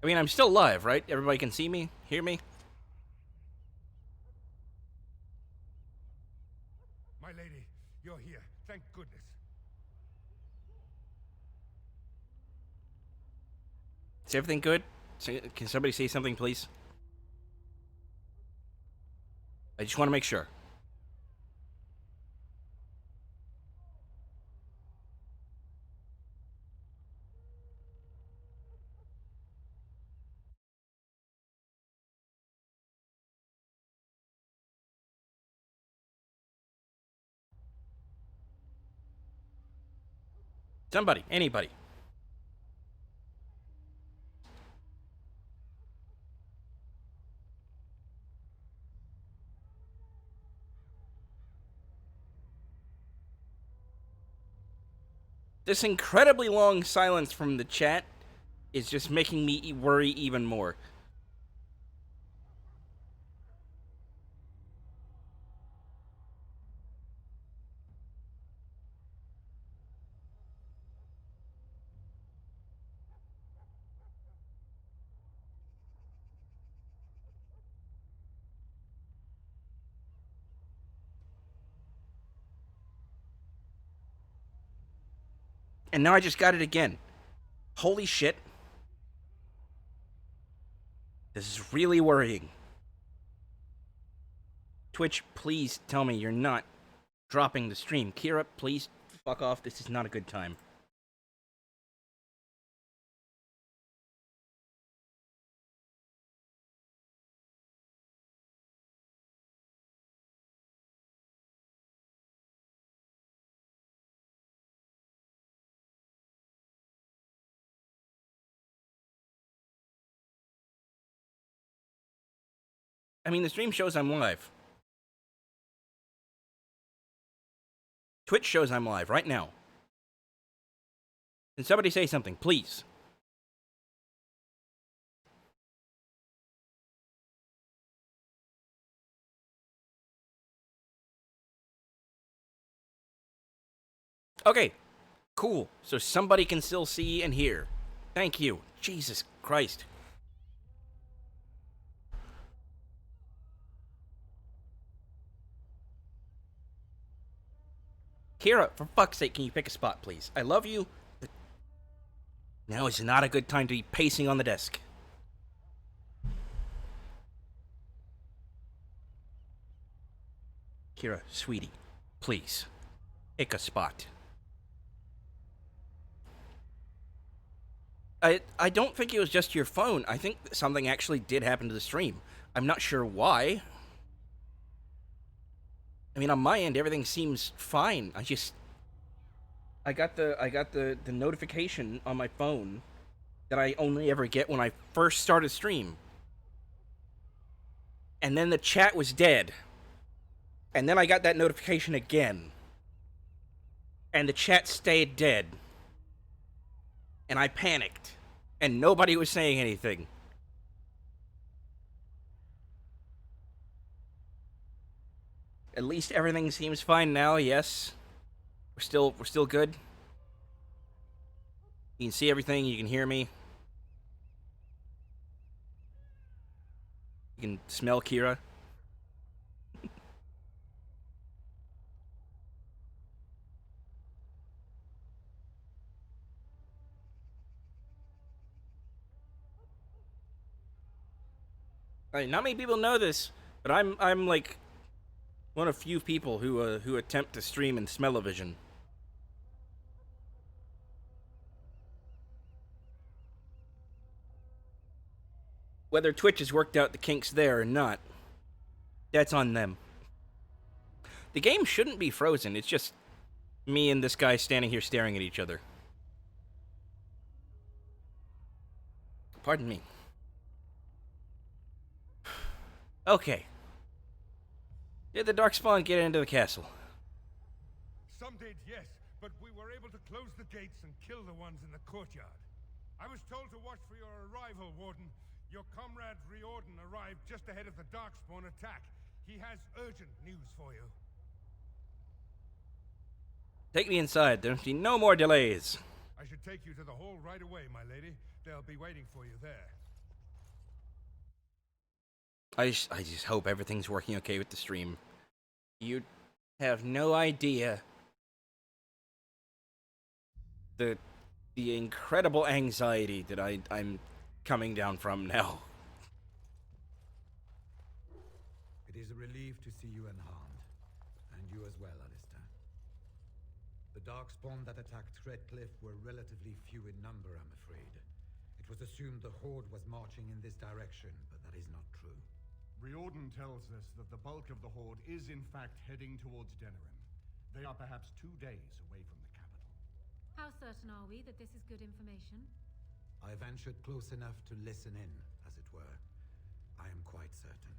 I mean, I'm still live, right? Everybody can see me, hear me? My lady, you're here. Thank goodness. Is everything good? Can somebody say something, please? I just want to make sure. Somebody, anybody. This incredibly long silence from the chat is just making me worry even more. And now I just got it again. Holy shit. This is really worrying. Twitch, please tell me you're not dropping the stream. Kira, please fuck off. This is not a good time. I mean, the stream shows I'm live. Twitch shows I'm live right now. Can somebody say something, please? Okay, cool. So somebody can still see and hear. Thank you. Jesus Christ. Kira, for fuck's sake, can you pick a spot, please? I love you, but now is not a good time to be pacing on the desk. Kira, sweetie, please, pick a spot. I don't think it was just your phone. I think something actually did happen to the stream. I'm not sure why. I mean, on my end, everything seems fine. I got the notification on my phone that I only ever get when I first start a stream. And then the chat was dead. And then I got that notification again. And the chat stayed dead. And I panicked. And nobody was saying anything. At least everything seems fine now, yes. We're still good. You can see everything, you can hear me. You can smell Kira. Not many people know this, but I'm like one of few people who attempt to stream in smell-o-vision. Whether Twitch has worked out the kinks there or not, that's on them. The game shouldn't be frozen. It's just me and this guy standing here staring at each other. Pardon me. Okay. Did the Darkspawn get into the castle? Some did, yes, but we were able to close the gates and kill the ones in the courtyard. I was told to watch for your arrival, Warden. Your comrade Riordan arrived just ahead of the Darkspawn attack. He has urgent news for you. Take me inside. There'll be no more delays. I should take you to the hall right away, my lady. They'll be waiting for you there. I just hope everything's working okay with the stream. You have no idea the incredible anxiety that I'm coming down from now. It is a relief to see you unharmed. And you as well, Alistair. The Darkspawn that attacked Threadcliffe were relatively few in number, I'm afraid. It was assumed the Horde was marching in this direction, but that is not true. Riordan tells us that the bulk of the Horde is in fact heading towards Denerim. They are perhaps 2 days away from the capital. How certain are we that this is good information? I ventured close enough to listen in, as it were. I am quite certain.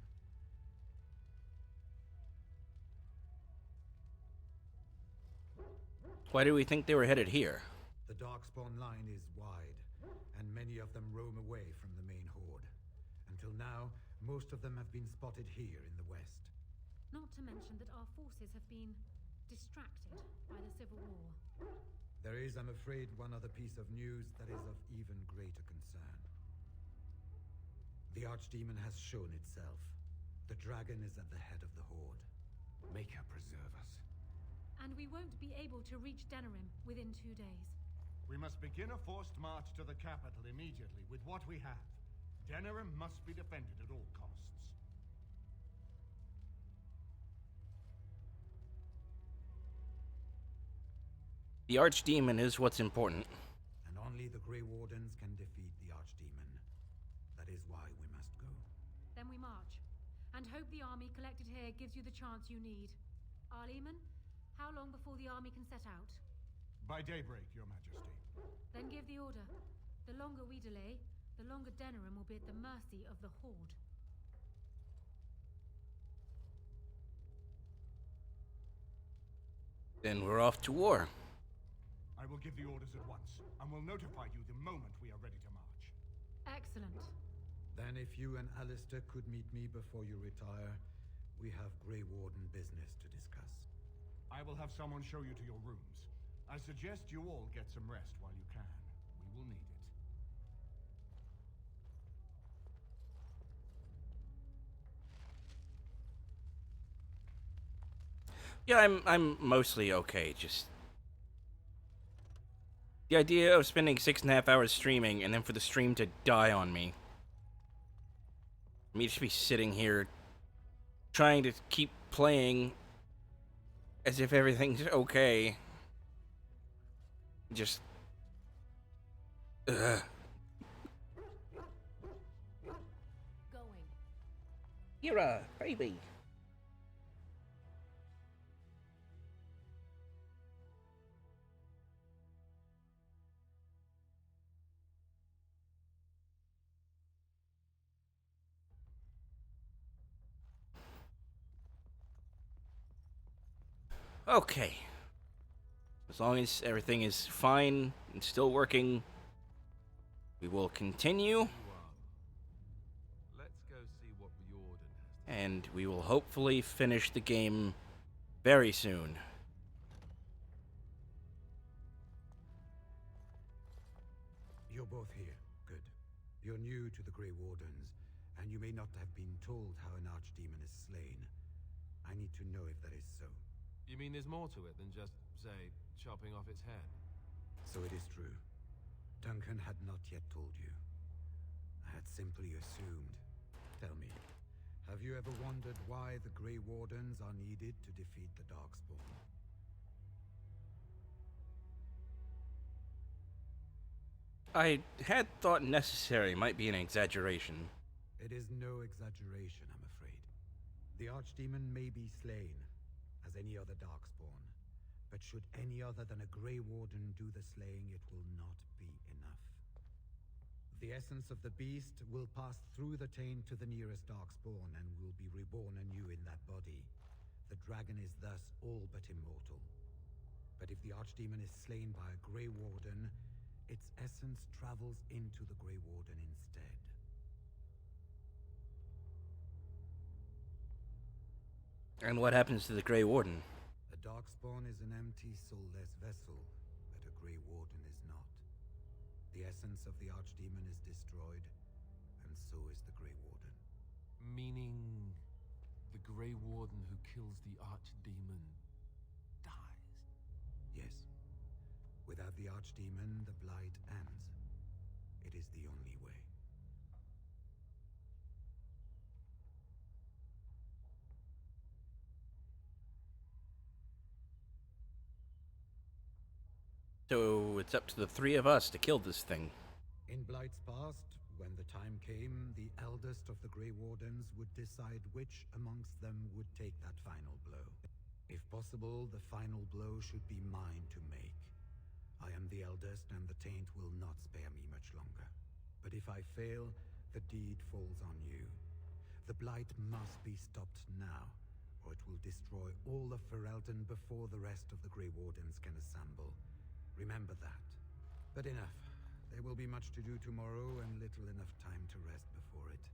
Why do we think they were headed here? The Darkspawn line is wide, and many of them roam away from the main Horde. Until now, most of them have been spotted here in the west. Not to mention that our forces have been distracted by the Civil War. There is, I'm afraid, one other piece of news that is of even greater concern. The Archdemon has shown itself. The dragon is at the head of the Horde. Make her preserve us. And we won't be able to reach Denerim within 2 days. We must begin a forced march to the capital immediately with what we have. Denerim must be defended at all costs. The Archdemon is what's important. And only the Grey Wardens can defeat the Archdemon. That is why we must go. Then we march, and hope the army collected here gives you the chance you need. Arleman, how long before the army can set out? By daybreak, Your Majesty. Then give the order. The longer we delay, the longer Denerim will be at the mercy of the Horde. Then we're off to war. I will give the orders at once, and will notify you the moment we are ready to march. Excellent. Then if you and Alistair could meet me before you retire, we have Grey Warden business to discuss. I will have someone show you to your rooms. I suggest you all get some rest while you can. We will need it. Yeah, I'm mostly okay. Just the idea of spending 6.5 hours streaming and then for the stream to die on me. Me just be sitting here trying to keep playing as if everything's okay. Just Going. You're a baby. Okay. As long as everything is fine and still working, we will continue. Let's go see what Riordan has to And we will hopefully finish the game very soon. You're both here. Good. You're new to the Grey Wardens, and you may not have been told how an Archdemon is slain. I need to know if that is so. You mean there's more to it than just, say, chopping off its head? So it is true. Duncan had not yet told you. I had simply assumed. Tell me, have you ever wondered why the Grey Wardens are needed to defeat the Darkspawn? I had thought necessary might be an exaggeration. It is no exaggeration, I'm afraid. The Archdemon may be slain, as any other Darkspawn. But should any other than a Grey Warden do the slaying, it will not be enough. The essence of the beast will pass through the Taint to the nearest Darkspawn and will be reborn anew in that body. The dragon is thus all but immortal. But if the Archdemon is slain by a Grey Warden, its essence travels into the Grey Warden instead. And what happens to the Grey Warden? A Darkspawn is an empty, soulless vessel, but a Grey Warden is not. The essence of the Archdemon is destroyed, and so is the Grey Warden. Meaning the Grey Warden who kills the Archdemon dies. Yes. Without the Archdemon, the Blight ends. It is the only way. So it's up to the three of us to kill this thing. In Blight's past, when the time came, the eldest of the Grey Wardens would decide which amongst them would take that final blow. If possible, the final blow should be mine to make. I am the eldest, and the taint will not spare me much longer. But if I fail, the deed falls on you. The Blight must be stopped now, or it will destroy all of Ferelden before the rest of the Grey Wardens can assemble. Remember that. But enough. There will be much to do tomorrow, and little enough time to rest before it.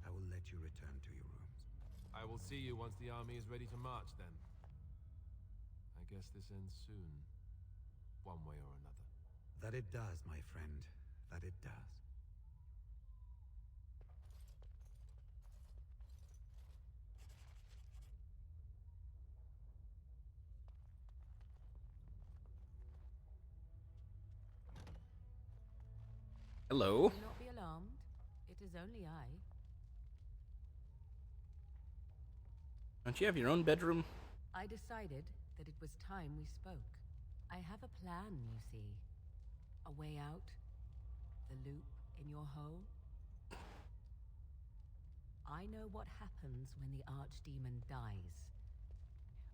I will let you return to your rooms. I will see you once the army is ready to march, then. I guess this ends soon. One way or another. That it does, my friend. That it does. Hello. Do not be alarmed. It is only I. Don't you have your own bedroom? I decided that it was time we spoke. I have a plan, you see. A way out. The loop in your hole. I know what happens when the Archdemon dies.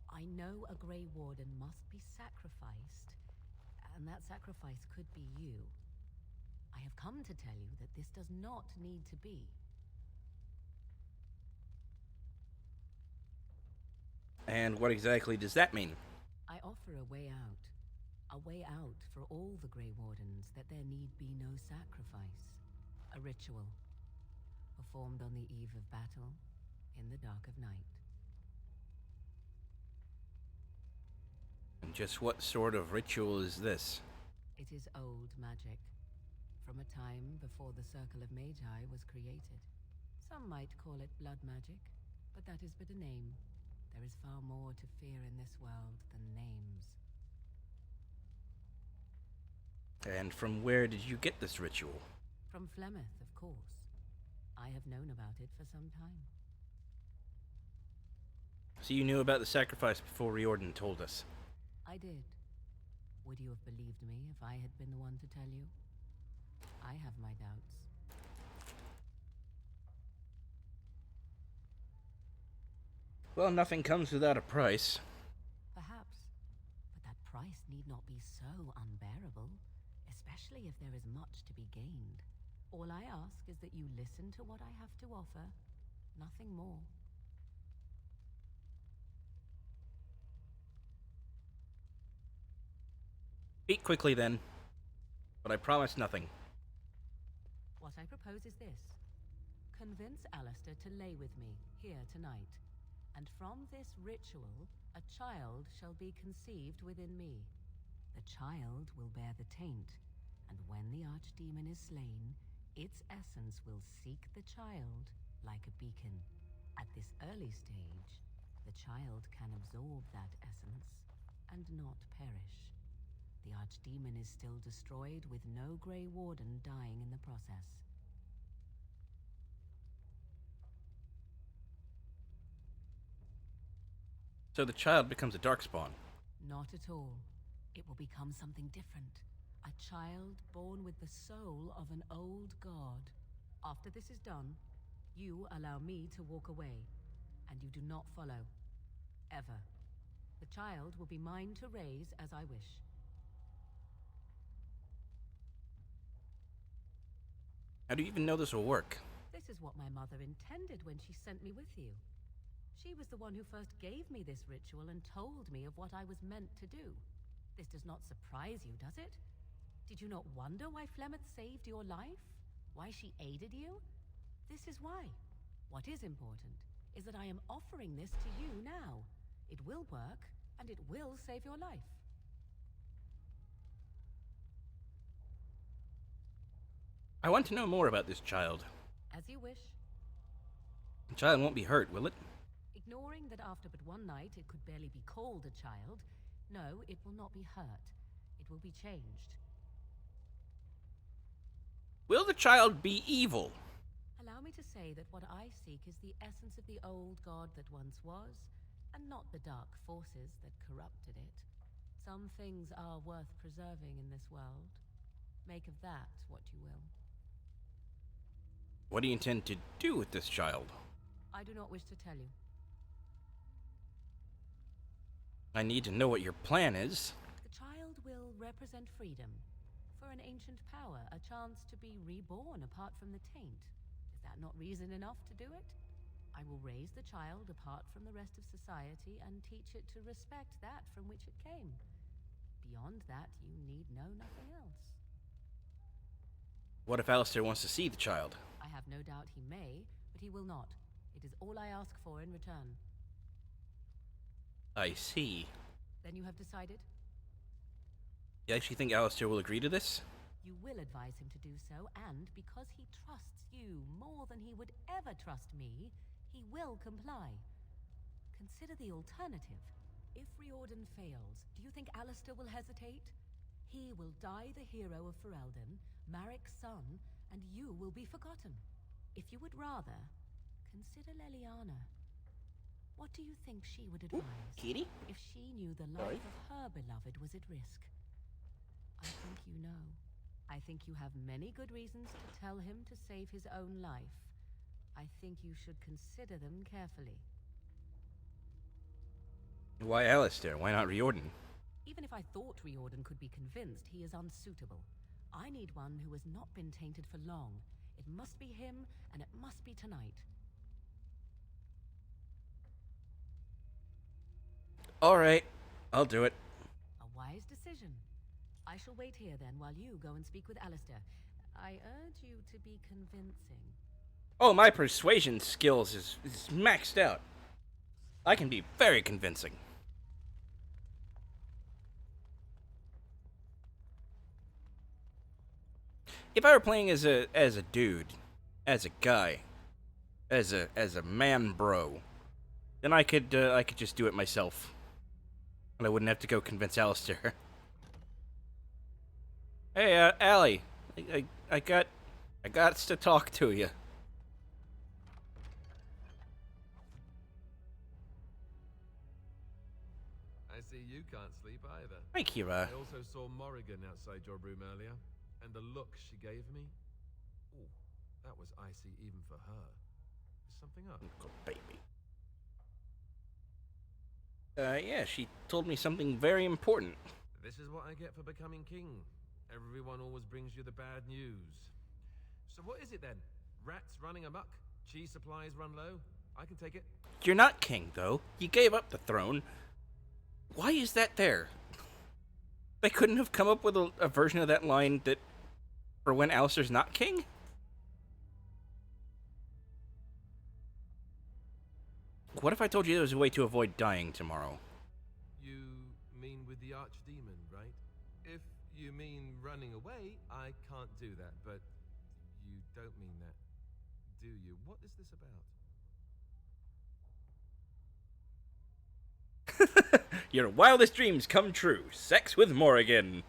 I know a Grey Warden must be sacrificed, and that sacrifice could be you. I have come to tell you that this does not need to be. And what exactly does that mean? I offer a way out. A way out for all the Grey Wardens, that there need be no sacrifice. A ritual. Performed on the eve of battle, in the dark of night. And just what sort of ritual is this? It is old magic. From a time before the Circle of Magi was created. Some might call it blood magic, but that is but a name. There is far more to fear in this world than names. And from where did you get this ritual? From Flemeth, of course. I have known about it for some time. So you knew about the sacrifice before Riordan told us? I did. Would you have believed me if I had been the one to tell you? I have my doubts. Well, nothing comes without a price. Perhaps. But that price need not be so unbearable, especially if there is much to be gained. All I ask is that you listen to what I have to offer, nothing more. Speak quickly then, but I promise nothing. What I propose is this. Convince Alistair to lay with me, here tonight. And from this ritual, a child shall be conceived within me. The child will bear the taint, and when the Archdemon is slain, its essence will seek the child like a beacon. At this early stage, the child can absorb that essence and not perish. The Archdemon is still destroyed with no Grey Warden dying in the process. So the child becomes a Darkspawn. Not at all. It will become something different. A child born with the soul of an old god. After this is done, you allow me to walk away, and you do not follow. Ever. The child will be mine to raise as I wish. How do you even know this will work? This is what my mother intended when she sent me with you. She was the one who first gave me this ritual and told me of what I was meant to do. This does not surprise you, does it? Did you not wonder why Flemeth saved your life? Why she aided you? This is why. What is important is that I am offering this to you now. It will work, and it will save your life. I want to know more about this child. As you wish. The child won't be hurt, will it? Ignoring that after but one night it could barely be called a child, no, it will not be hurt. It will be changed. Will the child be evil? Allow me to say that what I seek is the essence of the old god that once was, and not the dark forces that corrupted it. Some things are worth preserving in this world. Make of that what you will. What do you intend to do with this child? I do not wish to tell you. I need to know what your plan is. The child will represent freedom. For an ancient power, a chance to be reborn apart from the taint. Is that not reason enough to do it? I will raise the child apart from the rest of society and teach it to respect that from which it came. Beyond that, you need know nothing else. What if Alistair wants to see the child? I have no doubt he may, but he will not. It is all I ask for in return. I see. Then you have decided? You actually think Alistair will agree to this? You will advise him to do so, and because he trusts you more than he would ever trust me, he will comply. Consider the alternative. If Riordan fails, do you think Alistair will hesitate? He will die the hero of Ferelden, Marik's son, and you will be forgotten. If you would rather, consider Leliana. What do you think she would advise? Kitty? If she knew the life of her beloved was at risk? I think you know. I think you have many good reasons to tell him to save his own life. I think you should consider them carefully. Why Alistair? Why not Riordan? Even if I thought Riordan could be convinced, he is unsuitable. I need one who has not been tainted for long. It must be him, and it must be tonight. Alright, I'll do it. A wise decision. I shall wait here then while you go and speak with Alistair. I urge you to be convincing. Oh, my persuasion skills is maxed out. I can be very convincing. If I were playing as a dude, as a guy, as a man bro, then I could just do it myself. And I wouldn't have to go convince Alistair. Hey, Allie, I got to talk to you. I see you can't sleep either. Hi, Kira. I also saw Morrigan outside your room earlier, and the look she gave me. Ooh, that was icy even for her. Is something up? Good baby. Yeah, she told me something very important. This is what I get for becoming king. Everyone always brings you the bad news. So what is it then? Rats running amok? Cheese supplies run low? I can take it. You're not king, though. You gave up the throne. Why is that there? They couldn't have come up with a version of that line that for when Alistair's not king? What if I told you there was a way to avoid dying tomorrow? You mean with the archdemon, right? If you mean running away, I can't do that, but you don't mean that, do you? What is this about? Your wildest dreams come true. Sex with Morrigan.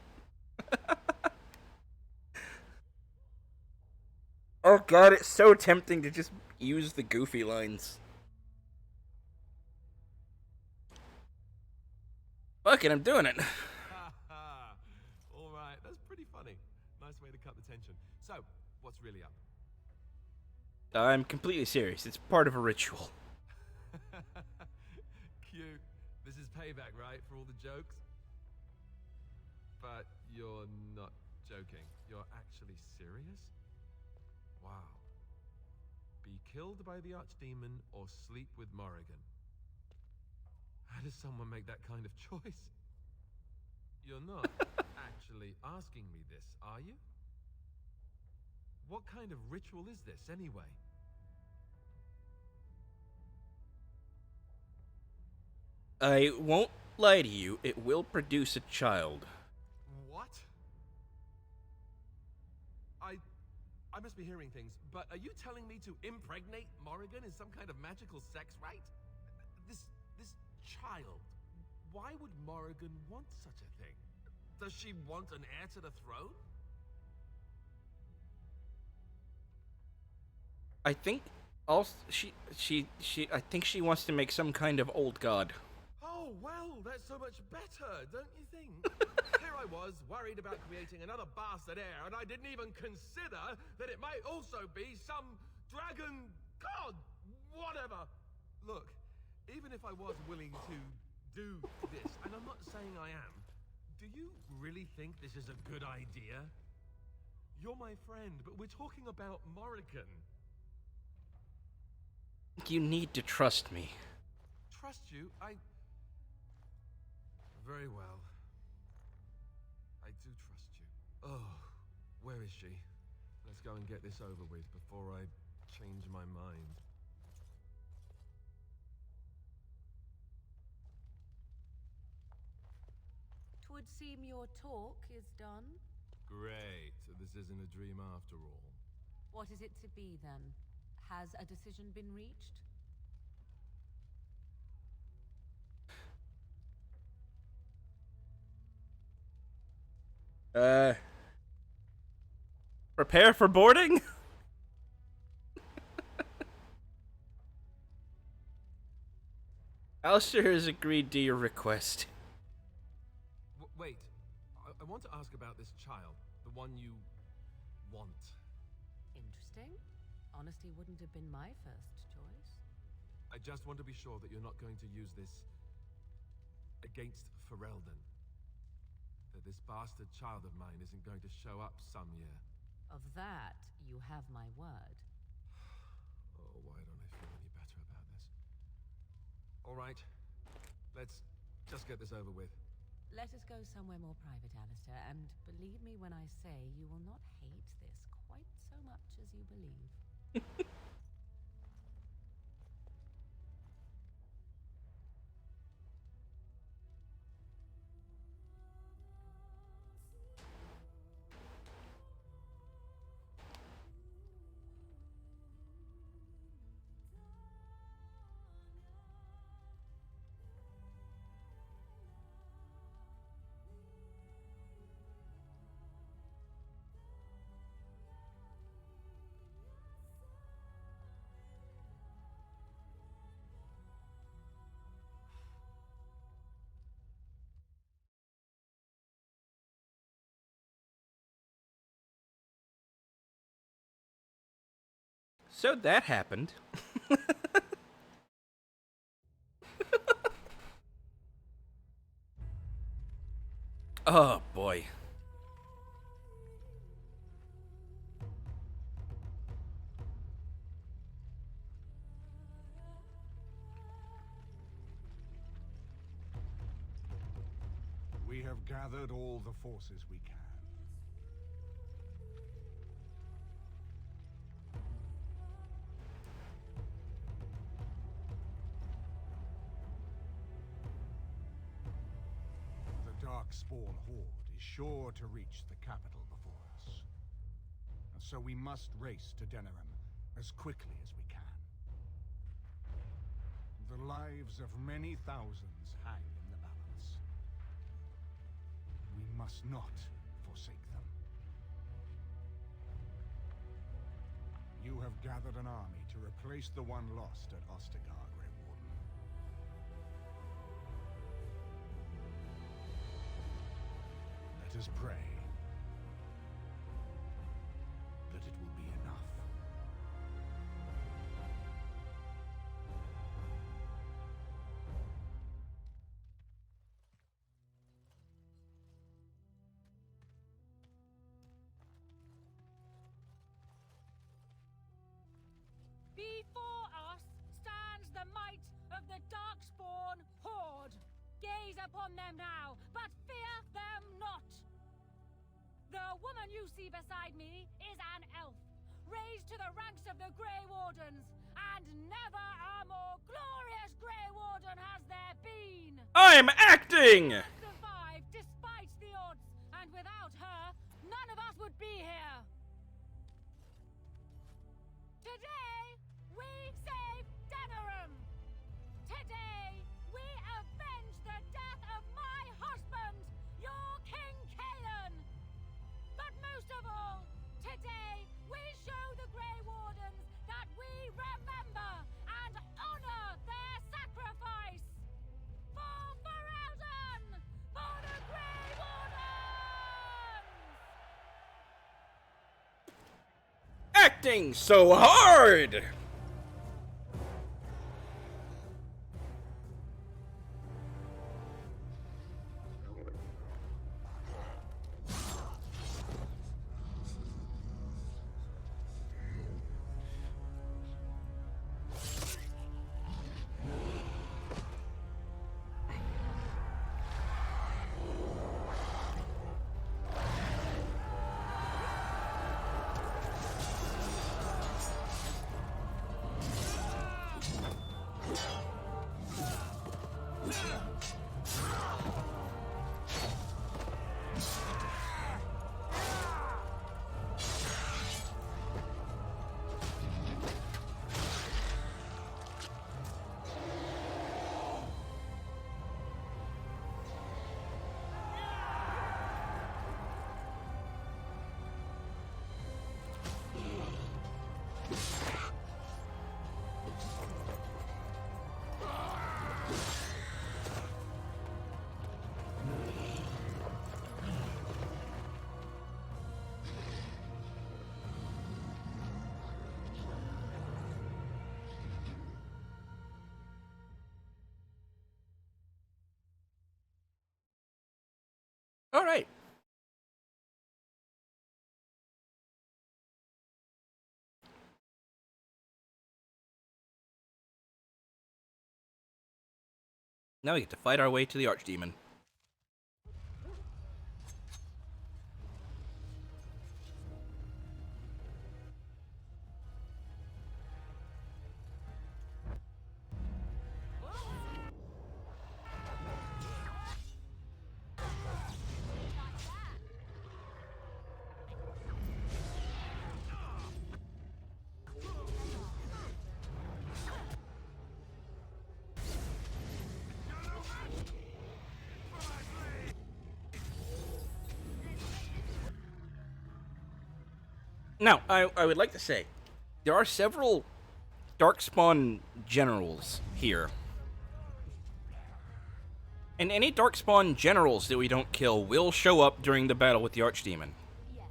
Oh god, it's so tempting to just use the goofy lines. Fuck it, I'm doing it. Alright, that's pretty funny. Nice way to cut the tension. So, what's really up? I'm completely serious. It's part of a ritual. Cute. This is payback, right, for all the jokes? But you're not joking. You're actually serious? Wow. Be killed by the archdemon or sleep with Morrigan. How does someone make that kind of choice? You're not actually asking me this, are you? What kind of ritual is this, anyway? I won't lie to you, it will produce a child. What? I I must be hearing things, but are you telling me to impregnate Morrigan is some kind of magical sex rite? This child. Why would Morrigan want such a thing? Does she want an heir to the throne? I think also I think she wants to make some kind of old god. Oh, well, that's so much better, don't you think? Here I was, worried about creating another bastard heir, and I didn't even consider that it might also be some dragon god, whatever. Look, even if I was willing to do this, and I'm not saying I am, do you really think this is a good idea? You're my friend, but we're talking about Morrigan. You need to trust me. Trust you? Very well. I do trust you. Oh, where is she? Let's go and get this over with before I change my mind. 'Twould seem your talk is done. Great. So this isn't a dream after all. What is it to be then? Has a decision been reached? Prepare for boarding? Alistair has agreed to your request. Wait. I want to ask about this child. The one you want. Interesting. Honesty wouldn't have been my first choice. I just want to be sure that you're not going to use this against Ferelden. That this bastard child of mine isn't going to show up some year. Of that, you have my word. Oh, why don't I feel any better about this? All right. Let's just get this over with. Let us go somewhere more private, Alistair, and believe me when I say you will not hate this quite so much as you believe. So that happened. Oh boy. We have gathered all the forces we can. The Darkspawn horde is sure to reach the capital before us. And so we must race to Denerim as quickly as we can. The lives of many thousands hang in the balance. We must not forsake them. You have gathered an army to replace the one lost at Ostagar, Grey Warden. Let us pray that it will be enough. Before us stands the might of the Darkspawn horde. Gaze upon them now, but fear them not. The woman you see beside me is an elf, raised to the ranks of the Grey Wardens, and never a more glorious Grey Warden has there been. I'm acting! Survived despite the odds, and without her, none of us would be here. acting so hard? All right. Now we get to fight our way to the Archdemon. Now, I would like to say, there are several Darkspawn generals here. And any Darkspawn generals that we don't kill will show up during the battle with the Archdemon. Yes.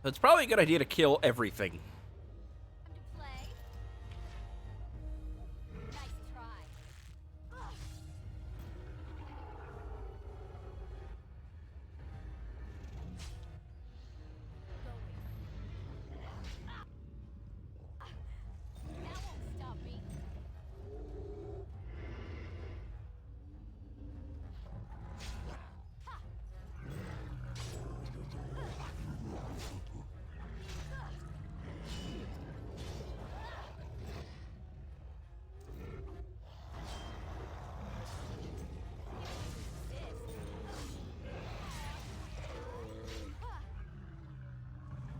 So it's probably a good idea to kill everything. Time to play. Nice try. That won't stop me.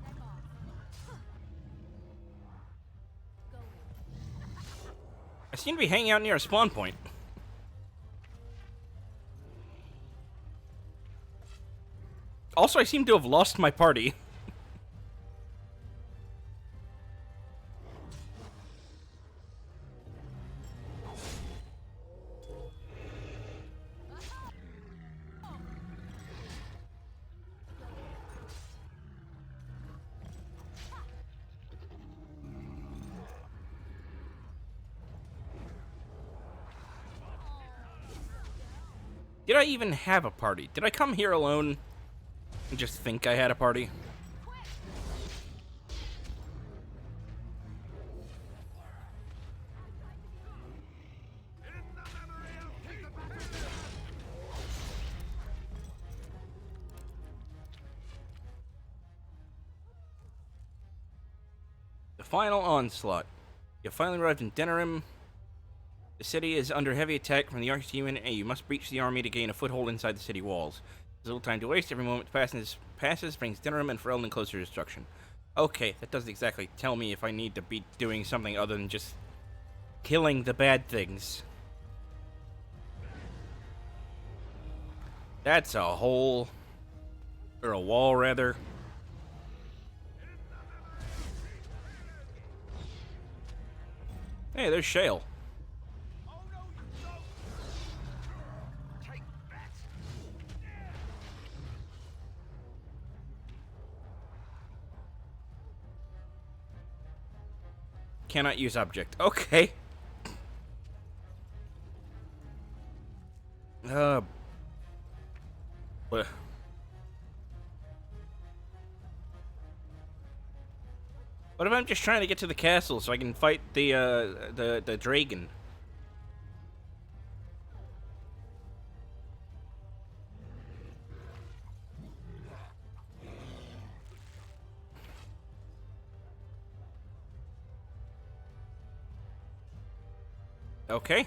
I'm off. Going. I seem to be hanging out near a spawn point. Also, I seem to have lost my party. Did I even have a party? Did I come here alone and just think I had a party? The final onslaught. You finally arrived in Denerim. The city is under heavy attack from the Archdemon, and you must breach the army to gain a foothold inside the city walls. There's little time to waste. Every moment passes brings Denerim and Ferelden closer to destruction. Okay, that doesn't exactly tell me if I need to be doing something other than just killing the bad things. That's a hole. Or a wall, rather. Hey, there's Shale. Oh no, you cannot use object. Okay. What? What if I'm just trying to get to the castle so I can fight the dragon? Okay.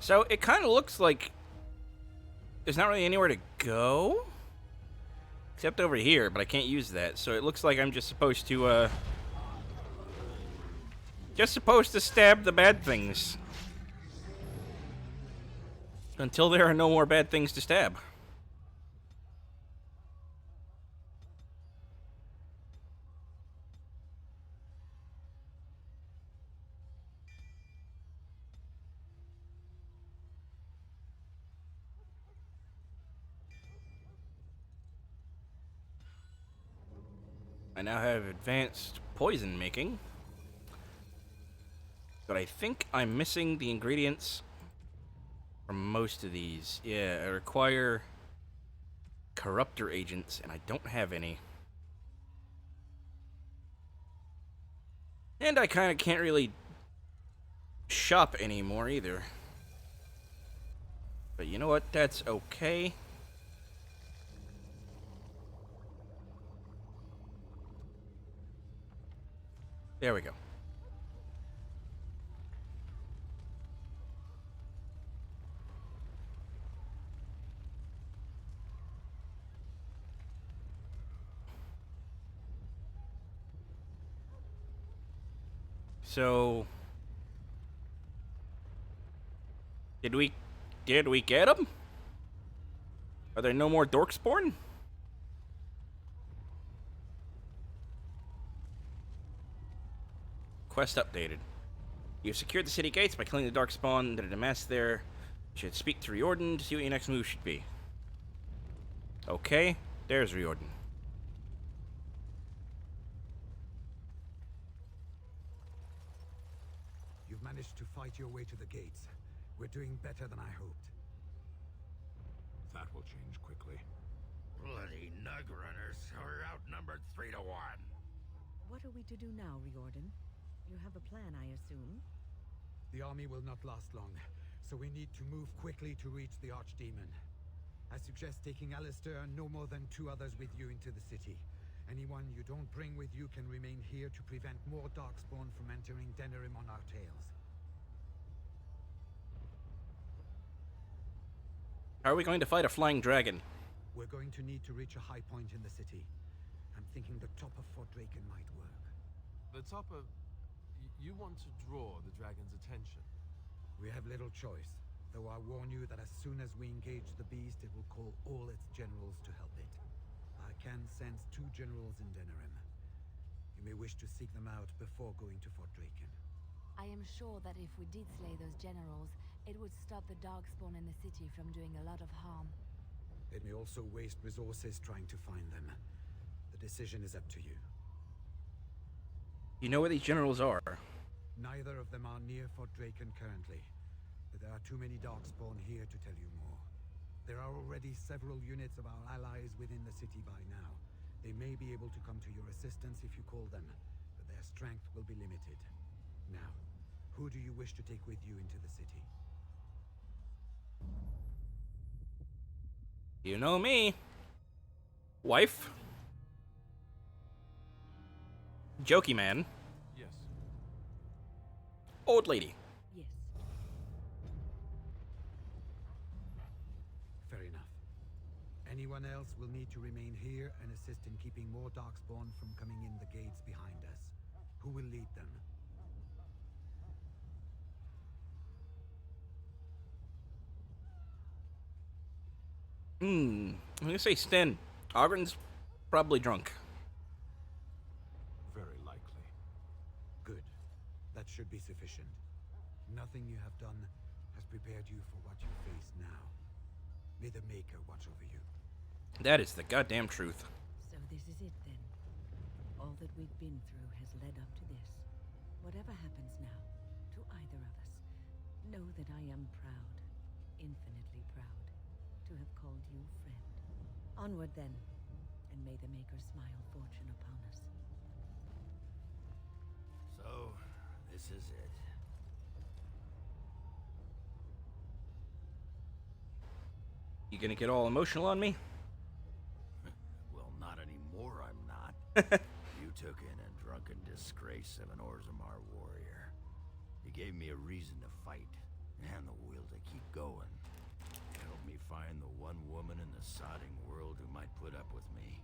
So it kind of looks like there's not really anywhere to go except over here, but I can't use that. So it looks like I'm just supposed to stab the bad things until there are no more bad things to stab. I now have advanced poison making, but I think I'm missing the ingredients from most of these. Yeah, I require corruptor agents, and I don't have any. And I kind of can't really shop anymore either. But you know what? That's okay. There we go. So, did we get them? Are there no more Dorkspawn? Quest updated. You've secured the city gates by killing the Darkspawn that are amassed there. You should speak to Riordan to see what your next move should be. Okay, there's Riordan. You've managed to fight your way to the gates. We're doing better than I hoped. That will change quickly. Bloody Nug Runners are outnumbered 3 to 1. What are we to do now, Riordan? You have a plan, I assume? The army will not last long, so we need to move quickly to reach the Archdemon. I suggest taking Alistair and no more than 2 others with you into the city. Anyone you don't bring with you can remain here to prevent more Darkspawn from entering Denerim on our tails. How are we going to fight a flying dragon? We're going to need to reach a high point in the city. I'm thinking the top of Fort Draken might work. The top of... You want to draw the dragon's attention. We have little choice, though I warn you that as soon as we engage the beast, it will call all its generals to help it. I can sense 2 generals in Denerim. You may wish to seek them out before going to Fort Draken. I am sure that if we did slay those generals, it would stop the Darkspawn in the city from doing a lot of harm. It may also waste resources trying to find them. The decision is up to you. You know where these generals are. Neither of them are near Fort Draken currently, but there are too many Darkspawn here to tell you more. There are already several units of our allies within the city by now. They may be able to come to your assistance if you call them, but their strength will be limited. Now, who do you wish to take with you into the city? You know me. Wife. Jokey man. Yes. Old lady. Yes. Fair enough. Anyone else will need to remain here and assist in keeping more Darkspawn from coming in the gates behind us. Who will lead them? I'm gonna say Sten. Ogren's probably drunk. Very likely. Good. That should be sufficient. Nothing you have done has prepared you for what you face now. May the Maker watch over you. That is the goddamn truth. So this is it then. All that we've been through has led up to this. Whatever happens now, to either of us, know that I am proud, infinitely proud, to have called you friend. Onward then, and may the Maker smile fortune upon us. So, this is it. You gonna get all emotional on me? Well, not anymore, I'm not. You took in a drunken disgrace of an Orzammar warrior. You gave me a reason to fight, and the will to keep going. You helped me find the one woman in the sodding world who might put up with me.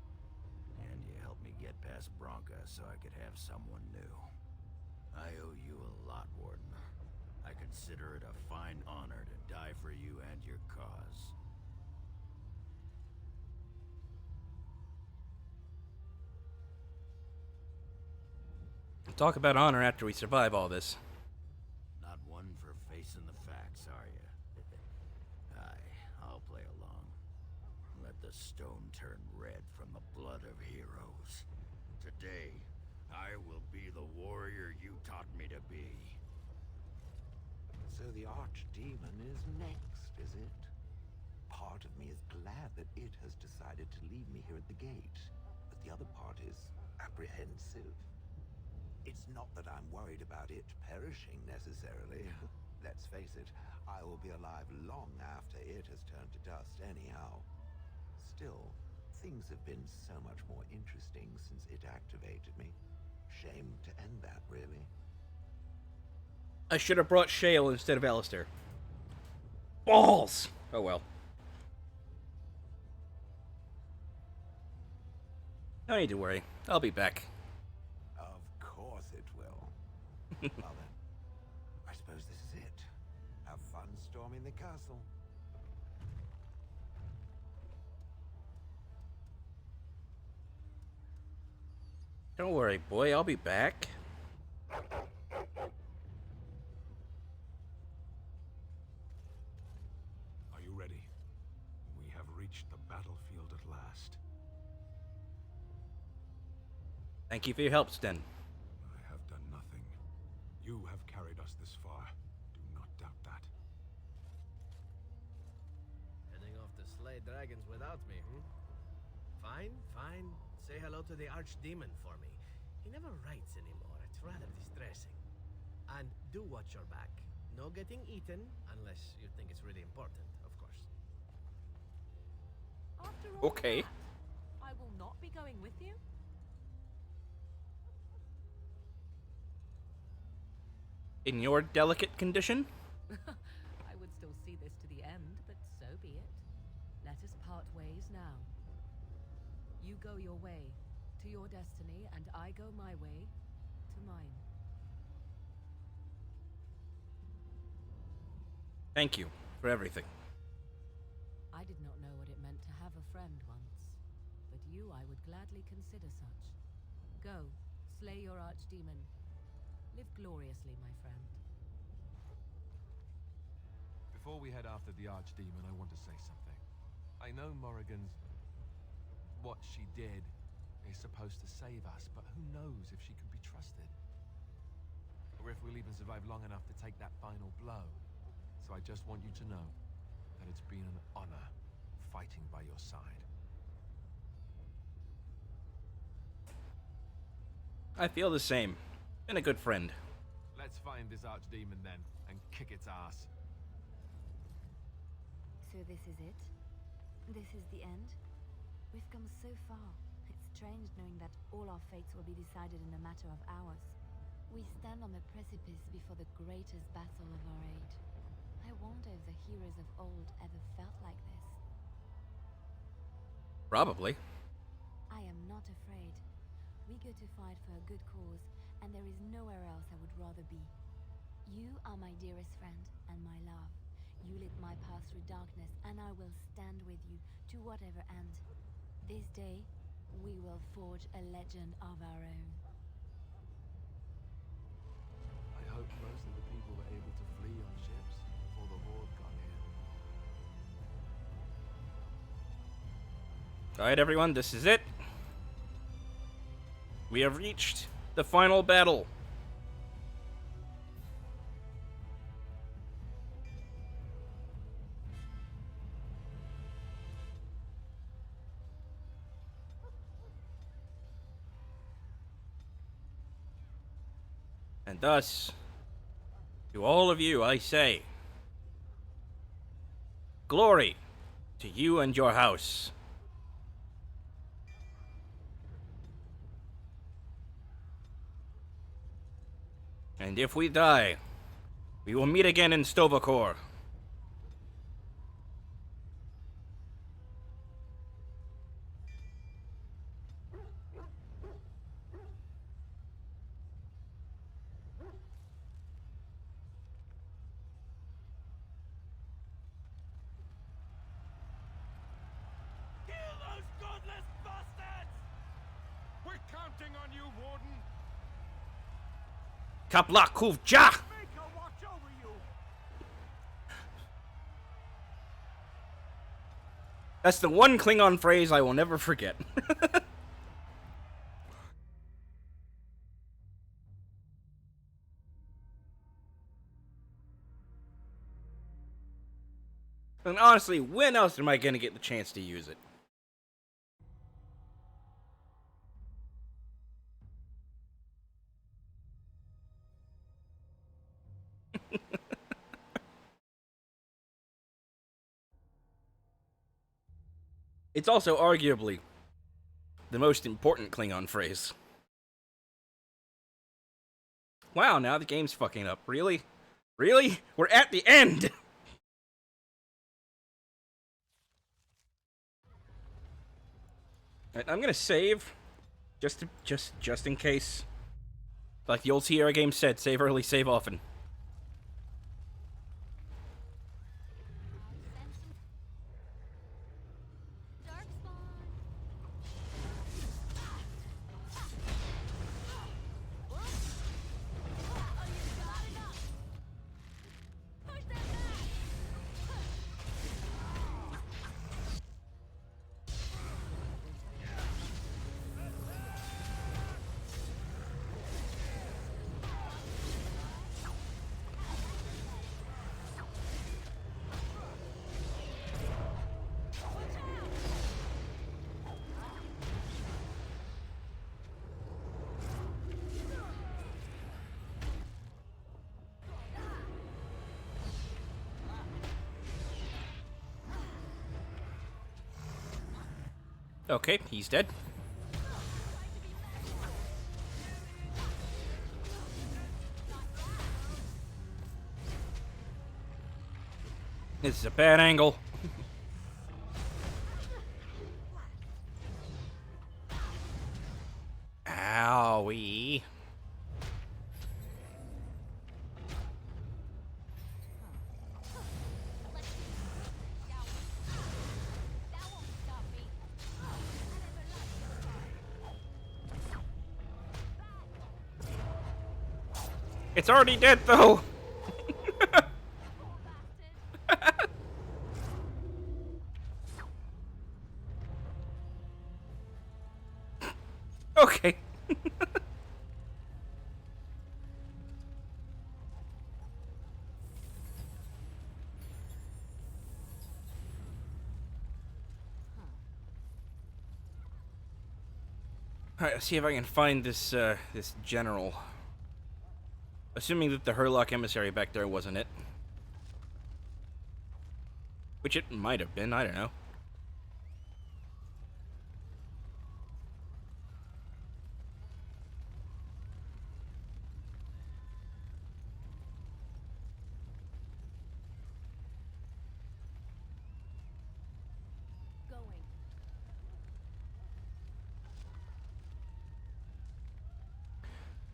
And you helped me get past Bronca so I could have someone new. I owe you a lot, Warden. I consider it a fine honor to die for you and your cause. Talk about honor after we survive all this. Not one for facing the facts, are you? Aye, I'll play along. Let the stone turn red from the blood of heroes. Today, I will be the warrior you taught me to be. So the Archdemon is next, is it? Part of me is glad that it has decided to leave me here at the gate, but the other part is apprehensive. It's not that I'm worried about it perishing necessarily. Let's face it, I will be alive long after it has turned to dust anyhow. Still, things have been so much more interesting since it activated me. Shame to end that, really. I should have brought Shale instead of Alistair. Balls! Oh well. No need to worry. I'll be back. Of course it will. Well then, I suppose this is it. Have fun storming the castle. Don't worry, boy. I'll be back. Are you ready? We have reached the battlefield at last. Thank you for your help, Sten. I have done nothing. You have carried us this far. Do not doubt that. Heading off to slay dragons without me, Fine, fine. Say hello to the Archdemon for me. He never writes anymore. It's rather distressing. And do watch your back. No getting eaten, unless you think it's really important, of course. After all Okay. that, I will not be going with you. In your delicate condition? I would still see this to the end, but so be it. Let us part ways now. You go your way, to your destiny, and I go my way, to mine. Thank you for everything. I did not know what it meant to have a friend once, but you I would gladly consider such. Go, slay your Archdemon. Live gloriously, my friend. Before we head after the Archdemon, I want to say something. I know Morrigan's... what she did is supposed to save us, but who knows if she can be trusted? Or if we'll even survive long enough to take that final blow. So I just want you to know that it's been an honor fighting by your side. I feel the same. Been a good friend. Let's find this Archdemon then, and kick its ass. So this is it? This is the end? We've come so far. It's strange knowing that all our fates will be decided in a matter of hours. We stand on the precipice before the greatest battle of our age. I wonder if the heroes of old ever felt like this. Probably. I am not afraid. We go to fight for a good cause, and there is nowhere else I would rather be. You are my dearest friend and my love. You lit my path through darkness, and I will stand with you to whatever end. This day, we will forge a legend of our own. I hope most of the people were able to flee on ships before the Horde got here. Alright, everyone, this is it. We have reached the final battle. And thus, to all of you, I say, glory to you and your house. And if we die, we will meet again in Sto-vo-kor. Kill those godless bastards! We're counting on you, Warden. Kapla Kuvja! Make her watch over you. That's the one Klingon phrase I will never forget. And honestly, when else am I going to get the chance to use it? It's also arguably the most important Klingon phrase. Wow, now the game's fucking up. Really? Really? We're at the end! Right, I'm gonna save, just in case. Like the old Sierra game said, save early, save often. Okay, he's dead. This is a bad angle. Owie. It's already dead, though. Okay. Alright, let's see if I can find this this general. Assuming that the Herlock emissary back there wasn't it. Which it might have been, I don't know.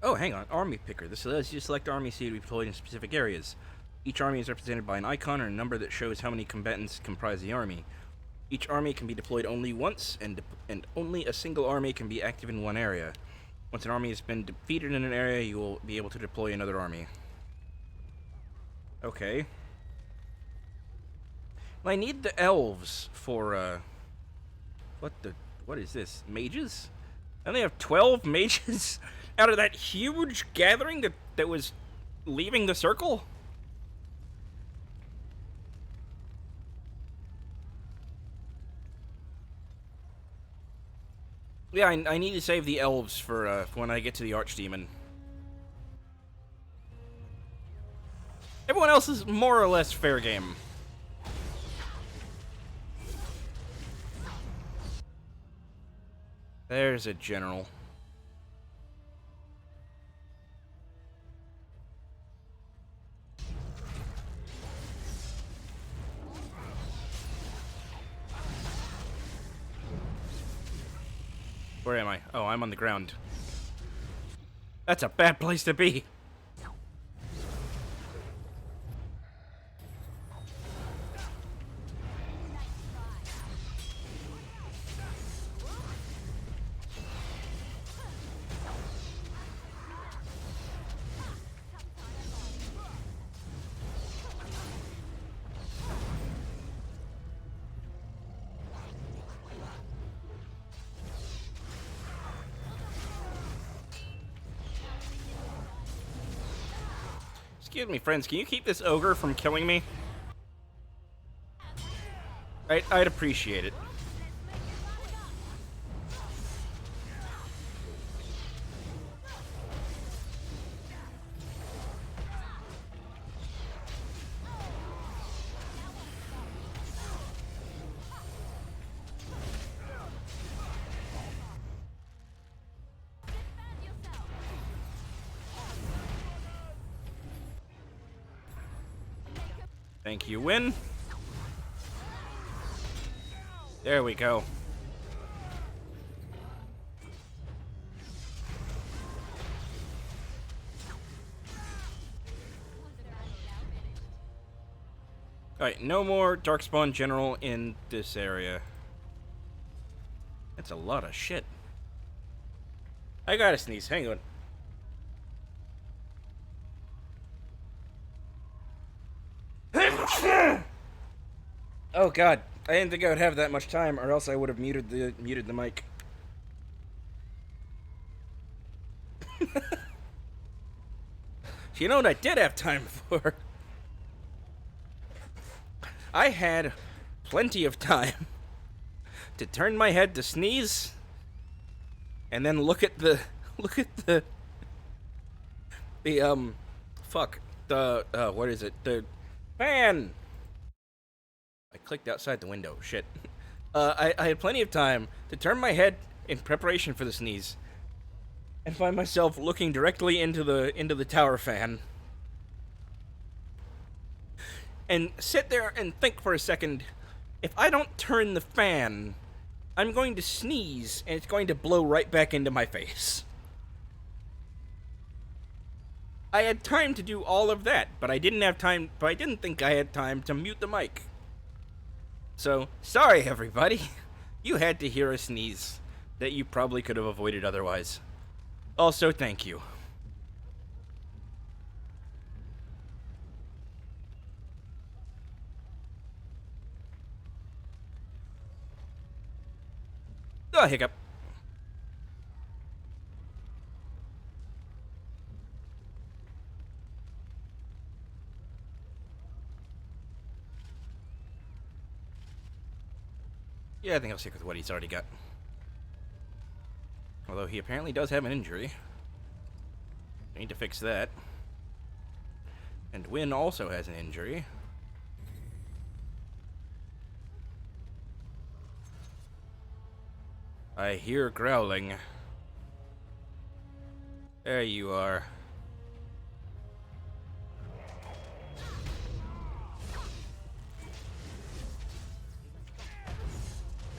Oh, hang on. Army Picker. This allows you to select armies to be deployed in specific areas. Each army is represented by an icon or a number that shows how many combatants comprise the army. Each army can be deployed only once, and only a single army can be active in one area. Once an army has been defeated in an area, you will be able to deploy another army. Okay. Well, I need the elves for What is this? Mages? And they have 12 mages out of that huge gathering that was leaving the circle? Yeah, I need to save the elves for when I get to the Archdemon. Everyone else is more or less fair game. There's a general. Where am I? Oh, I'm on the ground. That's a bad place to be. Excuse me, friends, can you keep this ogre from killing me? I'd appreciate it. Thank you, Win. There we go. Alright, no more Darkspawn General in this area. That's a lot of shit. I gotta sneeze, hang on. Oh god, I didn't think I would have that much time, or else I would have muted the mic. You know what I did have time for? I had plenty of time to turn my head to sneeze, and then look at the what is it? The fan. I clicked outside the window. Shit. I had plenty of time to turn my head in preparation for the sneeze, and find myself looking directly into the tower fan, and sit there and think for a second. If I don't turn the fan, I'm going to sneeze, and it's going to blow right back into my face. I had time to do all of that, but I didn't have time. But I didn't think I had time to mute the mic. So, sorry everybody. You had to hear a sneeze that you probably could have avoided otherwise. Also, thank you. Oh, hiccup. Yeah, I think I'll stick with what he's already got. Although he apparently does have an injury. I need to fix that. And Win also has an injury. I hear growling. There you are.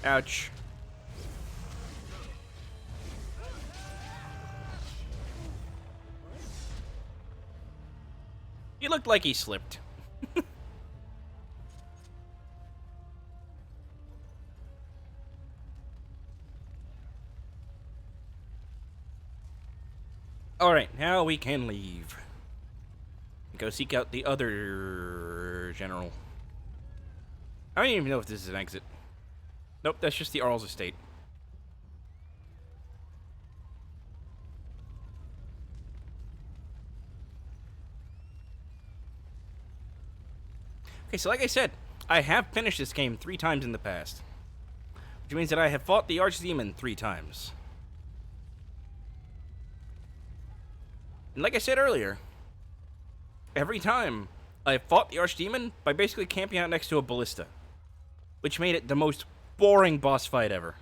Ouch. He looked like he slipped. Alright, now we can leave. Go seek out the other general. I don't even know if this is an exit. Nope, that's just the Earl's estate. Okay, so like I said, I have finished this game 3 times in the past. Which means that I have fought the Archdemon 3 times. And like I said earlier, every time I fought the Archdemon by basically camping out next to a ballista. Which made it the most boring boss fight ever.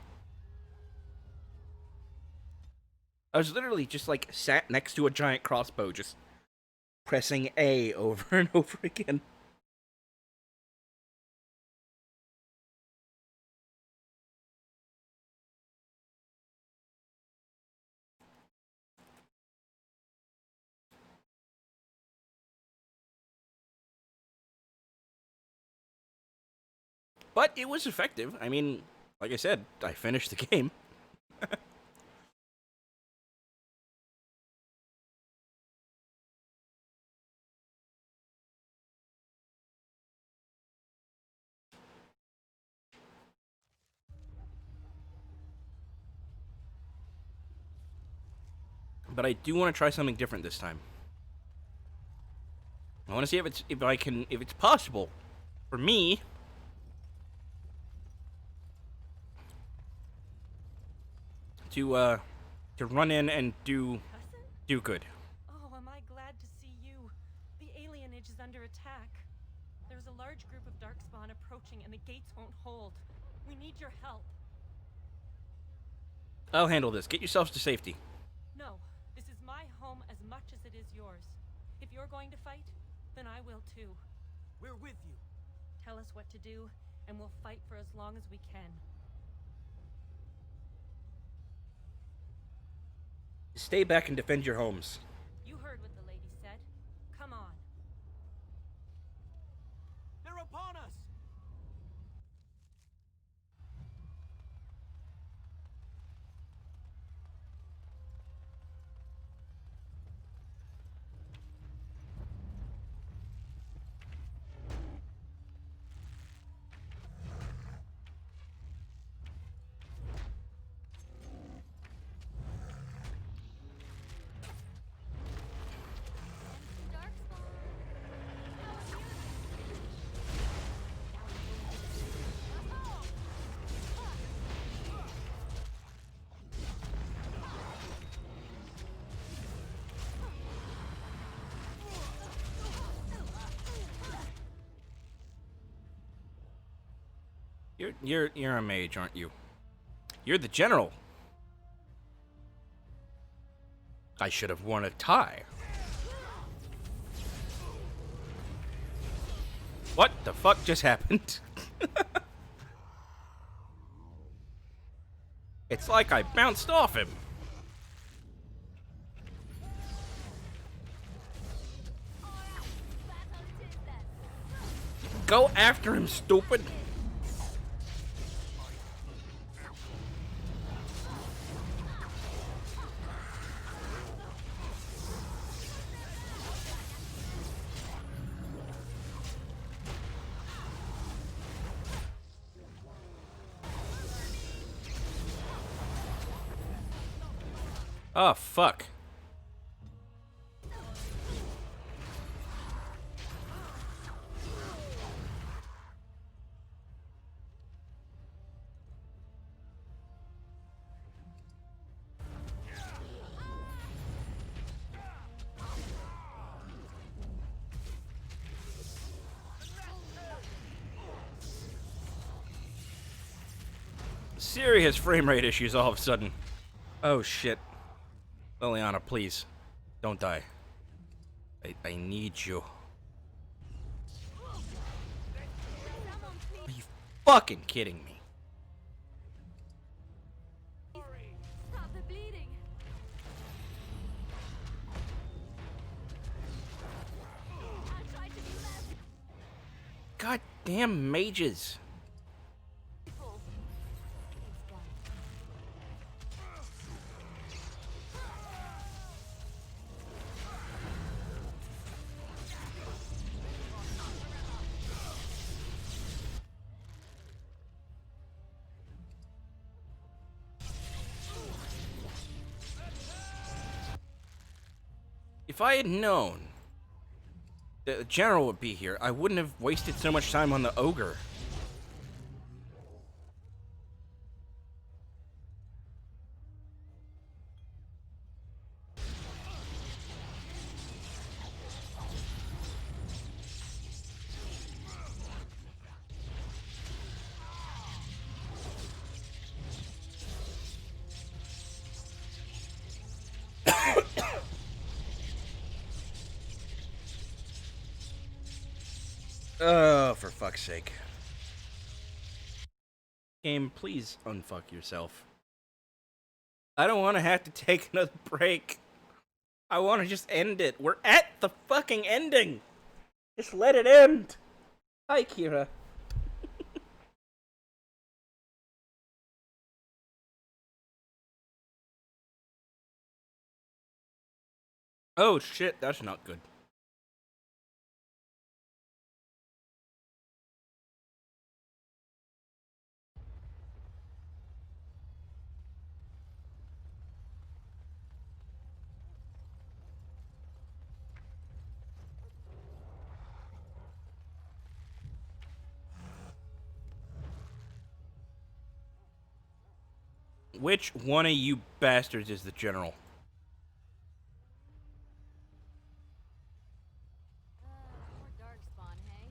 I was literally just like sat next to a giant crossbow, just pressing A over and over again. But it was effective. I mean, like I said, I finished the game. But I do want to try something different this time. I want to see if it's possible for me to run in and do good. Oh, am I glad to see you. The alienage is under attack. There's a large group of Darkspawn approaching and the gates won't hold. We need your help. I'll handle this. Get yourselves to safety. No, this is my home as much as it is yours. If you're going to fight, then I will too. We're with you. Tell us what to do, and we'll fight for as long as we can. Stay back and defend your homes. You heard what the lady said. Come on. They're upon us! You're a mage, aren't you? You're the general. I should have worn a tie. What the fuck just happened? It's like I bounced off him. Go after him, stupid. Oh, fuck. Serious frame rate issues all of a sudden. Oh, shit. Leliana, please. Don't die. I need you. Are you fucking kidding me? Stop the bleeding. I'll try to do less. Goddamn mages. If I had known that the general would be here, I wouldn't have wasted so much time on the ogre. Oh, for fuck's sake. Game, please unfuck yourself. I don't want to have to take another break. I want to just end it. We're at the fucking ending. Just let it end. Hi, Kira. Oh, shit. That's not good. Which one of you bastards is the general? More darkspawn, hey?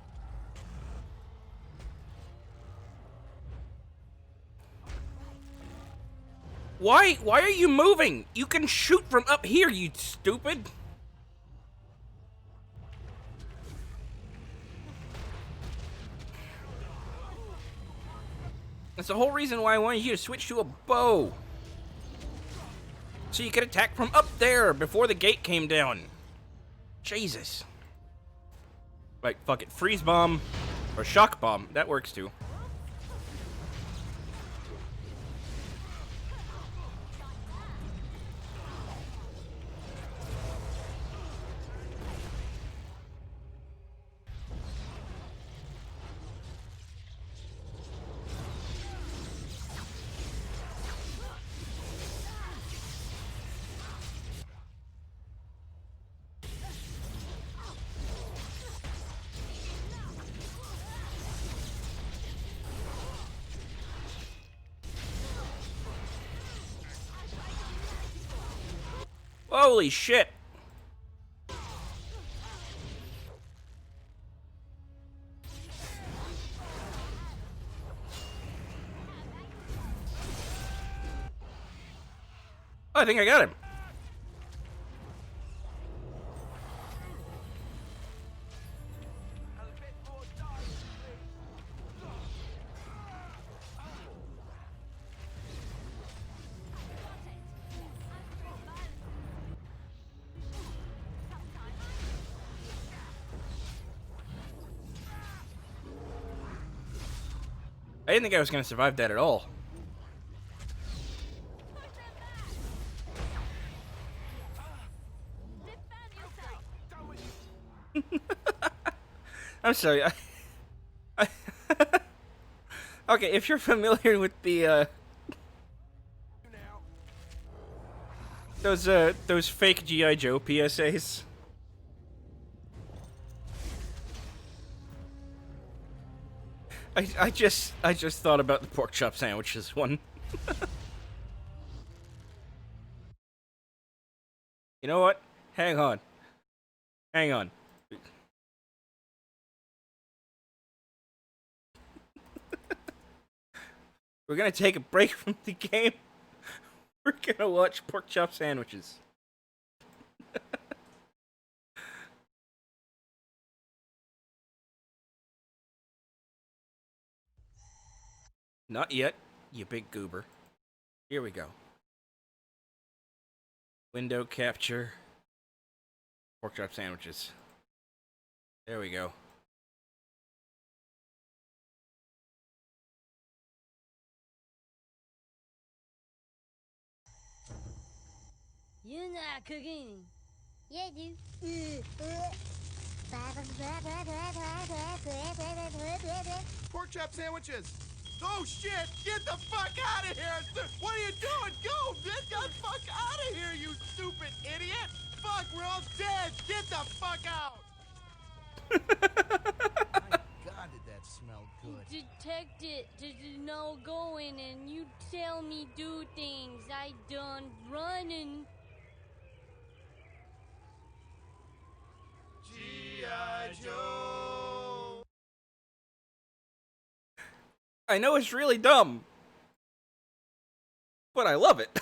Why are you moving? You can shoot from up here, you stupid. That's the whole reason why I wanted you to switch to a bow. So you could attack from up there before the gate came down. Jesus. Like, fuck it. Freeze bomb or shock bomb. That works too. Holy shit. I think I got him. I didn't think I was going to survive that at all. I'm sorry. Okay, if you're familiar with the those fake G.I. Joe PSAs. I just thought about the pork chop sandwiches one. You know what? Hang on. Hang on. We're gonna take a break from the game. We're gonna watch pork chop sandwiches. Not yet, you big goober. Here we go. Window capture. Pork chop sandwiches. There we go. You're not cooking. Yeah, dude. Pork chop sandwiches! Oh shit! Get the fuck out of here! What are you doing? Go! Get the fuck out of here, you stupid idiot! fuck? We're all dead! Get the fuck out! God, did that smell good. Detect it. Did you know going and you tell me do things. I done running. G.I. Joe! I know it's really dumb, but I love it.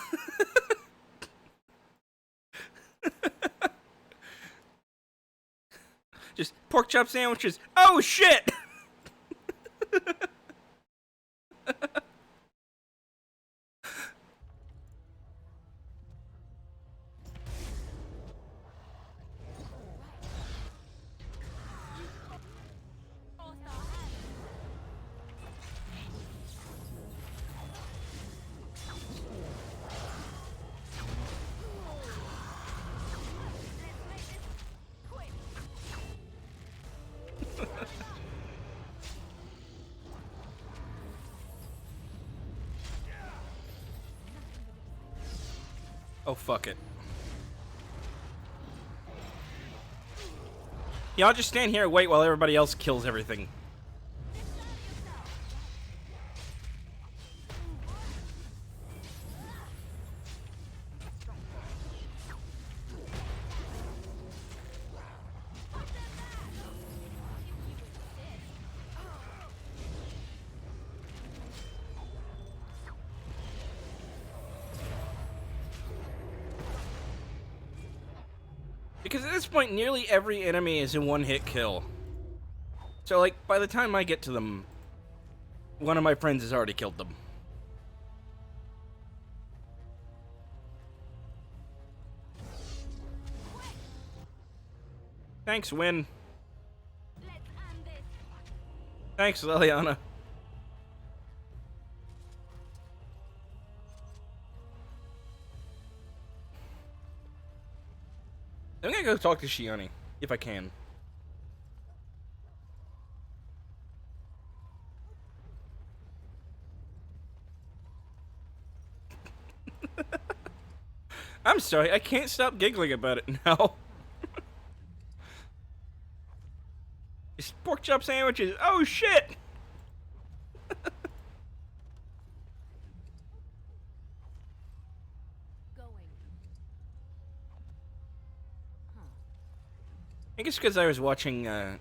Just pork chop sandwiches. Oh shit! Oh, fuck it. Yeah, I'll just stand here and wait while everybody else kills everything. Because at this point, nearly every enemy is a one-hit kill. So, like, by the time I get to them, one of my friends has already killed them. Thanks, Win. Thanks, Liliana. I'm gonna go talk to Shioni, if I can. I'm sorry, I can't stop giggling about it now. It's pork chop sandwiches. Oh shit! I guess because I was watching, I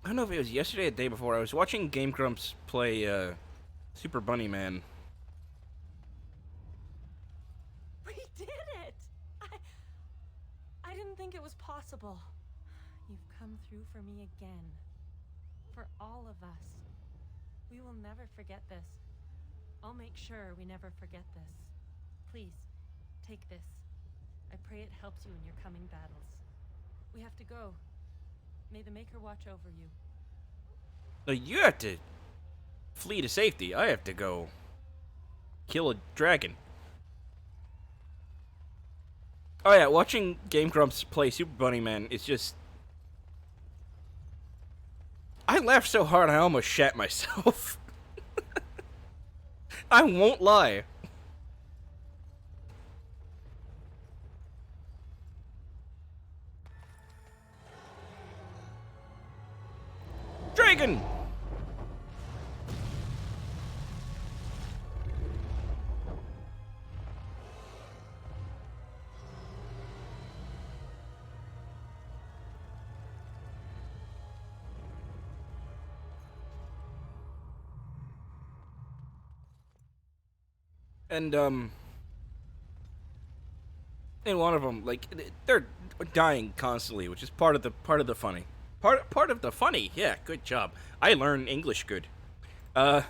don't know if it was yesterday or the day before, I was watching Game Grumps play, Super Bunny Man. We did it! I didn't think it was possible. You've come through for me again. For all of us. We will never forget this. I'll make sure we never forget this. Please, take this. I pray it helps you in your coming battles. We have to go. May the Maker watch over you. No, you have to flee to safety. I have to go kill a dragon. Oh yeah, watching Game Grumps play Super Bunny Man is just... I laughed so hard I almost shat myself. I won't lie. Dragon! And, in one of them, like, they're dying constantly, which is part of the funny. Part of the funny, yeah, good job. I learned English good. Like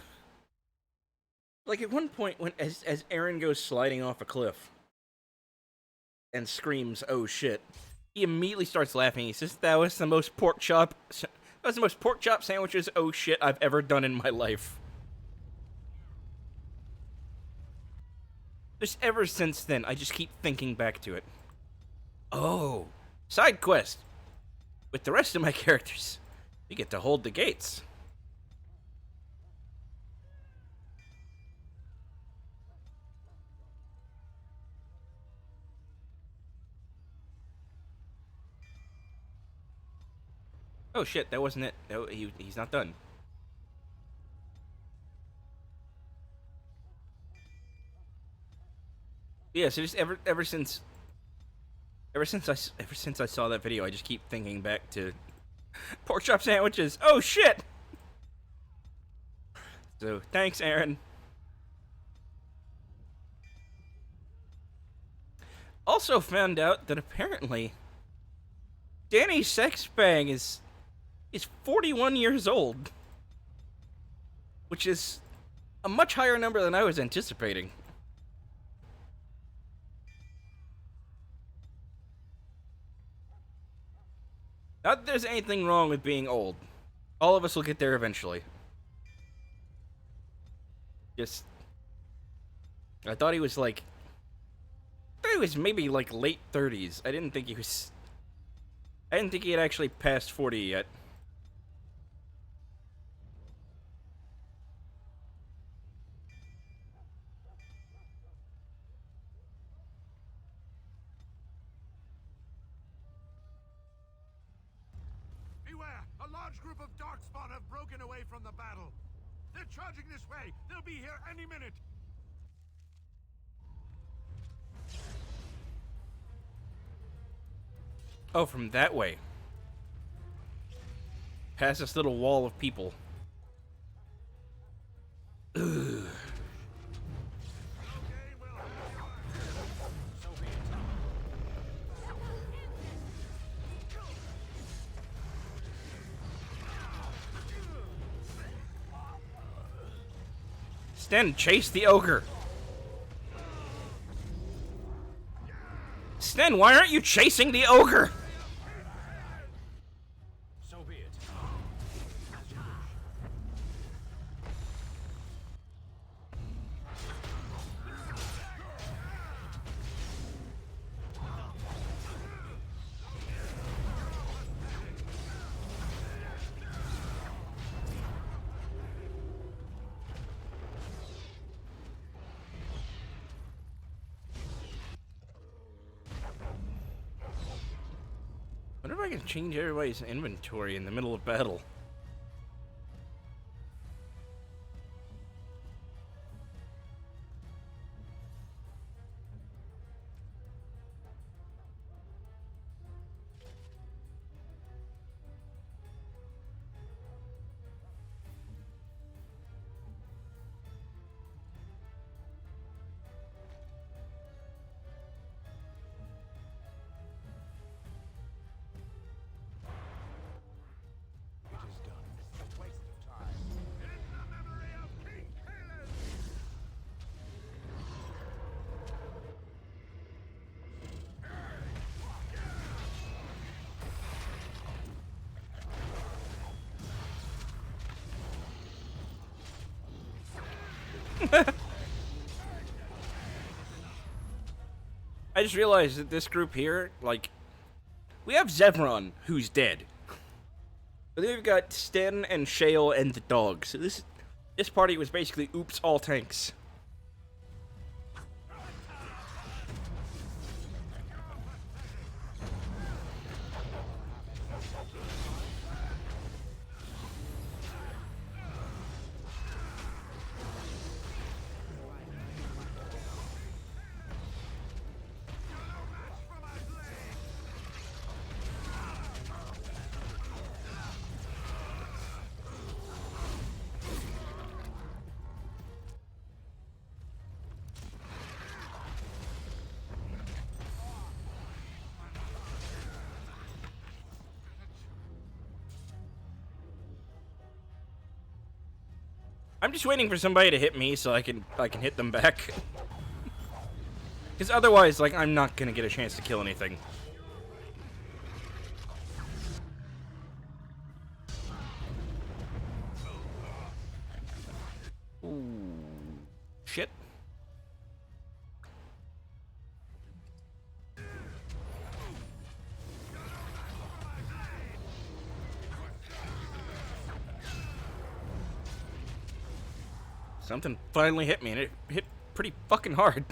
at one point, when as Aaron goes sliding off a cliff and screams, "Oh shit!" he immediately starts laughing. He says, "That was the most pork chop sandwiches, oh shit, I've ever done in my life." Just ever since then, I just keep thinking back to it. Oh, side quest. With the rest of my characters, we get to hold the gates. Oh shit, that wasn't it. No, he's not done. Yeah, so just ever since I saw that video, I just keep thinking back to pork chop sandwiches. Oh shit. So thanks, Aaron. Also found out that apparently Danny Sexbang is 41 years old, which is a much higher number than I was anticipating. Not that there's anything wrong with being old. All of us will get there eventually. Just, I thought he was maybe like late 30s. I didn't think he had actually passed 40 yet. Beware! A large group of Darkspawn have broken away from the battle. They're charging this way. They'll be here any minute. Oh, from that way. Past this little wall of people. Ugh. Sten, chase the ogre. Sten, why aren't you chasing the ogre? So be it. I wonder if I can change everybody's inventory in the middle of battle. I just realized that this group here, like, we have Zevron, who's dead. But then we've got Sten and Shale and the dog. So this party was basically oops, all tanks. I'm just waiting for somebody to hit me so I can hit them back. Because otherwise, like, I'm not gonna get a chance to kill anything. Ooh, shit. Something finally hit me, and it hit pretty fucking hard.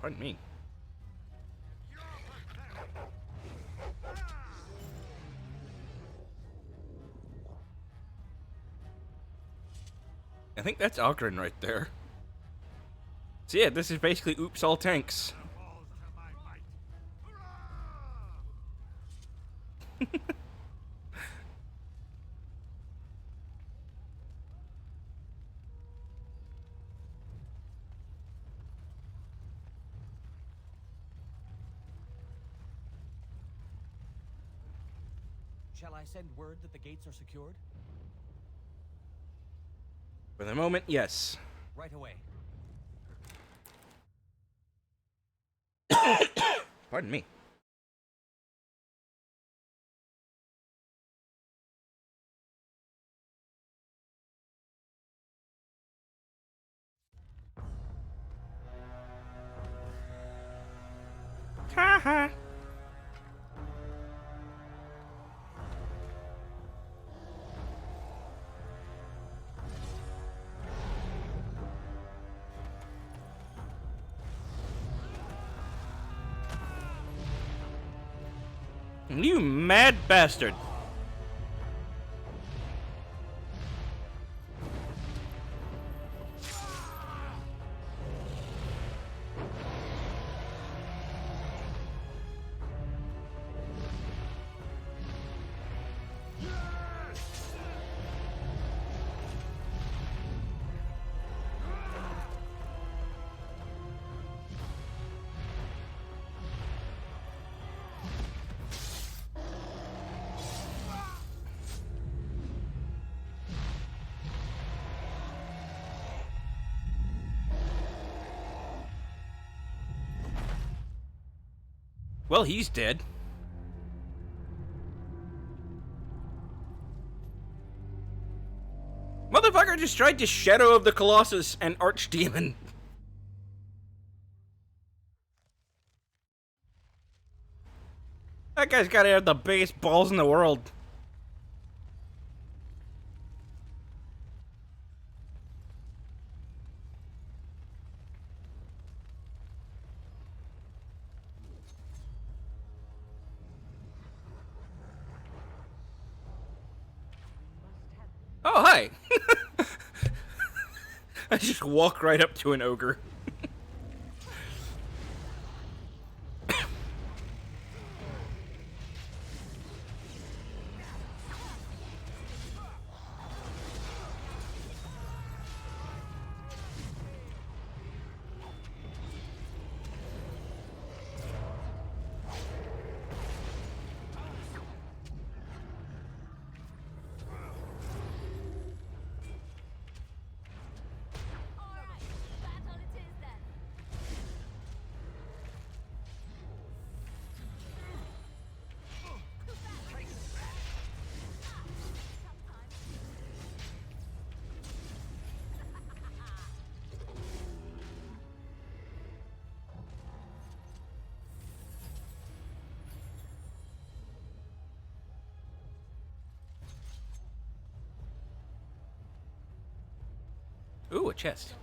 Pardon me. I think that's Oghren right there. So yeah, this is basically Oops All Tanks. Shall I send word that the gates are secured? For the moment, yes. Right away. Pardon me. Ha ha. You mad bastard. Well, he's dead. Motherfucker just tried to Shadow of the Colossus and Archdemon. That guy's gotta have the biggest balls in the world. Oh, hi! I just walk right up to an ogre. Ooh, a chest.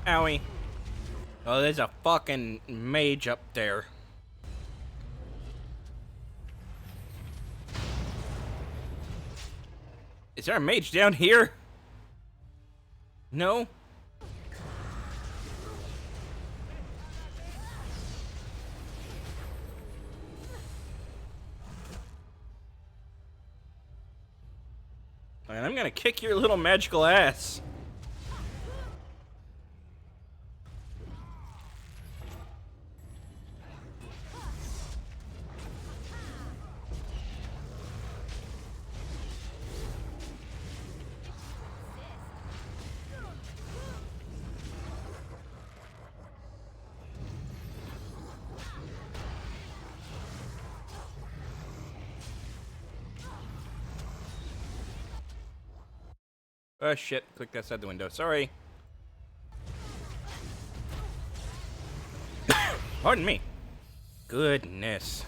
Owie. Oh, there's a fucking mage up there. Is there a mage down here? No? And I'm gonna kick your little magical ass. Oh shit, clicked outside the window. Sorry. Pardon me. Goodness.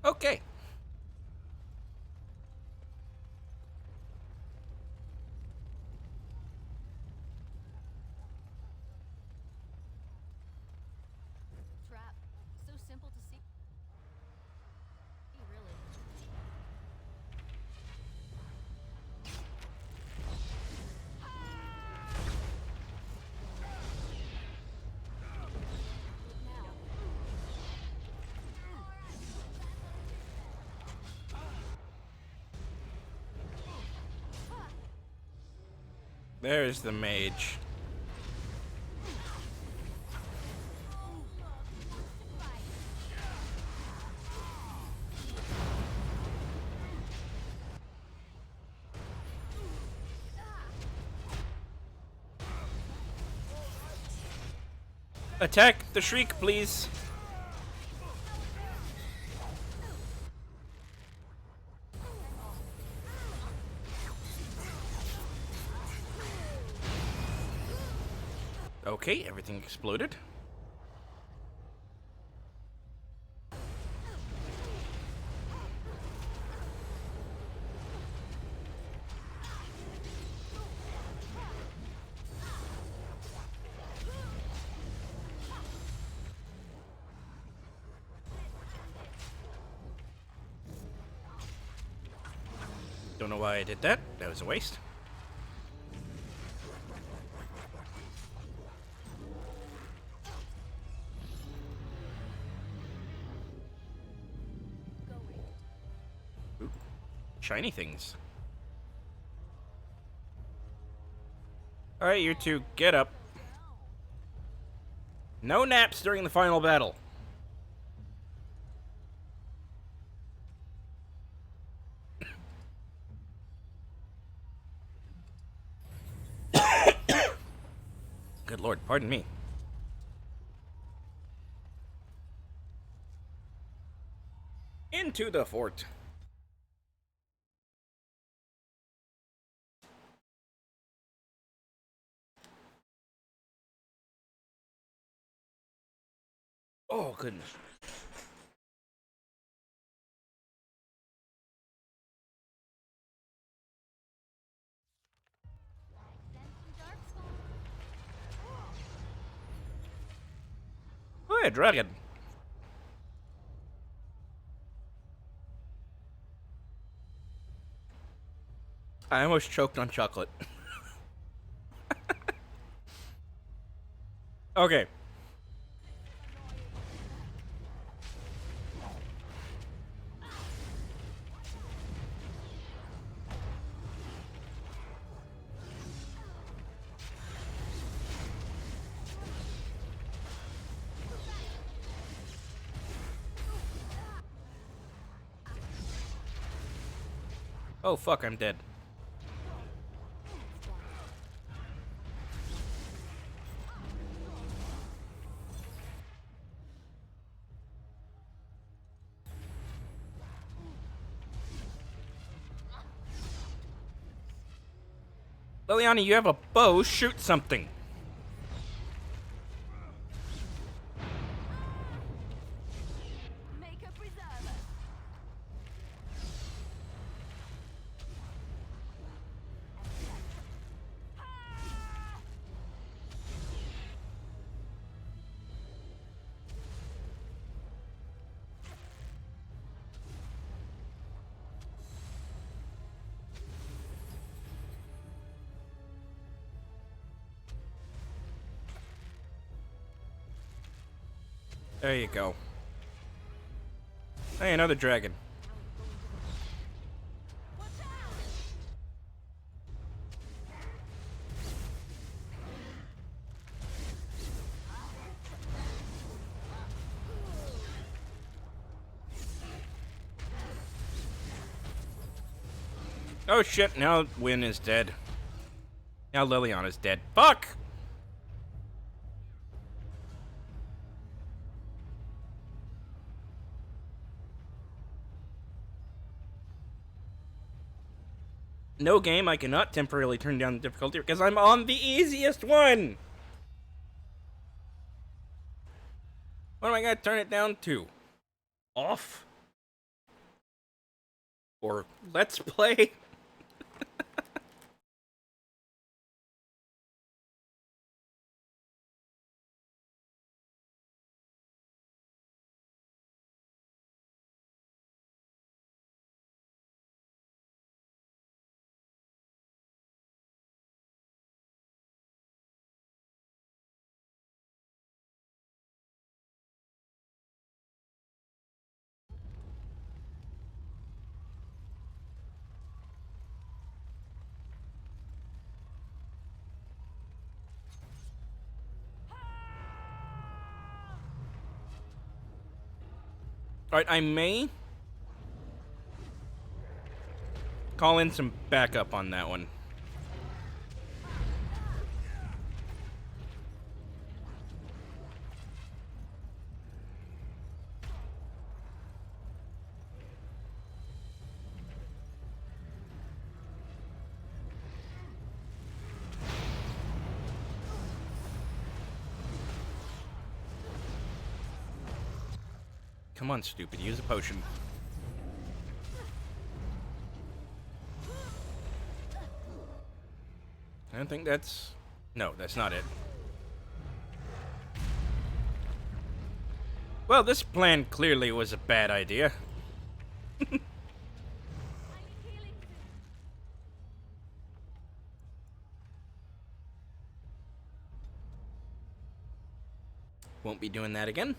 Okay. Trap. So simple to see. Really. There's the mage. Attack the Shriek, please. Okay, everything exploded. Don't know why I did that. That was a waste. Ooh, shiny things. Alright, you two, get up. No naps during the final battle. Good lord, pardon me. Into the fort. Oh, goodness. Oh, yeah, dragon. I almost choked on chocolate. Okay. Oh fuck, I'm dead. Liliana, you have a bow, shoot something. There you go. Hey, another dragon. Oh shit, now Wynn is dead. Now Liliana's dead. Fuck! No game, I cannot temporarily turn down the difficulty because I'm on the easiest one! What am I gonna turn it down to? Off? Or let's play? Alright, I may call in some backup on that one. Come on, stupid. Use a potion. I don't think that's... No, that's not it. Well, this plan clearly was a bad idea. Won't be doing that again.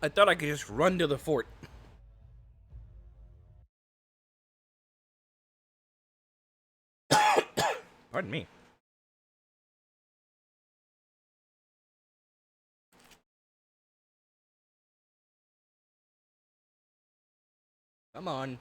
I thought I could just run to the fort. Pardon me. Come on.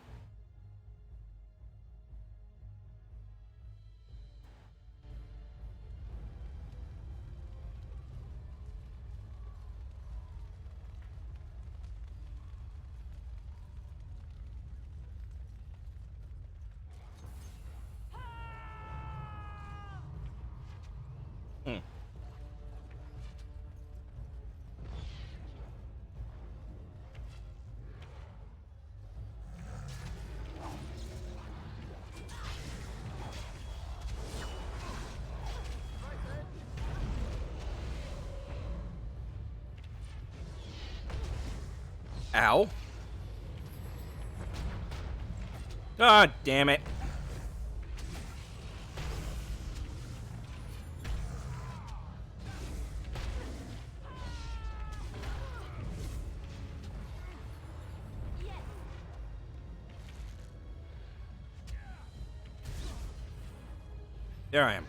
Ow. God damn it. There I am.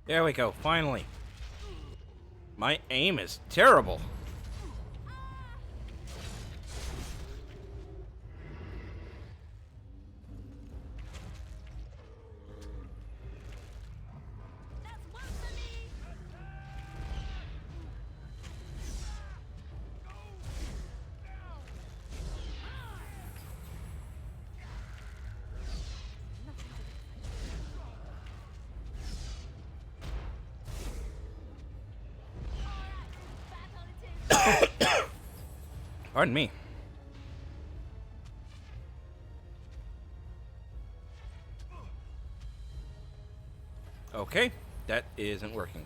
There we go, finally. My aim is terrible. Pardon me. Okay, that isn't working.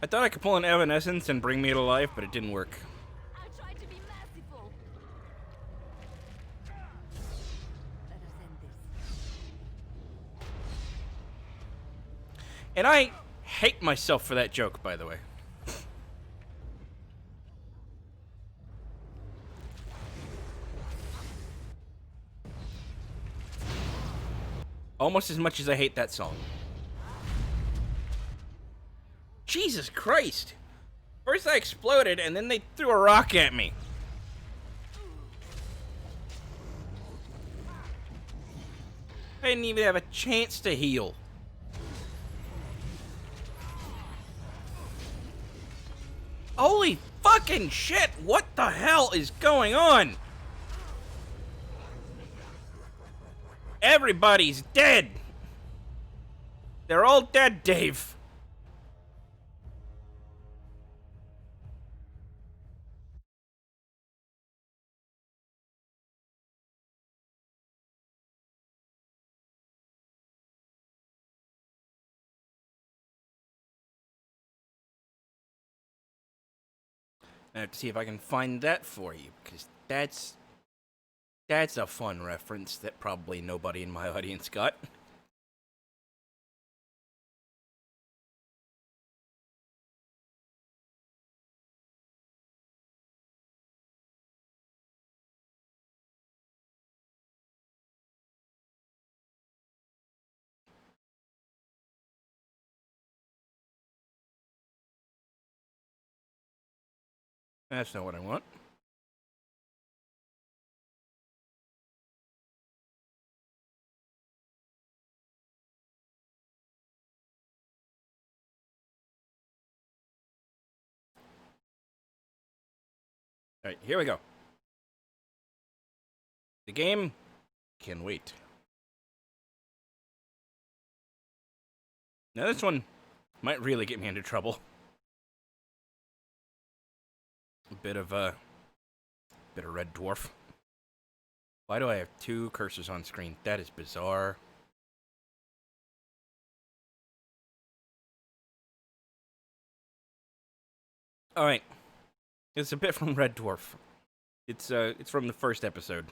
I thought I could pull an Evanescence and bring me to life, but it didn't work. I'll try to be merciful. Let us end this. And I hate myself for that joke, by the way. Almost as much as I hate that song. Jesus Christ! First I exploded, and then they threw a rock at me. I didn't even have a chance to heal. Holy fucking shit! What the hell is going on? Everybody's dead! They're all dead, Dave. I have to see if I can find that for you, because that's a fun reference that probably nobody in my audience got. That's not what I want. Alright, here we go. The game can wait. Now this one might really get me into trouble. A bit of Red Dwarf. Why do I have two cursors on screen? That is bizarre. Alright. It's a bit from Red Dwarf. It's from the first episode.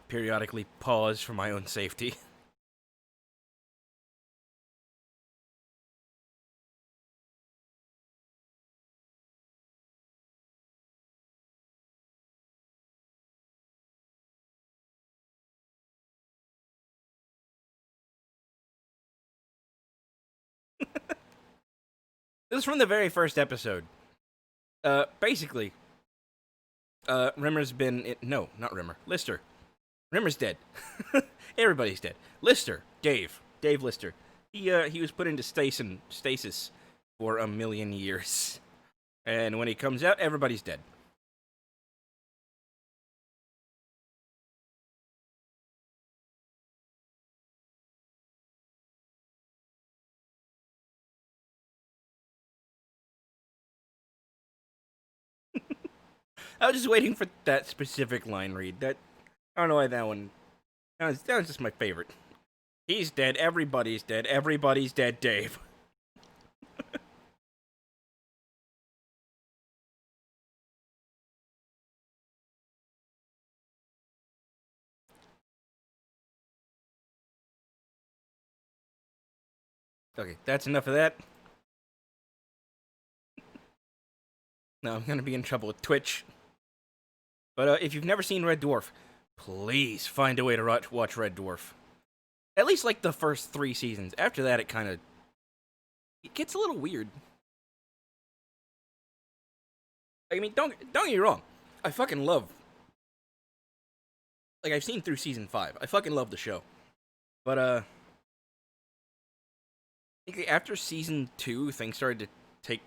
Periodically pause for my own safety. This is from the very first episode. Basically, Rimmer's been... No, not Rimmer. Lister. Rimmer's dead. Everybody's dead. Lister. Dave Lister. He was put into stasis for 1,000,000 years. And when he comes out, everybody's dead. I was just waiting for that specific line read. I don't know why that one... That was just my favorite. He's dead, everybody's dead, everybody's dead, Dave. Okay, that's enough of that. Now I'm gonna be in trouble with Twitch. But if you've never seen Red Dwarf, please find a way to watch Red Dwarf. At least like the first 3 seasons. After that, it gets a little weird. I mean, don't get me wrong. I fucking love... Like, I've seen through season 5. I fucking love the show. But, I think after season 2, things started to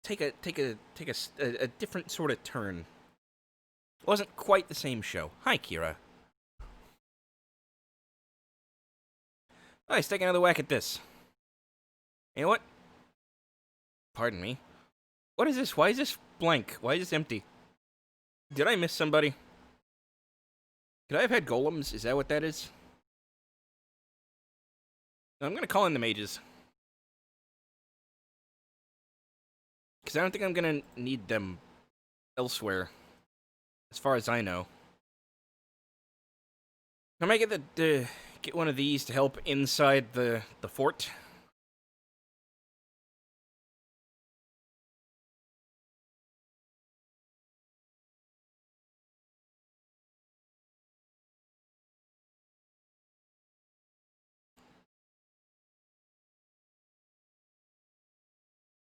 take a different sort of turn. It wasn't quite the same show. Hi, Kira. Let's take another whack at this. You know what? Pardon me. What is this? Why is this blank? Why is this empty? Did I miss somebody? Could I have had golems? Is that what that is? I'm gonna call in the mages. Because I don't think I'm gonna need them elsewhere. As far as I know. I might get one of these to help inside the fort.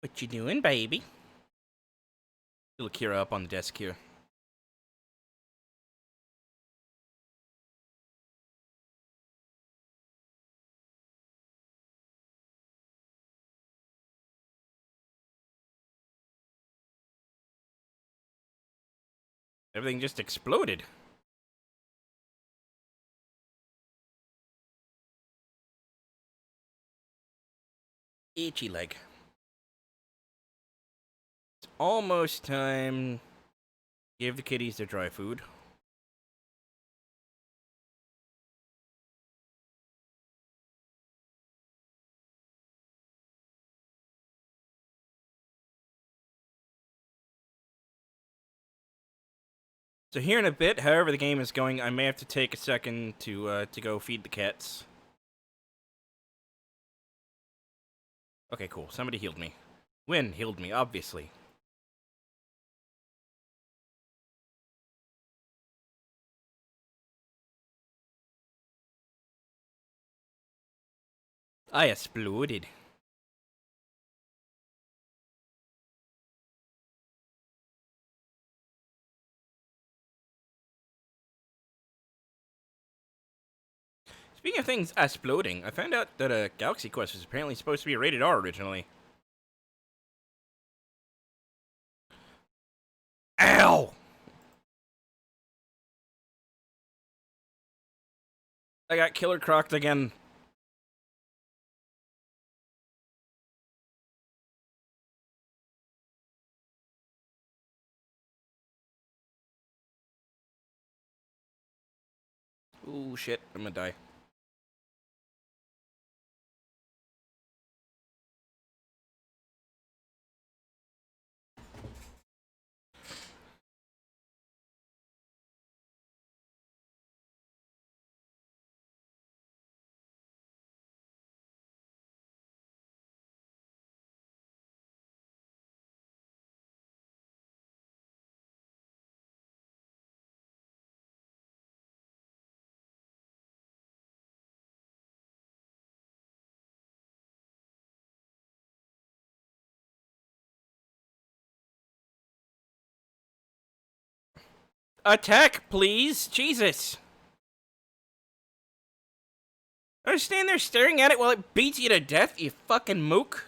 What you doing, baby? Little Kira up on the desk here. Everything just exploded. Itchy leg. It's almost time. Give the kitties their dry food. So here in a bit, however the game is going, I may have to take a second to go feed the cats. Okay, cool. Somebody healed me. Wynn healed me, obviously. I exploded. Speaking of things exploding, I found out that Galaxy Quest was apparently supposed to be rated R originally. Ow! I got killer crocked again. Ooh, shit. I'm gonna die. Attack, please! Jesus! I was standing there staring at it while it beats you to death, you fucking mook.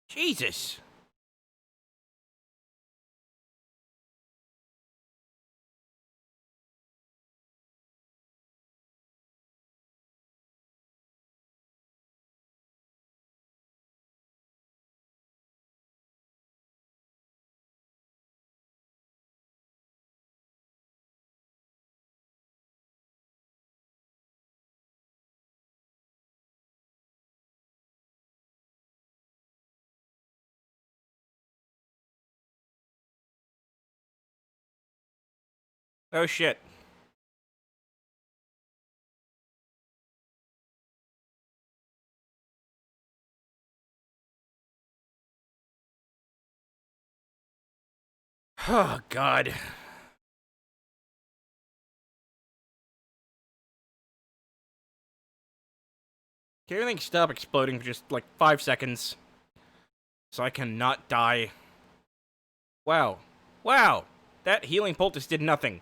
Jesus! Oh shit. Oh god. Can everything stop exploding for just like 5 seconds? So I cannot die. Wow. Wow! That healing poultice did nothing.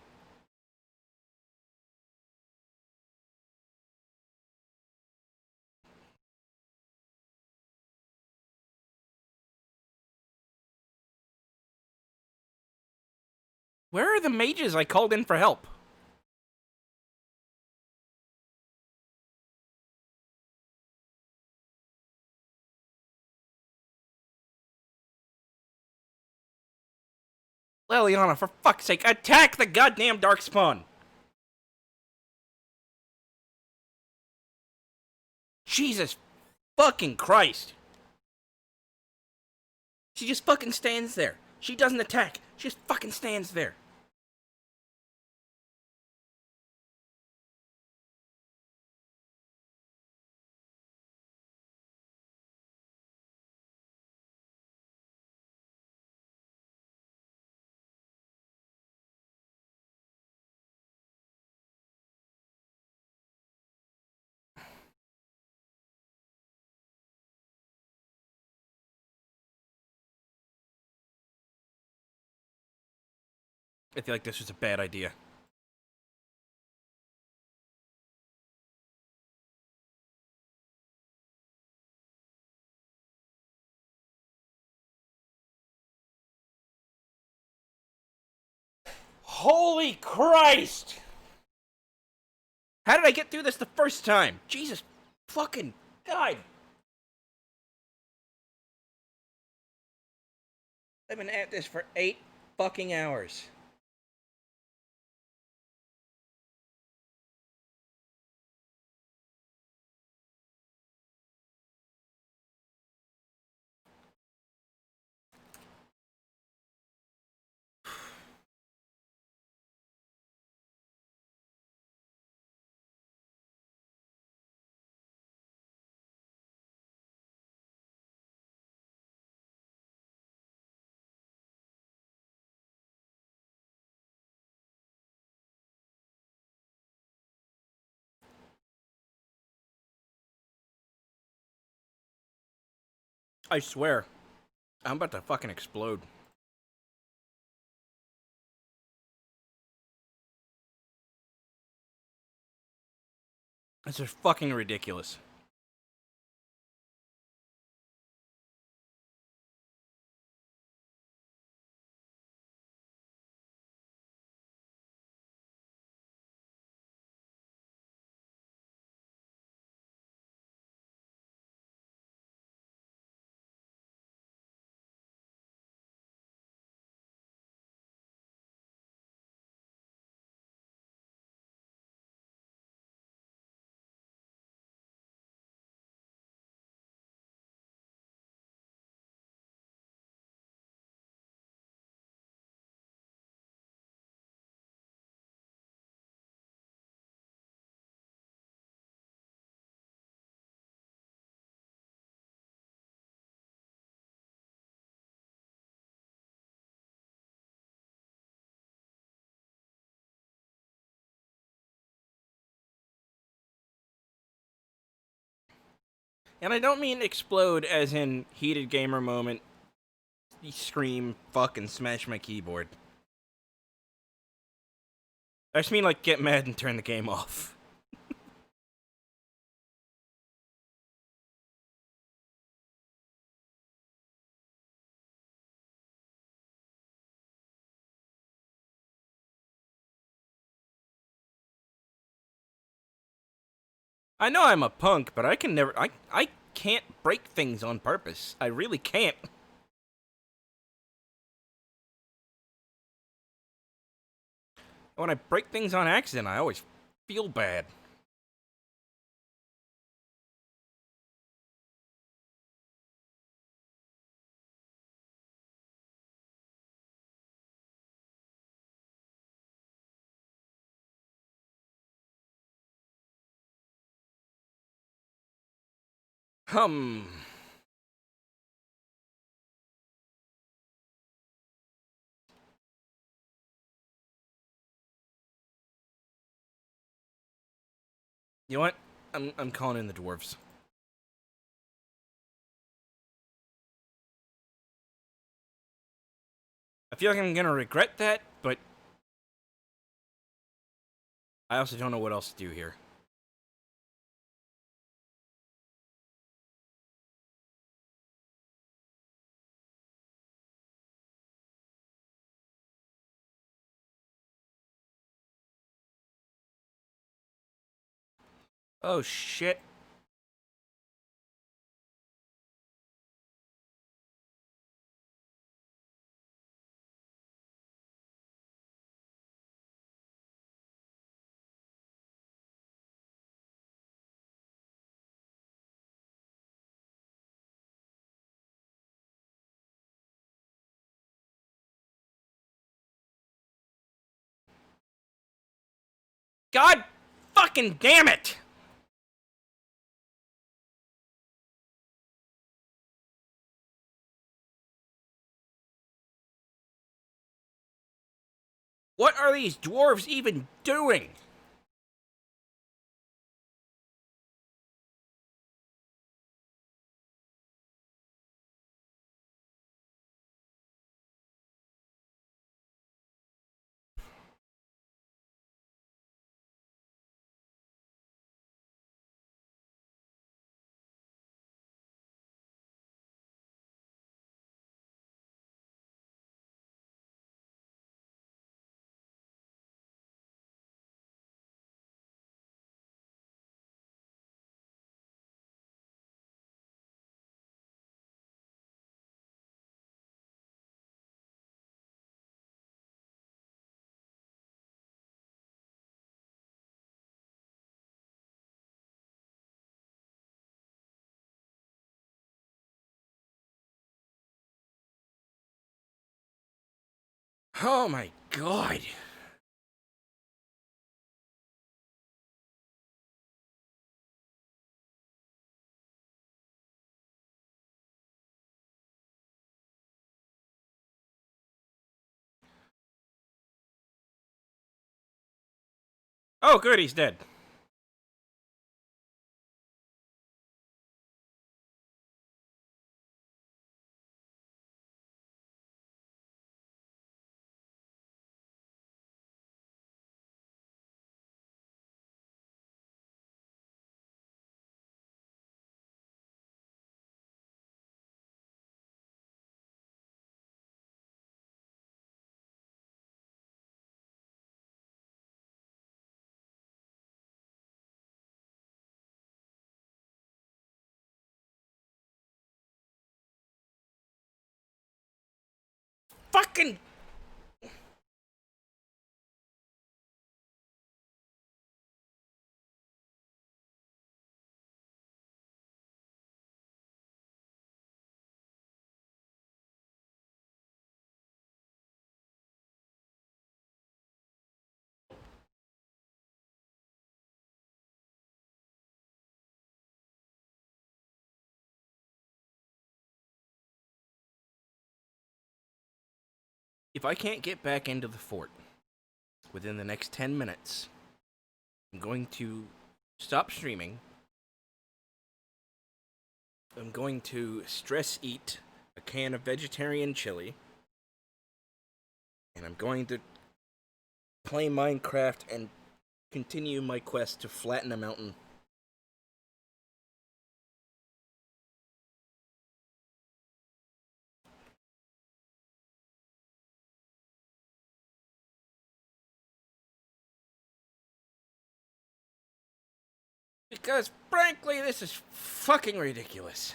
Where are the mages I called in for help? Leliana, for fuck's sake, attack the goddamn Darkspawn! Jesus fucking Christ! She just fucking stands there. She doesn't attack. She just fucking stands there. I feel like this was a bad idea. Holy Christ! How did I get through this the first time? Jesus fucking God! I've been at this for 8 fucking hours. I swear, I'm about to fucking explode. This is fucking ridiculous. And I don't mean explode as in heated gamer moment, scream, fucking smash my keyboard. I just mean like get mad and turn the game off. I know I'm a punk, but I can never, I can't break things on purpose. I really can't. When I break things on accident, I always feel bad. You know what? I'm calling in the dwarves. I feel like I'm gonna regret that, but I also don't know what else to do here. Oh shit. God fucking damn it! What are these dwarves even doing? Oh my god. Oh, good, he's dead. Fucking... If I can't get back into the fort within the next 10 minutes, I'm going to stop streaming. I'm going to stress eat a can of vegetarian chili. And I'm going to play Minecraft and continue my quest to flatten a mountain. Because, frankly, this is fucking ridiculous.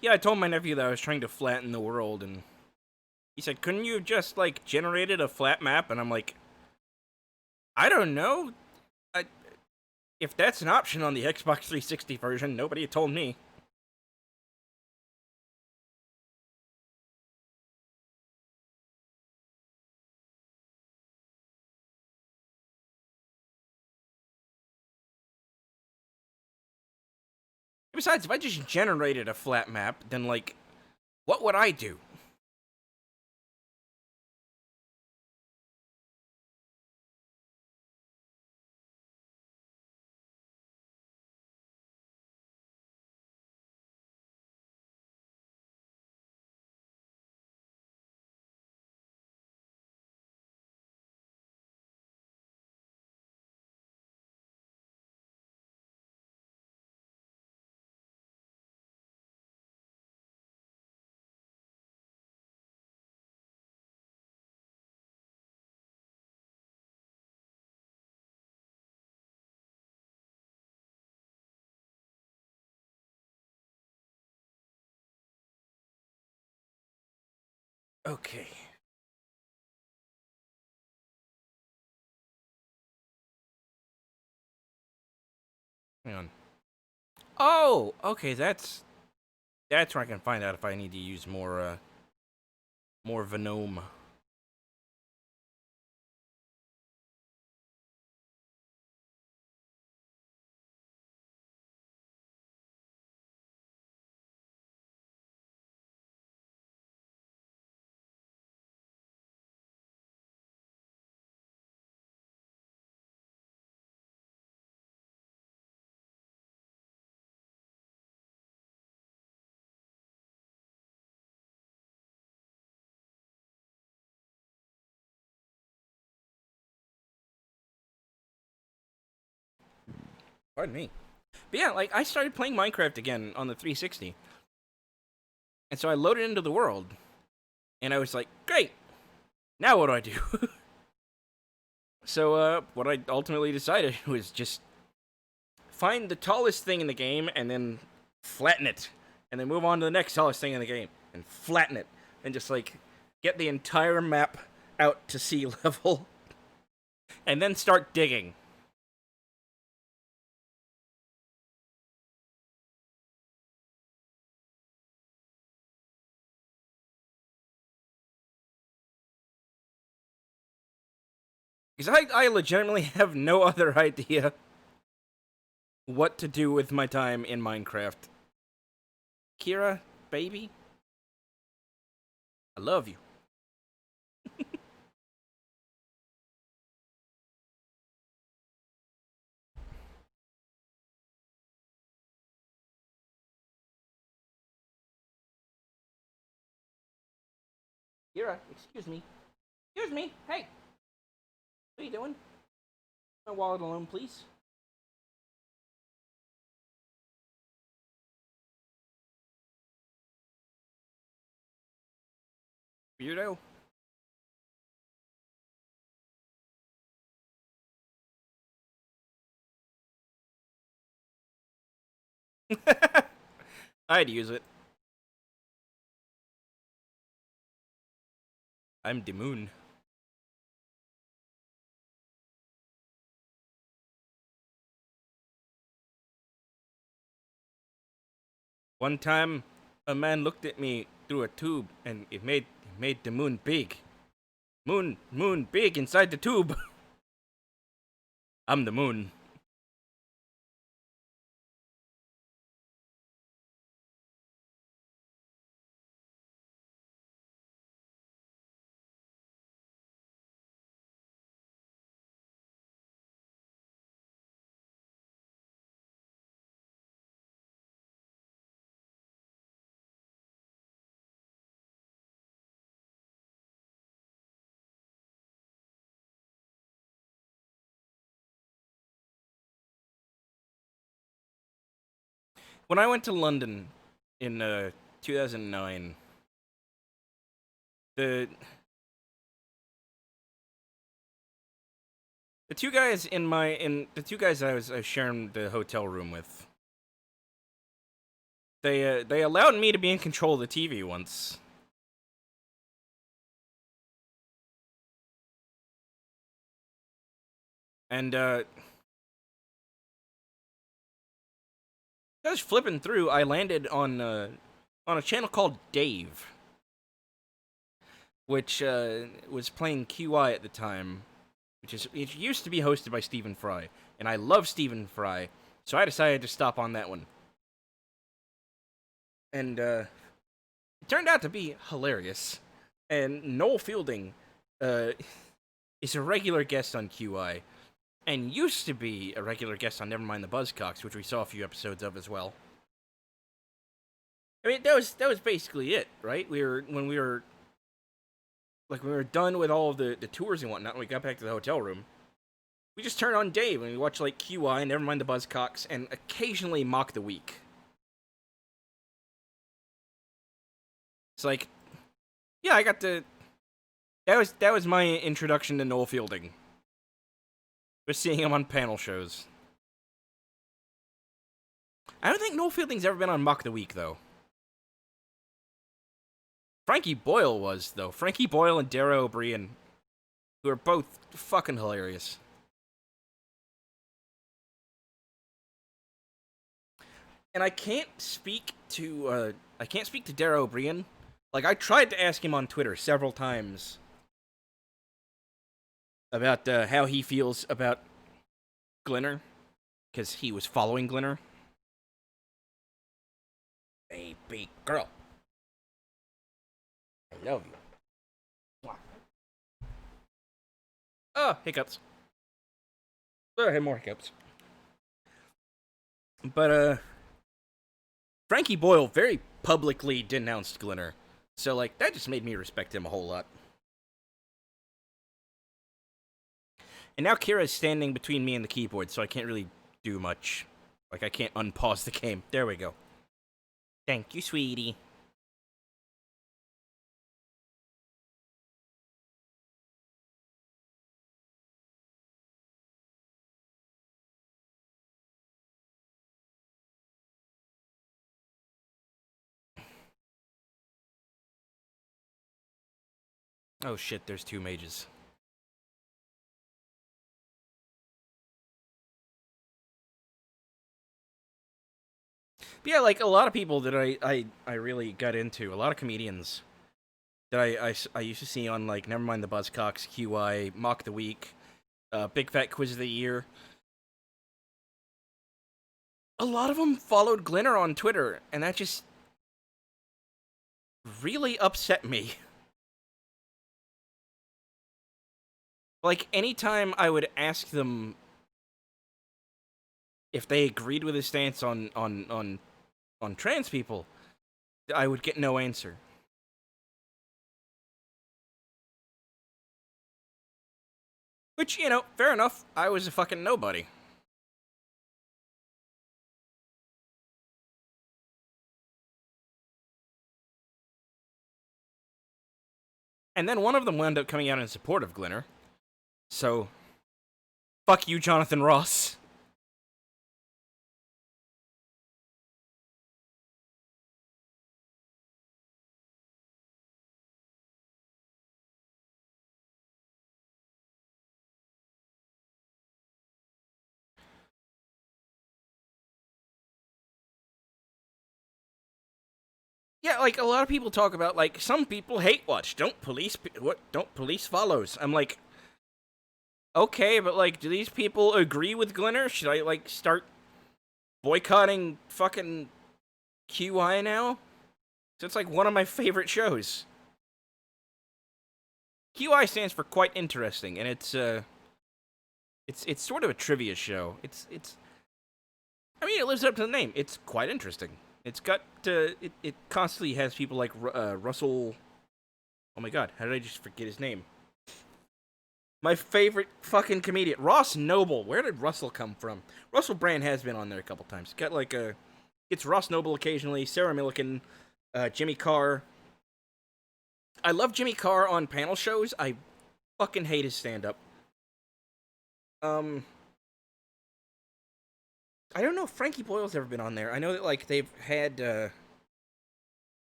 Yeah, I told my nephew that I was trying to flatten the world, and he said, couldn't you have just, like, generated a flat map? And I'm like, I don't know. If that's an option on the Xbox 360 version, nobody told me. Besides, if I just generated a flat map, then, like, what would I do? Okay. Hang on. Oh, okay, that's where I can find out if I need to use more Venom. Pardon me. But yeah, like, I started playing Minecraft again on the 360. And so I loaded into the world. And I was like, great! Now what do I do? So, what I ultimately decided was just find the tallest thing in the game and then flatten it. And then move on to the next tallest thing in the game and flatten it. And just, like, get the entire map out to sea level. And then start digging. Because I legitimately have no other idea what to do with my time in Minecraft. Kira, baby, I love you. Kira, excuse me. Excuse me, hey. What are you doing? My wallet alone, please. Weirdo. I'd use it. I'm the moon. One time, a man looked at me through a tube, and it made the moon big. Moon big inside the tube. I'm the moon. When I went to London in 2009, the two guys the two guys I was sharing the hotel room with, they allowed me to be in control of the TV once. And I was flipping through, I landed on a channel called Dave, which was playing QI at the time, it used to be hosted by Stephen Fry, and I love Stephen Fry, so I decided to stop on that one. And it turned out to be hilarious. And Noel Fielding is a regular guest on QI. And used to be a regular guest on Nevermind the Buzzcocks, which we saw a few episodes of as well. I mean, that was basically it, right? When we were done with all of the tours and whatnot, and we got back to the hotel room, we just turned on Dave and we watched like QI, Nevermind the Buzzcocks, and occasionally Mock the Week. It's like, yeah, I got to. That was my introduction to Noel Fielding. Was seeing him on panel shows. I don't think Noel Fielding's ever been on Mock the Week, though. Frankie Boyle was, though. Frankie Boyle and Dara O'Brien, who are both fucking hilarious. And I can't speak to Dara O'Brien. Like, I tried to ask him on Twitter several times about how he feels about Glinner, because he was following Glinner. Baby girl, I love you. Oh, hiccups. Oh, I had more hiccups. But, Frankie Boyle very publicly denounced Glinner. So, like, that just made me respect him a whole lot. And now Kira's standing between me and the keyboard, so I can't really do much. Like, I can't unpause the game. There we go. Thank you, sweetie. Oh shit, there's 2 mages. But yeah, like, a lot of people that I really got into, a lot of comedians that I used to see on, like, Nevermind the Buzzcocks, QI, Mock the Week, Big Fat Quiz of the Year. A lot of them followed Glinner on Twitter, and that just really upset me. Like, anytime I would ask them if they agreed with his stance on trans people, I would get no answer. Which, you know, fair enough. I was a fucking nobody. And then one of them wound up coming out in support of Glinner. So, fuck you, Jonathan Ross. Yeah, like, a lot of people talk about, like, some people hate watch. Don't police follows. I'm like, okay, but, like, do these people agree with Glinner? Should I, like, start boycotting fucking QI now? So it's, like, one of my favorite shows. QI stands for quite interesting, and it's sort of a trivia show. I mean, it lives up to the name. It's quite interesting. It's got, it constantly has people like, Russell, oh my god, how did I just forget his name? My favorite fucking comedian, Ross Noble. Where did Russell come from? Russell Brand has been on there a couple times. Got, like, it's Ross Noble occasionally, Sarah Millican, Jimmy Carr. I love Jimmy Carr on panel shows. I fucking hate his stand-up. I don't know if Frankie Boyle's ever been on there. I know that, like, they've had,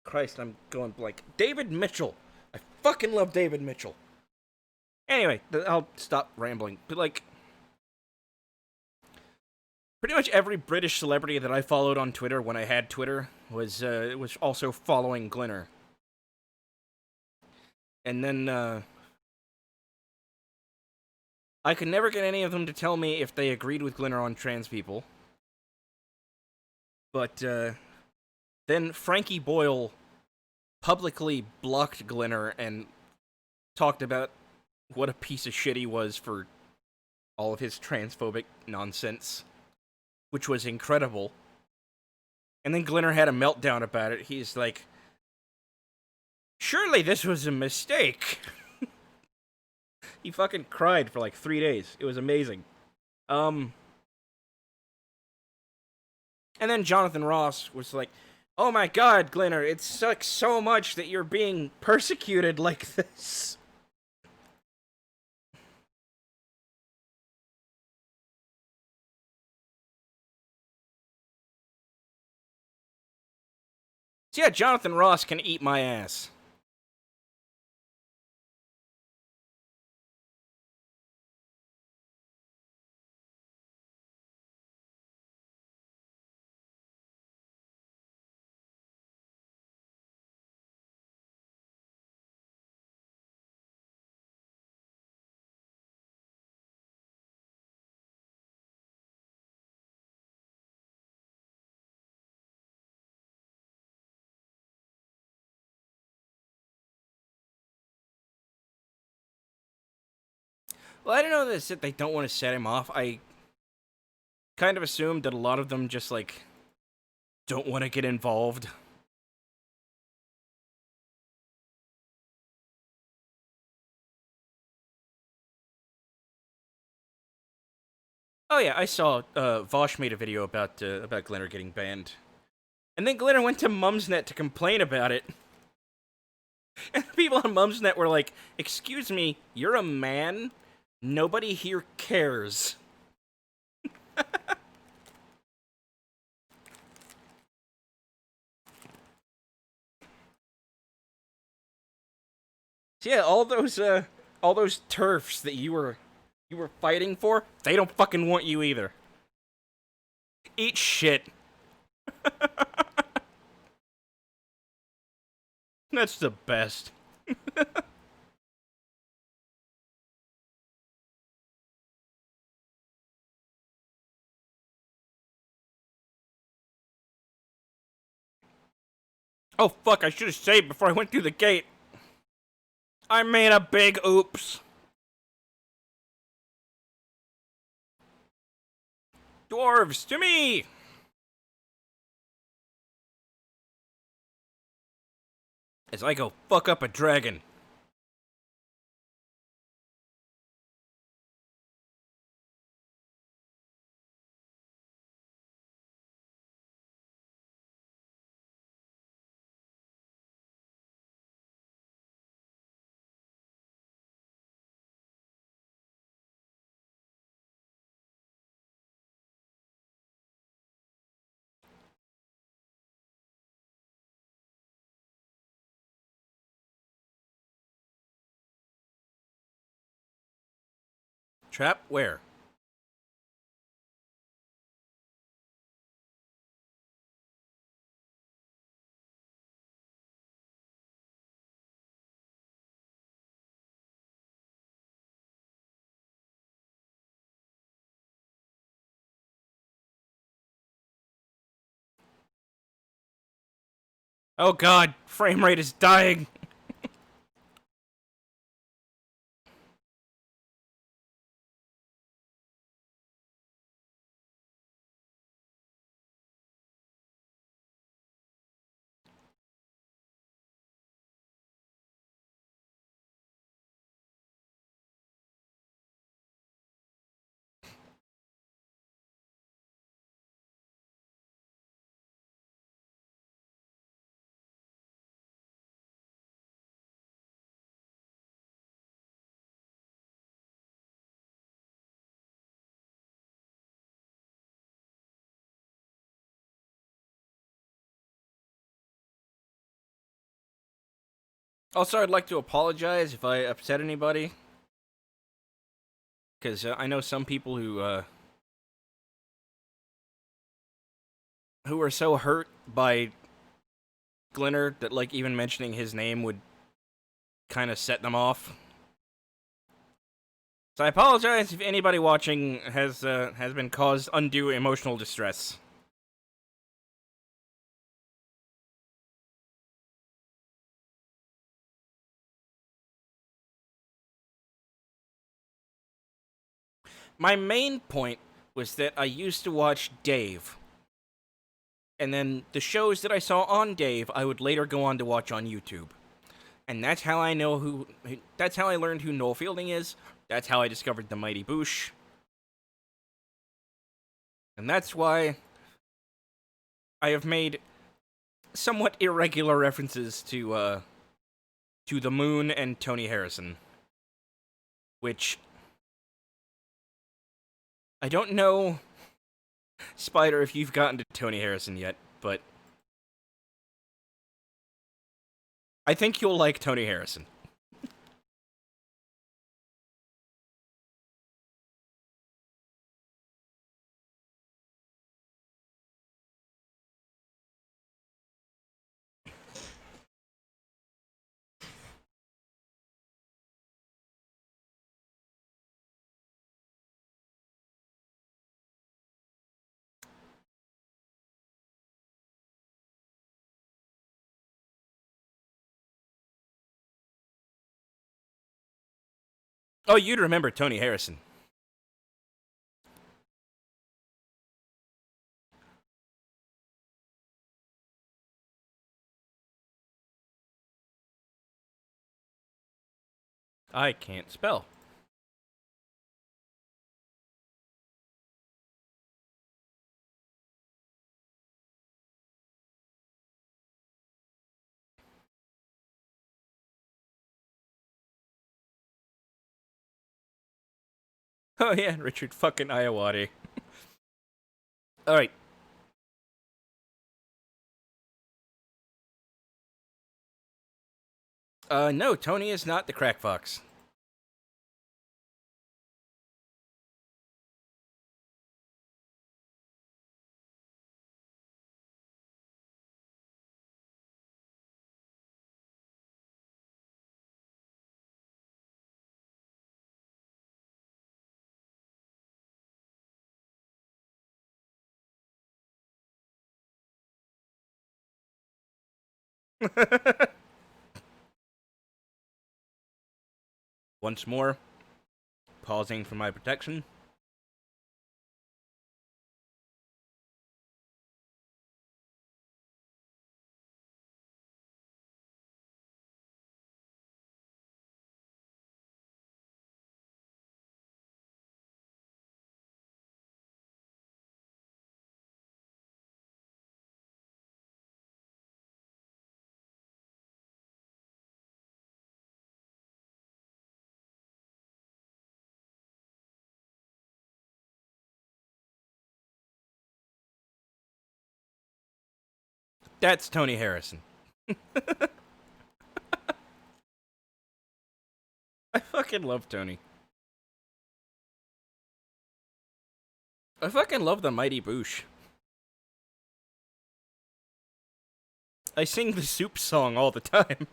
Christ, I'm going blank. David Mitchell. I fucking love David Mitchell. Anyway, I'll stop rambling. But, like, pretty much every British celebrity that I followed on Twitter when I had Twitter was also following Glinner. And then, I could never get any of them to tell me if they agreed with Glinner on trans people. But, then Frankie Boyle publicly blocked Glinner and talked about what a piece of shit he was for all of his transphobic nonsense, which was incredible. And then Glinner had a meltdown about it. He's like, surely this was a mistake. He fucking cried for like 3 days. It was amazing. And then Jonathan Ross was like, oh my god, Glinner, it sucks so much that you're being persecuted like this. So yeah, Jonathan Ross can eat my ass. Well, I don't know that they don't want to set him off. I kind of assumed that a lot of them just, like, don't want to get involved. Oh yeah, I saw Vosh made a video about Glinner getting banned. And then Glinner went to Mumsnet to complain about it. And people on Mumsnet were like, "Excuse me, you're a man? Nobody here cares." So yeah, all those turfs that you were fighting for, they don't fucking want you either. Eat shit. That's the best. Oh fuck, I should have saved before I went through the gate. I made a big oops. Dwarves, to me! As I go fuck up a dragon. Trap? Where? Oh god, frame rate is dying. Also, I'd like to apologize if I upset anybody. Because I know some people who are so hurt by Glinner that, like, even mentioning his name would kind of set them off. So I apologize if anybody watching has been caused undue emotional distress. My main point was that I used to watch Dave. And then the shows that I saw on Dave, I would later go on to watch on YouTube. And that's how I know that's how I learned who Noel Fielding is. That's how I discovered the Mighty Boosh. And that's why I have made somewhat irregular references to the Moon and Tony Harrison. Which I don't know, Spider, if you've gotten to Tony Harrison yet, but I think you'll like Tony Harrison. Oh, you'd remember Tony Harrison. I can't spell. Oh yeah, Richard fucking Iowati. Alright. No, Tony is not the crack fox. Once more, pausing for my protection. That's Tony Harrison. I fucking love Tony. I fucking love the Mighty Boosh. I sing the Soup song all the time.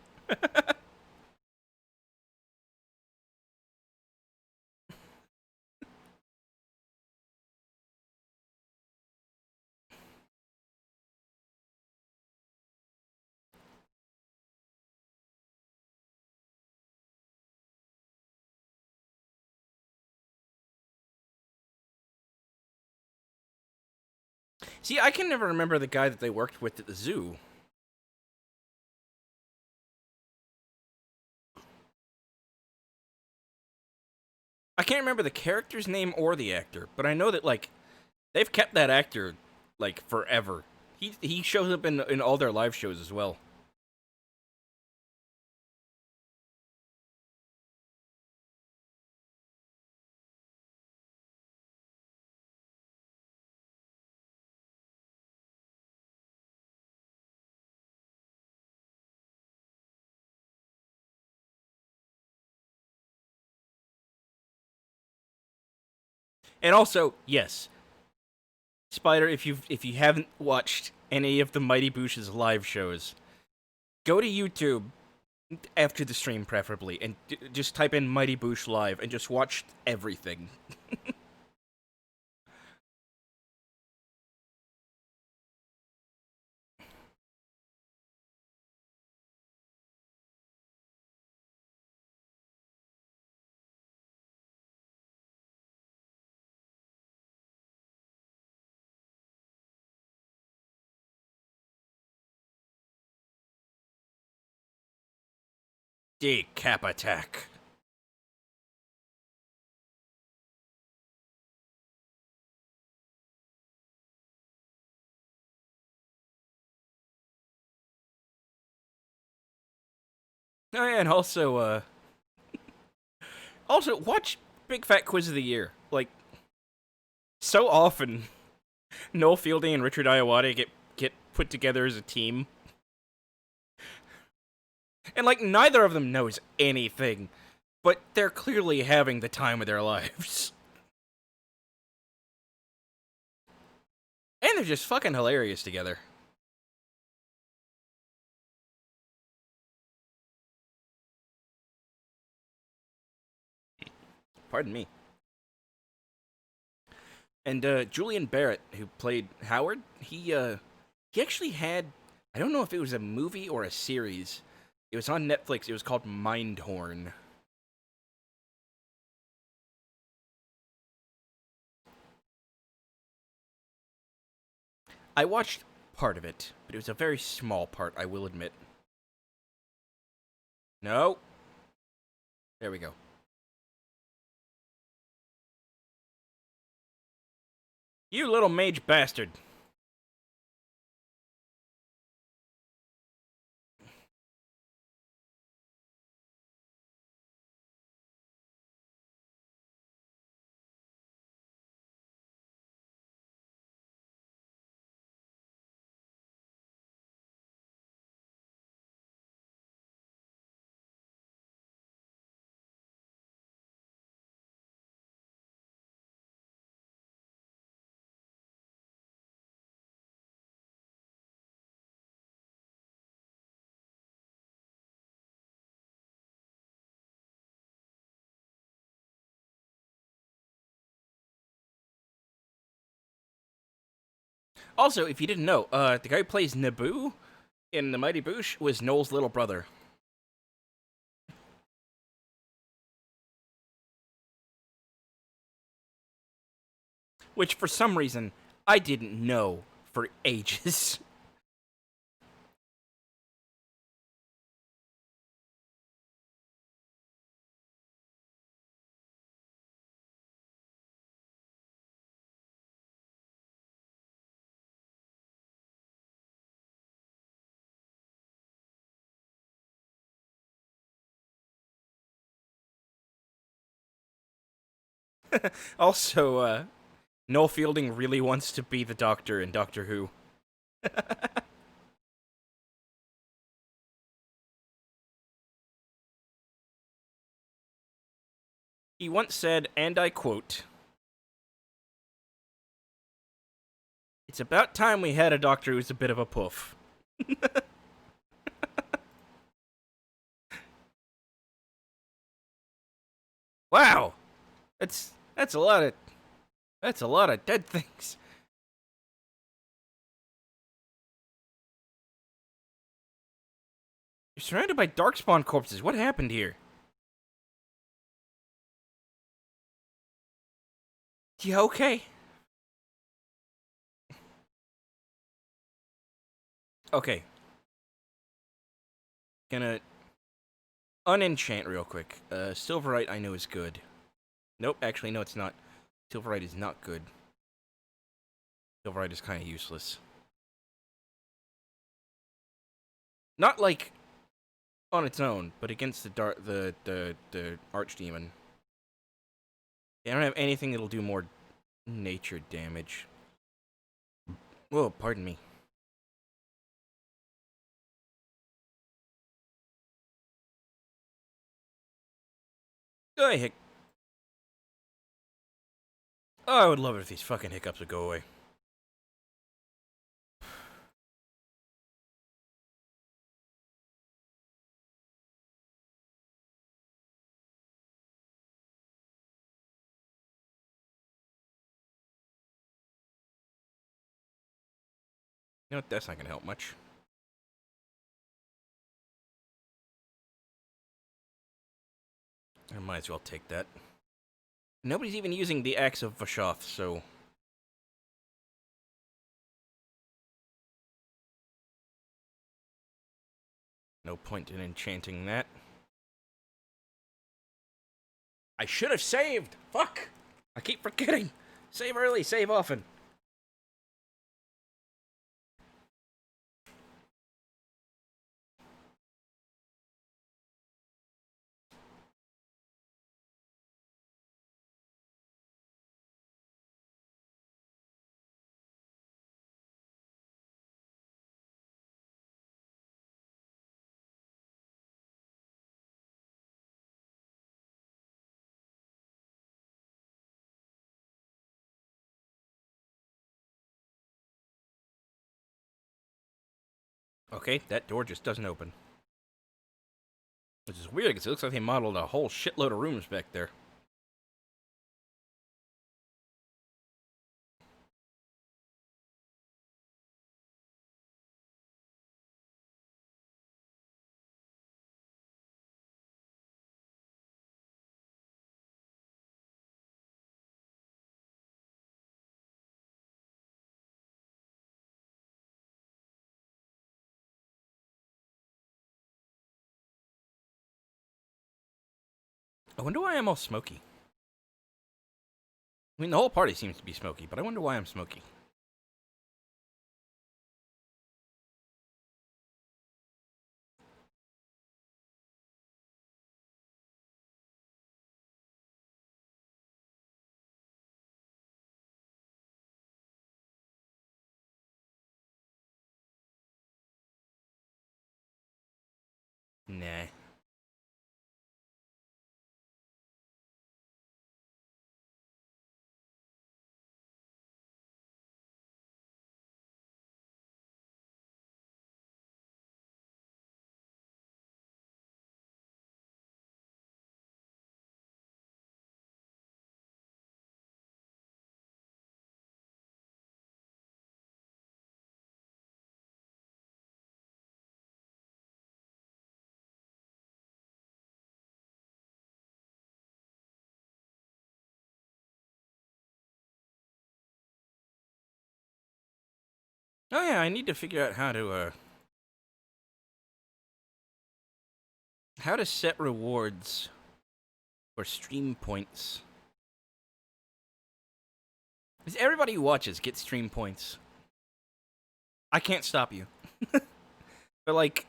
See, I can never remember the guy that they worked with at the zoo. I can't remember the character's name or the actor, but I know that, like, they've kept that actor, like, forever. He shows up in all their live shows as well. And also, yes, Spider, if you haven't watched any of the Mighty Boosh's live shows, go to YouTube after the stream, preferably, and just type in Mighty Boosh live and just watch everything. Decap attack. Oh, yeah, and also, also, watch Big Fat Quiz of the Year. Like, so often, Noel Fielding and Richard Iowati get put together as a team. And, like, neither of them knows anything, but they're clearly having the time of their lives. And they're just fucking hilarious together. Pardon me. And Julian Barrett, who played Howard, he actually had, I don't know if it was a movie or a series. It was on Netflix. It was called Mindhorn. I watched part of it, but it was a very small part, I will admit. No. There we go. You little mage bastard. Also, if you didn't know, the guy who plays Naboo in The Mighty Boosh was Noel's little brother. Which, for some reason, I didn't know for ages. Also, Noel Fielding really wants to be the Doctor in Doctor Who. He once said, and I quote, "It's about time we had a Doctor who's a bit of a poof." Wow! That's a lot of dead things. You're surrounded by Darkspawn corpses. What happened here? You okay? Okay. Gonna unenchant real quick. Silverite I know is good. Nope, actually no it's not. Silverite is not good. Silverite is kind of useless. Not like on its own, but against the Archdemon. I don't have anything that'll do more nature damage. Whoa, pardon me. Go ahead. Oh, I would love it if these fucking hiccups would go away. You know what? That's not gonna help much. I might as well take that. Nobody's even using the Axe of Vashoth, so... no point in enchanting that. I should have saved! Fuck! I keep forgetting! Save early, save often. Okay, that door just doesn't open. Which is weird, because it looks like they modeled a whole shitload of rooms back there. I wonder why I'm all smoky. I mean, the whole party seems to be smoky, but I wonder why I'm smoky. Nah. Oh yeah, I need to figure out how to set rewards for stream points. Because everybody who watches gets stream points. I can't stop you. But like,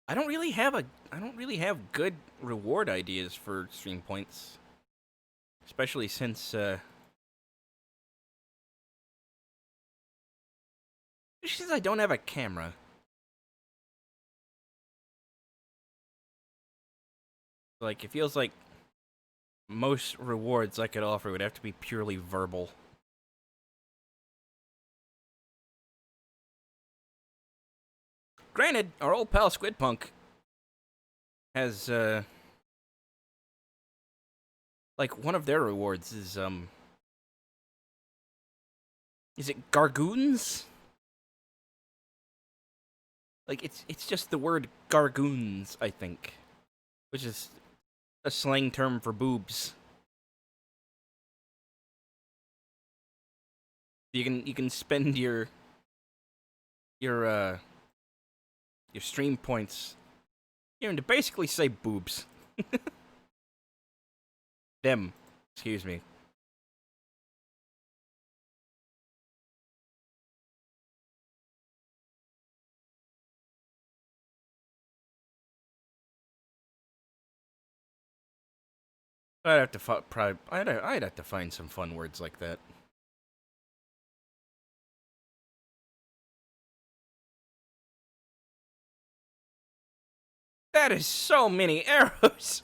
I don't really have good reward ideas for stream points. Especially since I don't have a camera. Like, it feels like most rewards I could offer would have to be purely verbal. Granted, our old pal Squidpunk has, like, one of their rewards is it Gargoons? Like, it's just the word Gargoons, I think. Which is a slang term for boobs. You can spend your stream points, to basically say boobs. Them, excuse me. I'd have to I'd have to find some fun words like that. That is so many arrows.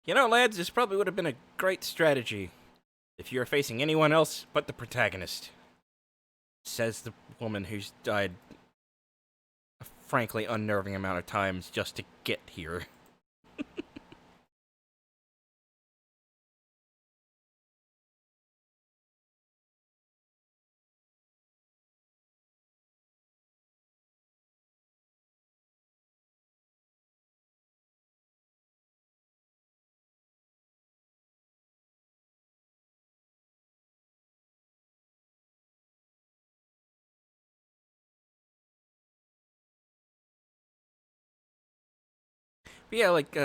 You know, lads, this probably would have been a great strategy if you were facing anyone else but the protagonist. Says the woman who's died a frankly unnerving amount of times just to get here. But yeah, like,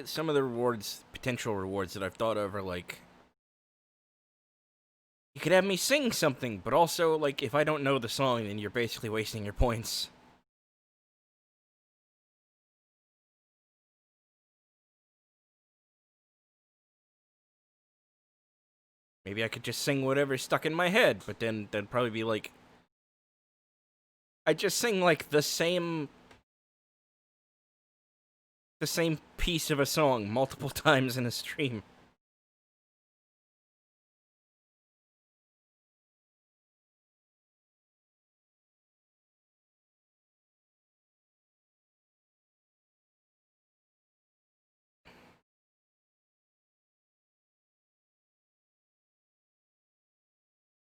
some of the rewards, potential rewards that I've thought of are like, you could have me sing something, but also, like, if I don't know the song, then you're basically wasting your points. Maybe I could just sing whatever's stuck in my head, but then that'd probably be like I just sing like the same piece of a song multiple times in a stream.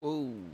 Ooh.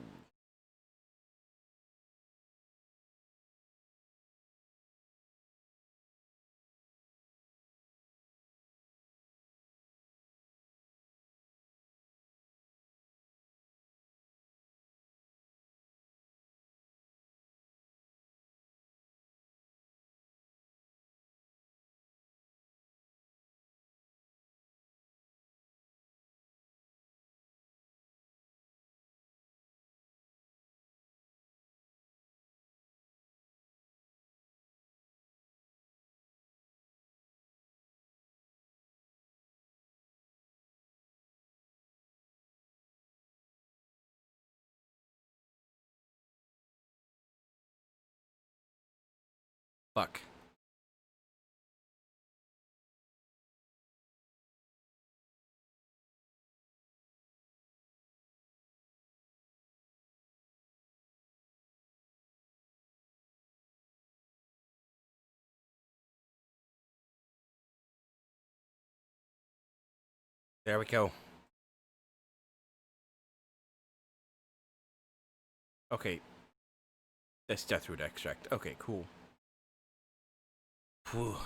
Fuck. There we go. Okay. That's Deathroot extract. Okay, cool. Whew.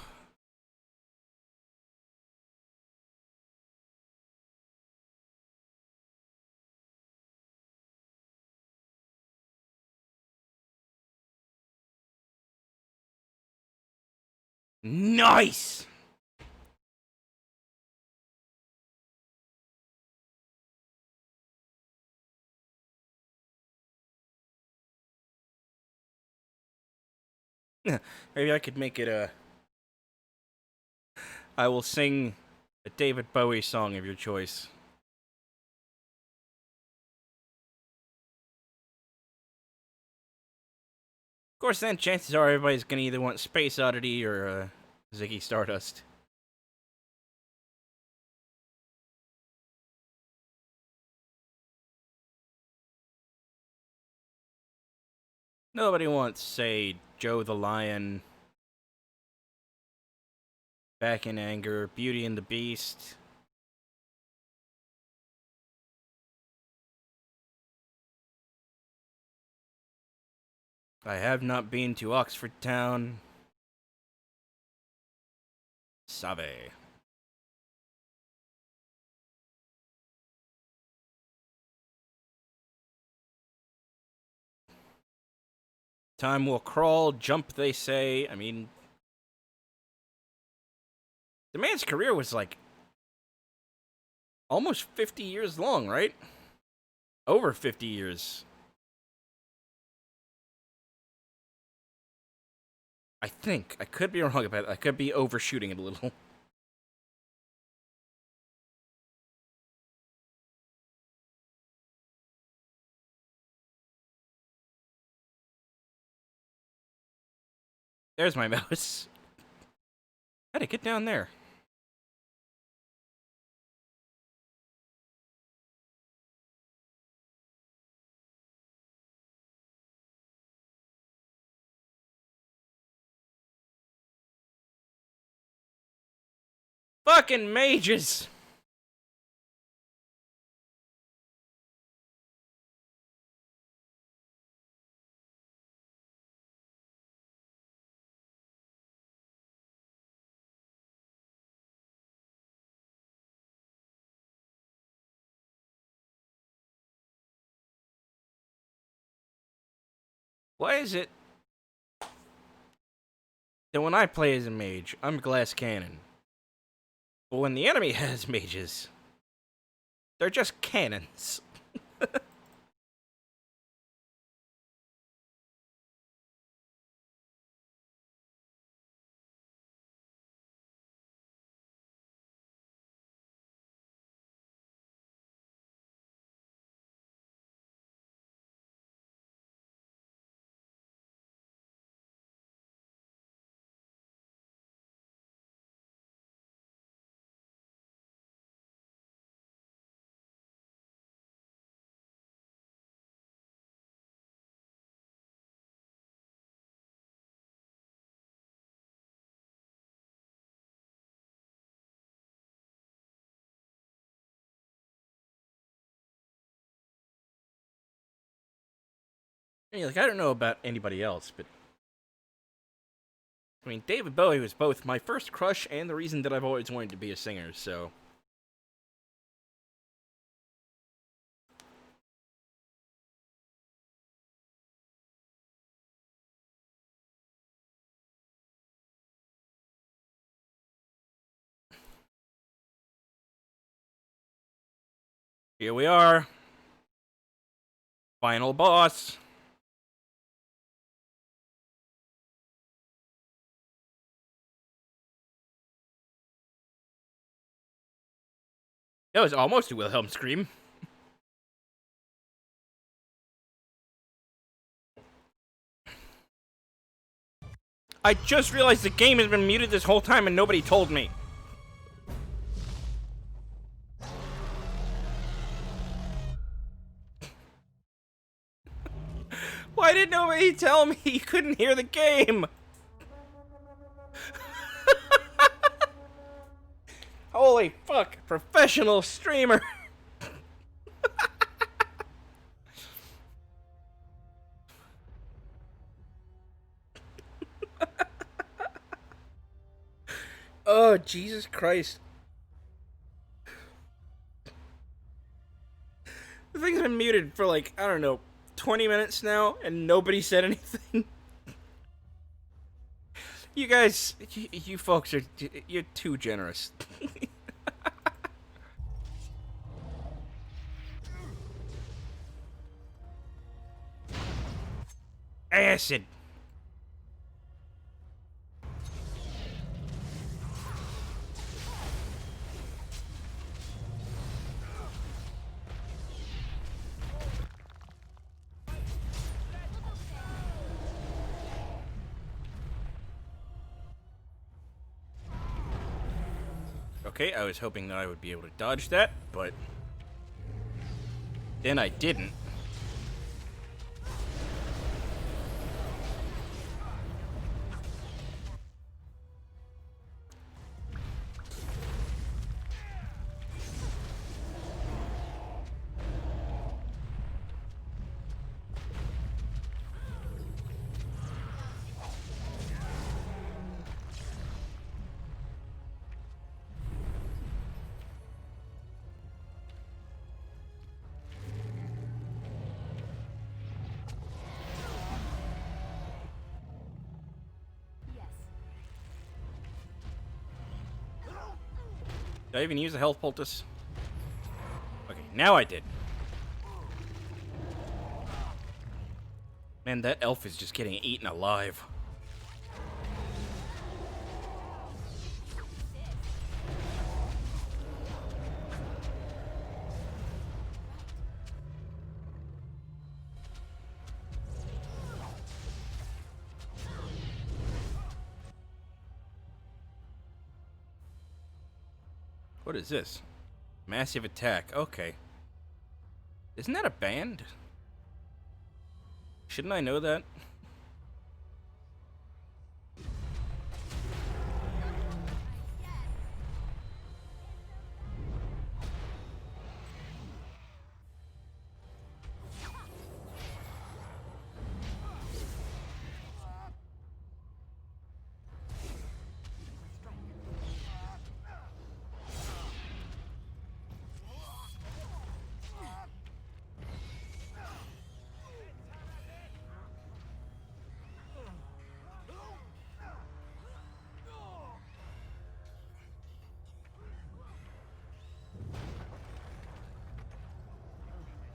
Nice! Maybe I could make it a... I will sing a David Bowie song of your choice. Of course, then chances are everybody's gonna either want Space Oddity or Ziggy Stardust. Nobody wants, say, Joe the Lion, Back in Anger, Beauty and the Beast. I have not been to Oxford Town. Save. Time will crawl, jump, they say. I mean, the man's career was like almost 50 years long, right? Over 50 years. I think. I could be wrong about it. I could be overshooting it a little. There's my mouse. How'd it get down there? Fucking mages! Why is it that when I play as a mage, I'm glass cannon? But when the enemy has mages, they're just cannons. I mean, like, I don't know about anybody else, but I mean, David Bowie was both my first crush and the reason that I've always wanted to be a singer, so. Here we are. Final boss. That was almost a Wilhelm scream. I just realized the game has been muted this whole time and nobody told me. Why did nobody tell me you couldn't hear the game? Holy fuck, professional streamer. Oh, Jesus Christ. The thing's been muted for like, I don't know, 20 minutes now, and nobody said anything. You guys, you folks are, you're too generous. Acid. Okay, I was hoping that I would be able to dodge that, but then I didn't. Did I even use a health poultice? Okay, now I did. Man, that elf is just getting eaten alive. What is this? Massive attack. Okay. Isn't that a band? Shouldn't I know that?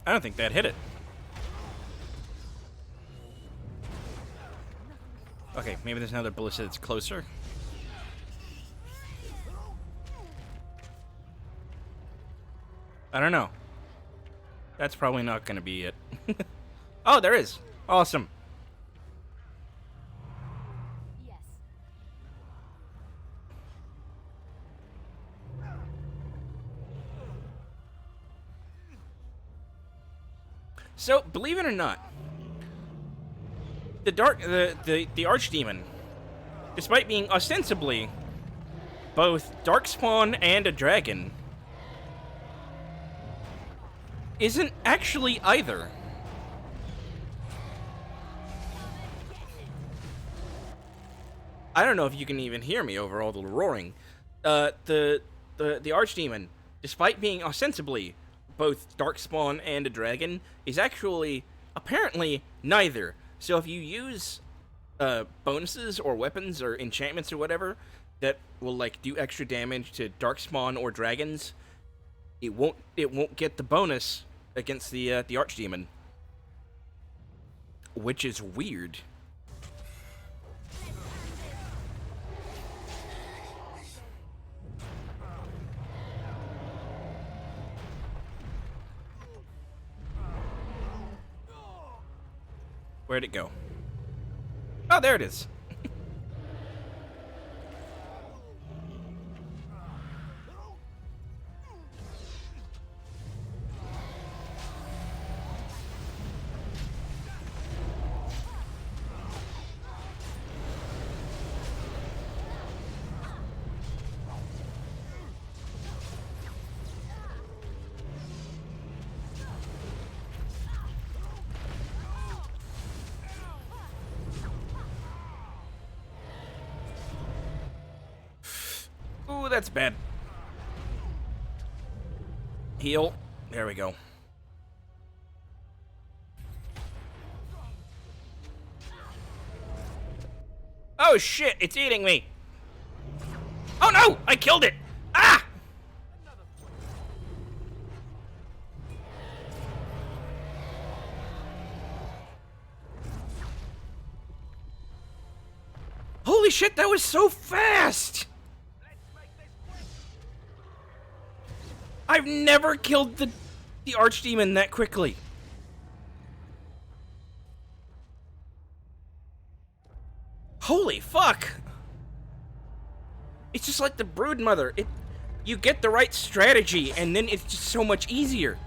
I don't think that hit it. Okay, maybe there's another ballista that's closer. I don't know. That's probably not going to be it. Oh, there is. Awesome. So, believe it or not, the Archdemon, despite being ostensibly both Darkspawn and a dragon, isn't actually either. I don't know if you can even hear me over all the roaring. The Archdemon, despite being ostensibly both Darkspawn and a dragon, is actually apparently neither. So if you use bonuses or weapons or enchantments or whatever that will like do extra damage to Darkspawn or dragons, it won't get the bonus against the Archdemon, which is weird. Where'd it go? Oh, there it is. Ooh, that's bad. Heal. There we go. Oh shit, it's eating me. Oh no, I killed it. Ah! Holy shit, that was so fast! I've never killed the Archdemon that quickly. Holy fuck! It's just like the Broodmother. You get the right strategy, and then it's just so much easier.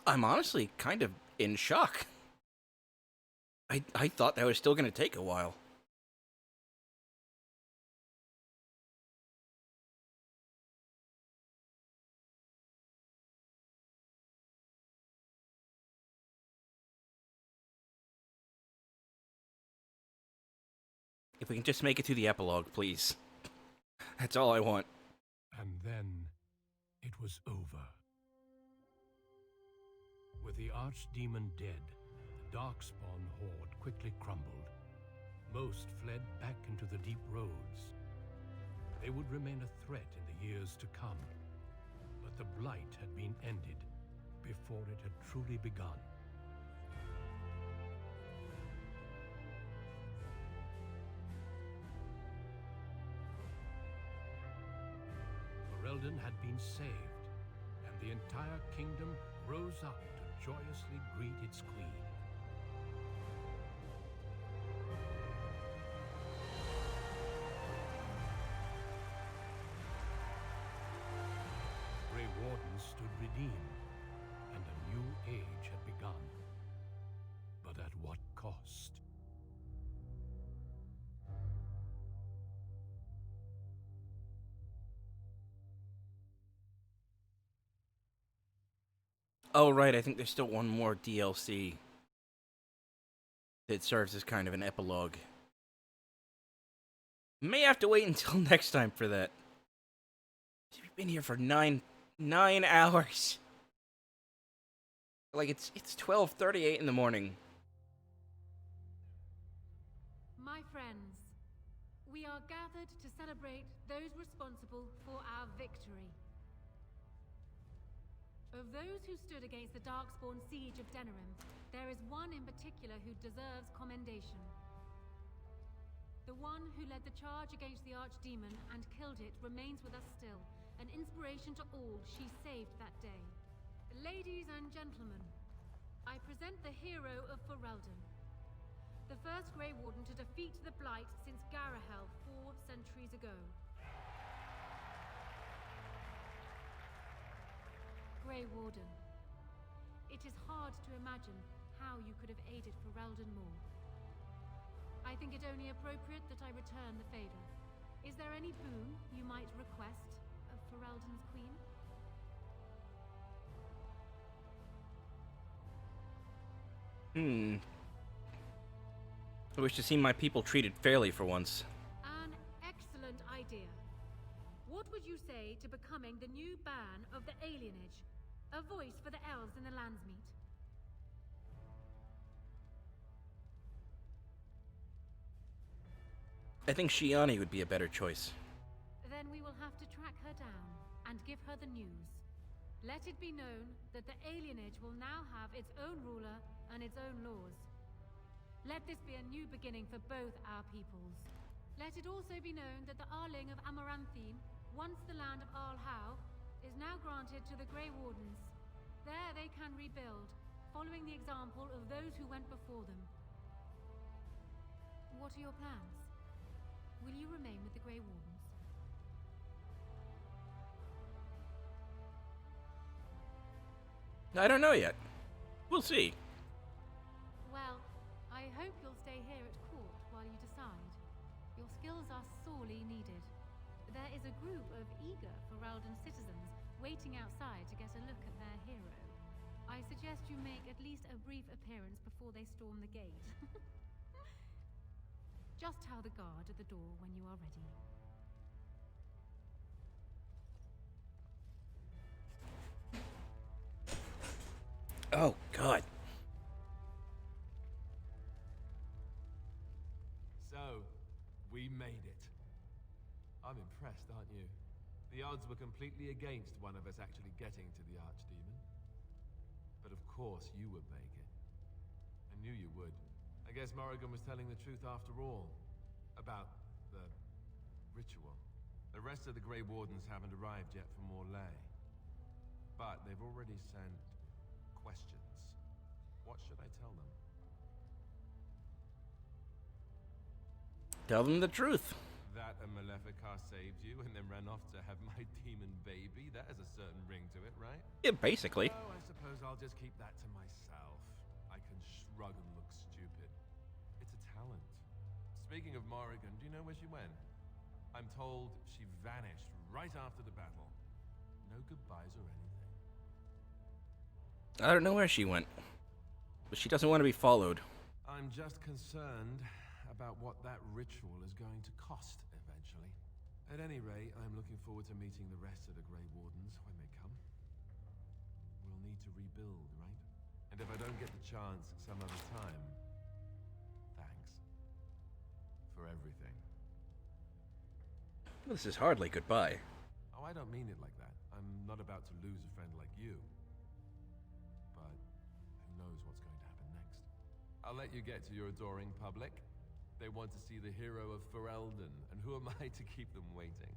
I'm honestly kind of in shock. I thought that was still going to take a while. If we can just make it to the epilogue, please. That's all I want. And then it was over. With the Archdemon dead, the Darkspawn horde quickly crumbled. Most fled back into the deep roads. They would remain a threat in the years to come. But the Blight had been ended before it had truly begun. Ferelden had been saved, and the entire kingdom rose up to joyously greet its queen. The Grey Wardens stood redeemed, and a new age had begun. But at what cost? Oh, right, I think there's still one more DLC. that serves as kind of an epilogue. May have to wait until next time for that. We've been here for nine hours. Like it's 12:38 in the morning. My friends, we are gathered to celebrate those responsible for our victory. Of those who stood against the Darkspawn siege of Denerim, there is one in particular who deserves commendation. The one who led the charge against the Archdemon and killed it remains with us still, an inspiration to all she saved that day. Ladies and gentlemen, I present the hero of Ferelden, the first Grey Warden to defeat the Blight since Garahel 4 centuries ago. Grey Warden, it is hard to imagine how you could have aided Ferelden more. I think it only appropriate that I return the favor. Is there any boon you might request of Ferelden's queen? I wish to see my people treated fairly for once. An excellent idea. What would you say to becoming the new Ban of the Alienage? A voice for the elves in the Landsmeet? I think Shiani would be a better choice. Then we will have to track her down and give her the news. Let it be known that the Alienage will now have its own ruler and its own laws. Let this be a new beginning for both our peoples. Let it also be known that the Arling of Amaranthine, once the land of Arlhau, is now granted to the Grey Wardens. There they can rebuild, following the example of those who went before them. What are your plans? Will you remain with the Grey Wardens? I don't know yet. We'll see. Well, I hope you'll stay here at court while you decide. Your skills are sorely needed. There is a group of eager Ferelden citizens waiting outside to get a look at their hero. I suggest you make at least a brief appearance before they storm the gate. Just tell the guard at the door when you are ready. Oh, God. So, we made it. I'm impressed, aren't you? The odds were completely against one of us actually getting to the Archdemon. But of course you would make it. I knew you would. I guess Morrigan was telling the truth after all. About the ritual. The rest of the Grey Wardens haven't arrived yet from Morlaix. But they've already sent questions. What should I tell them? Tell them the truth. That a Maleficar saved you and then ran off to have my demon baby? That has a certain ring to it, right? Yeah, basically. Oh, I suppose I'll just keep that to myself. I can shrug and look stupid. It's a talent. Speaking of Morrigan, do you know where she went? I'm told she vanished right after the battle. No goodbyes or anything. I don't know where she went. But she doesn't want to be followed. I'm just concerned about what that ritual is going to cost eventually. At any rate, I'm looking forward to meeting the rest of the Grey Wardens when they come. We'll need to rebuild, right? And if I don't get the chance some other time, thanks. For everything. This is hardly goodbye. Oh, I don't mean it like that. I'm not about to lose a friend like you. But who knows what's going to happen next. I'll let you get to your adoring public. They want to see the hero of Ferelden, and who am I to keep them waiting?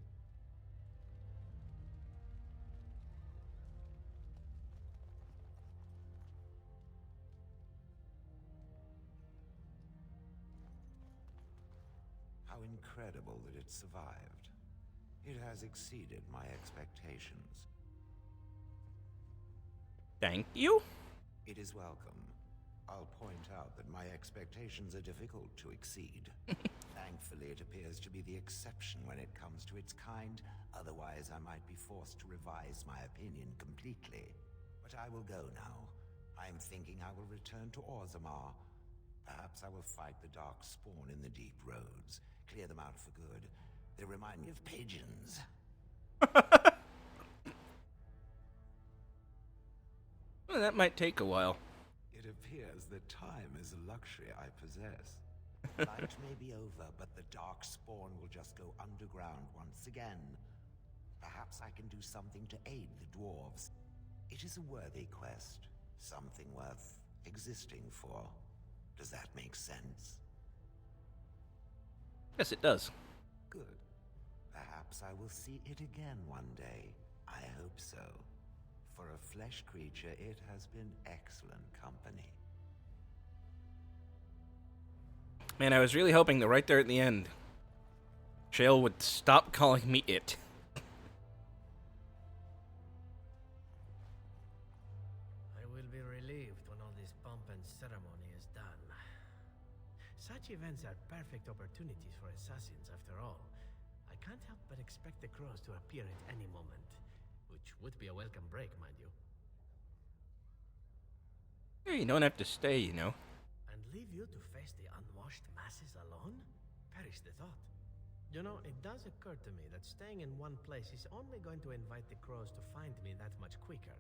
How incredible that it survived. It has exceeded my expectations. Thank you? It is welcome. I'll point out that my expectations are difficult to exceed. Thankfully, it appears to be the exception when it comes to its kind. Otherwise, I might be forced to revise my opinion completely. But I will go now. I am thinking I will return to Orzammar. Perhaps I will fight the dark spawn in the deep roads, clear them out for good. They remind me of pigeons. Well, that might take a while. It appears that time is a luxury I possess. Light may be over, but the dark spawn will just go underground once again. Perhaps I can do something to aid the dwarves. It is a worthy quest, something worth existing for. Does that make sense? Yes, it does. Good. Perhaps I will see it again one day. I hope so. For a flesh creature, it has been excellent company. Man, I was really hoping that right there at the end, Shale would stop calling me it. I will be relieved when all this pomp and ceremony is done. Such events are perfect opportunities for assassins, after all. I can't help but expect the crows to appear at any moment, which would be a welcome break, mind you. Hey, you don't have to stay, you know. And leave you to face the unwashed masses alone? Perish the thought. You know, it does occur to me that staying in one place is only going to invite the crows to find me that much quicker.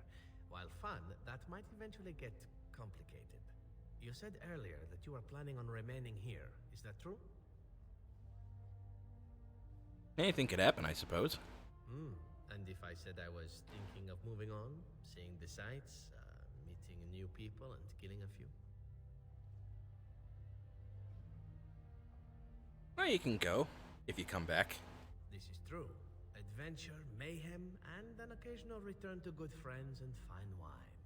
While fun, that might eventually get complicated. You said earlier that you are planning on remaining here. Is that true? Anything could happen, I suppose. And if I said I was thinking of moving on, seeing the sights, meeting new people and killing a few? Well, you can go, if you come back. This is true. Adventure, mayhem, and an occasional return to good friends and fine wine.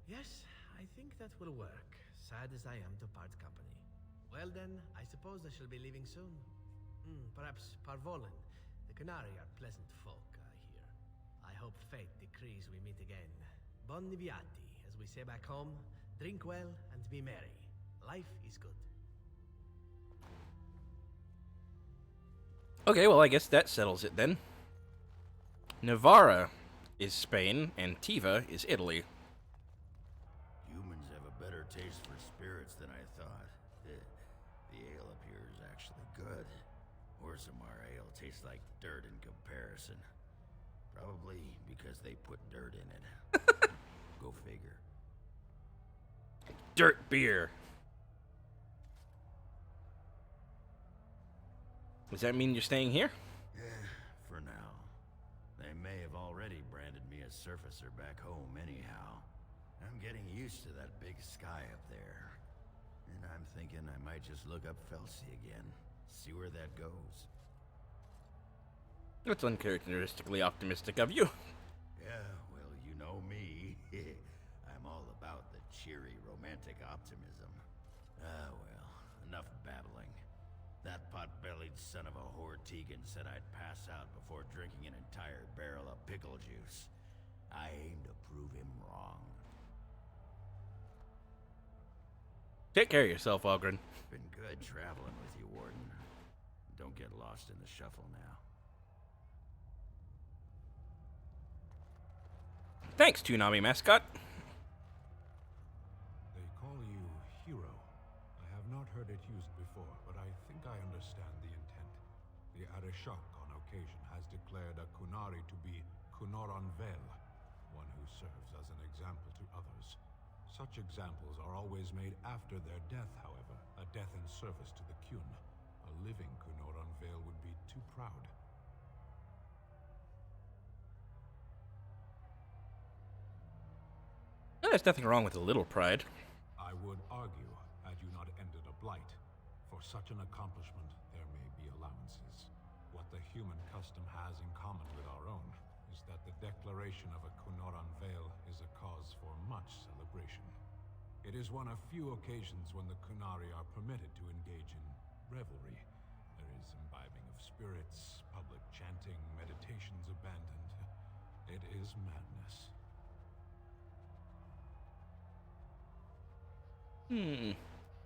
Yes, I think that will work, sad as I am to part company. Well then, I suppose I shall be leaving soon. Perhaps Parvolan. The Qunari are pleasant folk, I hear. I hope fate decrees we meet again. Bon niviati, as we say back home. Drink well and be merry. Life is good. Okay, well, I guess that settles it then. Navarra is Spain, and Tiva is Italy. Humans have a better taste for spirits than I thought. The ale up here is actually good. Orzammar ale tastes like dirt in comparison. Probably because they put dirt in it. Go figure. Dirt beer. Does that mean you're staying here? For now. They may have already branded me as surfacer back home anyhow. I'm getting used to that big sky up there. And I'm thinking I might just look up Felsi again. See where that goes. That's uncharacteristically optimistic of you. Yeah, well, you know me. I'm all about the cheery, romantic optimism. Ah, well, enough babbling. That pot-bellied son of a whore Tegan said I'd pass out before drinking an entire barrel of pickle juice. I aim to prove him wrong. Take care of yourself, Oghren. Been good traveling with you, Warden. Don't get lost in the shuffle now. Thanks, Toonami mascot. They call you Hero. I have not heard it used before, but I think I understand the intent. The Arishok on occasion has declared a Qunari to be Kunoran Vel, one who serves as an example to others. Such examples are always made after their death, however, a death in service to the Qun. A living Kunoran Vel would be too proud. There's nothing wrong with a little pride. I would argue, had you not ended a blight, for such an accomplishment there may be allowances. What the human custom has in common with our own is that the declaration of a Kunoran Vel is a cause for much celebration. It is one of few occasions when the Qunari are permitted to engage in revelry. There is imbibing of spirits, public chanting, meditations abandoned. It is madness.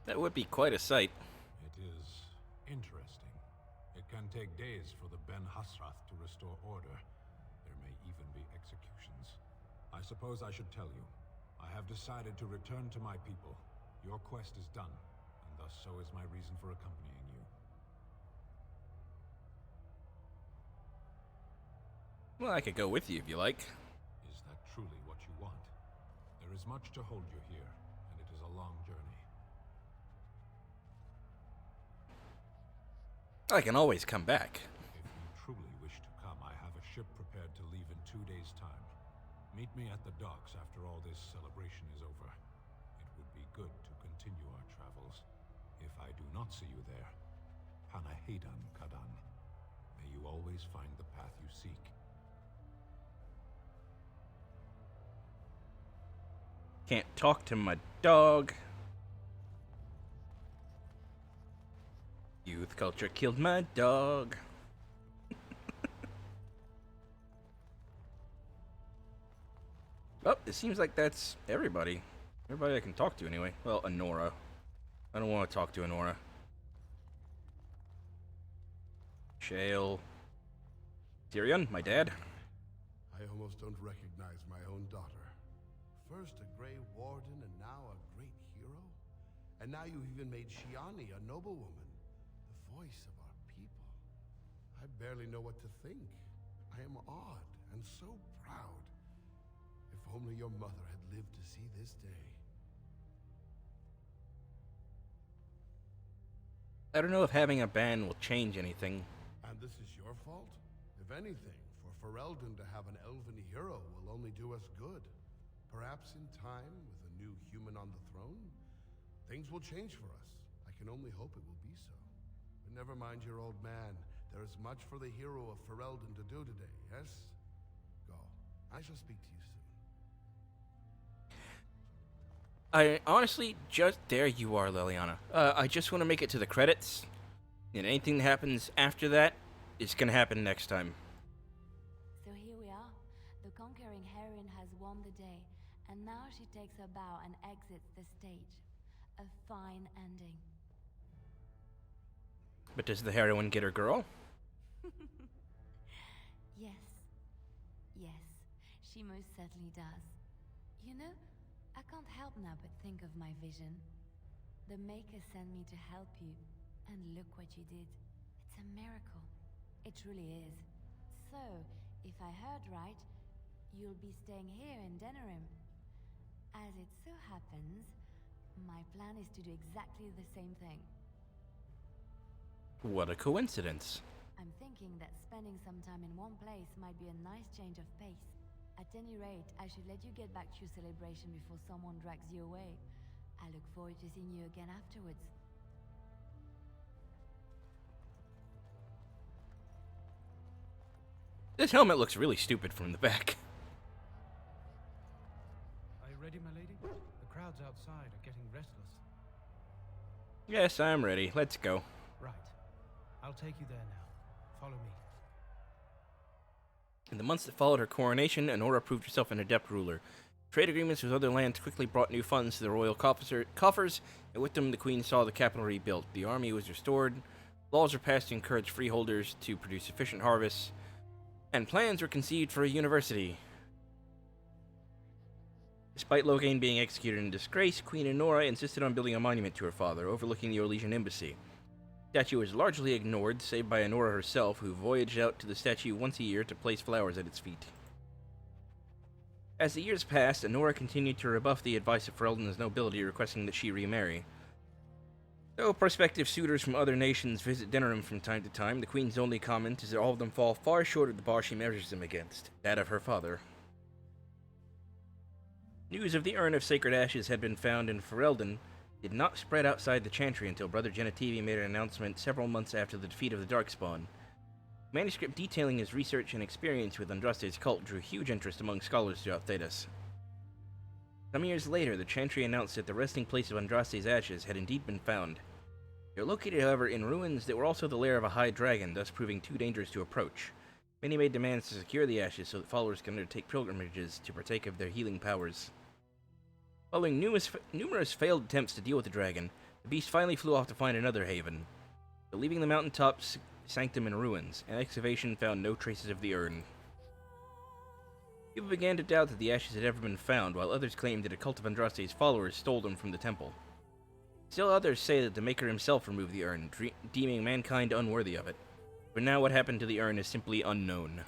That would be quite a sight. It is interesting. It can take days for the Ben Hasrath to restore order. There may even be executions. I suppose I should tell you. I have decided to return to my people. Your quest is done, and thus so is my reason for accompanying you. Well, I could go with you if you like. Is that truly what you want? There is much to hold you here, and it is a long journey. I can always come back. If you truly wish to come, I have a ship prepared to leave in 2 days' time. Meet me at the docks after all this celebration is over. It would be good to continue our travels. If I do not see you there, Panahaidan Kadan. May you always find the path you seek. Can't talk to my dog. Youth culture killed my dog. Oh, it seems like that's everybody. Everybody I can talk to anyway. Well, Anora. I don't want to talk to Anora. Shale. Tyrion, my dad. I almost don't recognize my own daughter. First a Grey Warden and now a great hero? And now you've even made Shiani a noblewoman, the voice of our people. I barely know what to think. I am awed and so proud. If only your mother had lived to see this day. I don't know if having a ban will change anything. And this is your fault? If anything, for Ferelden to have an elven hero will only do us good. Perhaps in time, with a new human on the throne, things will change for us. I can only hope it will be so. But never mind your old man. There is much for the hero of Ferelden to do today, yes? Go. I shall speak to you soon. I honestly just... There you are, Leliana. I just want to make it to the credits. And anything that happens after that is going to happen next time. So here we are. The conquering heroine has won the day. And now she takes her bow and exits the stage. A fine ending. But does the heroine get her girl? Yes. Yes, she most certainly does. You know, I can't help now but think of my vision. The Maker sent me to help you, and look what you did. It's a miracle. It truly is. So, if I heard right, you'll be staying here in Denerim. As it so happens, my plan is to do exactly the same thing. What a coincidence. I'm thinking that spending some time in one place might be a nice change of pace. At any rate, I should let you get back to your celebration before someone drags you away. I look forward to seeing you again afterwards. This helmet looks really stupid from the back. Are you ready, my lady? The crowds outside are getting restless. Yes, I'm ready. Let's go. Right. I'll take you there now. Follow me. In the months that followed her coronation, Anora proved herself an adept ruler. Trade agreements with other lands quickly brought new funds to the royal coffers, and with them the queen saw the capital rebuilt. The army was restored, laws were passed to encourage freeholders to produce efficient harvests, and plans were conceived for a university. Despite Loghain being executed in disgrace, Queen Anora insisted on building a monument to her father, overlooking the Orlesian embassy. The statue was largely ignored, save by Anora herself, who voyaged out to the statue once a year to place flowers at its feet. As the years passed, Anora continued to rebuff the advice of Ferelden's nobility, requesting that she remarry. Though prospective suitors from other nations visit Denerim from time to time, the Queen's only comment is that all of them fall far short of the bar she measures them against, that of her father. News of the Urn of Sacred Ashes had been found in Ferelden did not spread outside the Chantry until Brother Genetivi made an announcement several months after the defeat of the Darkspawn. A manuscript detailing his research and experience with Andraste's cult drew huge interest among scholars throughout Thedas. Some years later, the Chantry announced that the resting place of Andraste's ashes had indeed been found. They were located, however, in ruins that were also the lair of a high dragon, thus proving too dangerous to approach. Many made demands to secure the ashes so that followers could undertake pilgrimages to partake of their healing powers. Following numerous failed attempts to deal with the dragon, the beast finally flew off to find another haven. But leaving the mountaintop sanctum in ruins, an excavation found no traces of the urn. People began to doubt that the ashes had ever been found, while others claimed that a cult of Andraste's followers stole them from the temple. Still others say that the Maker himself removed the urn, deeming mankind unworthy of it. For now, what happened to the urn is simply unknown.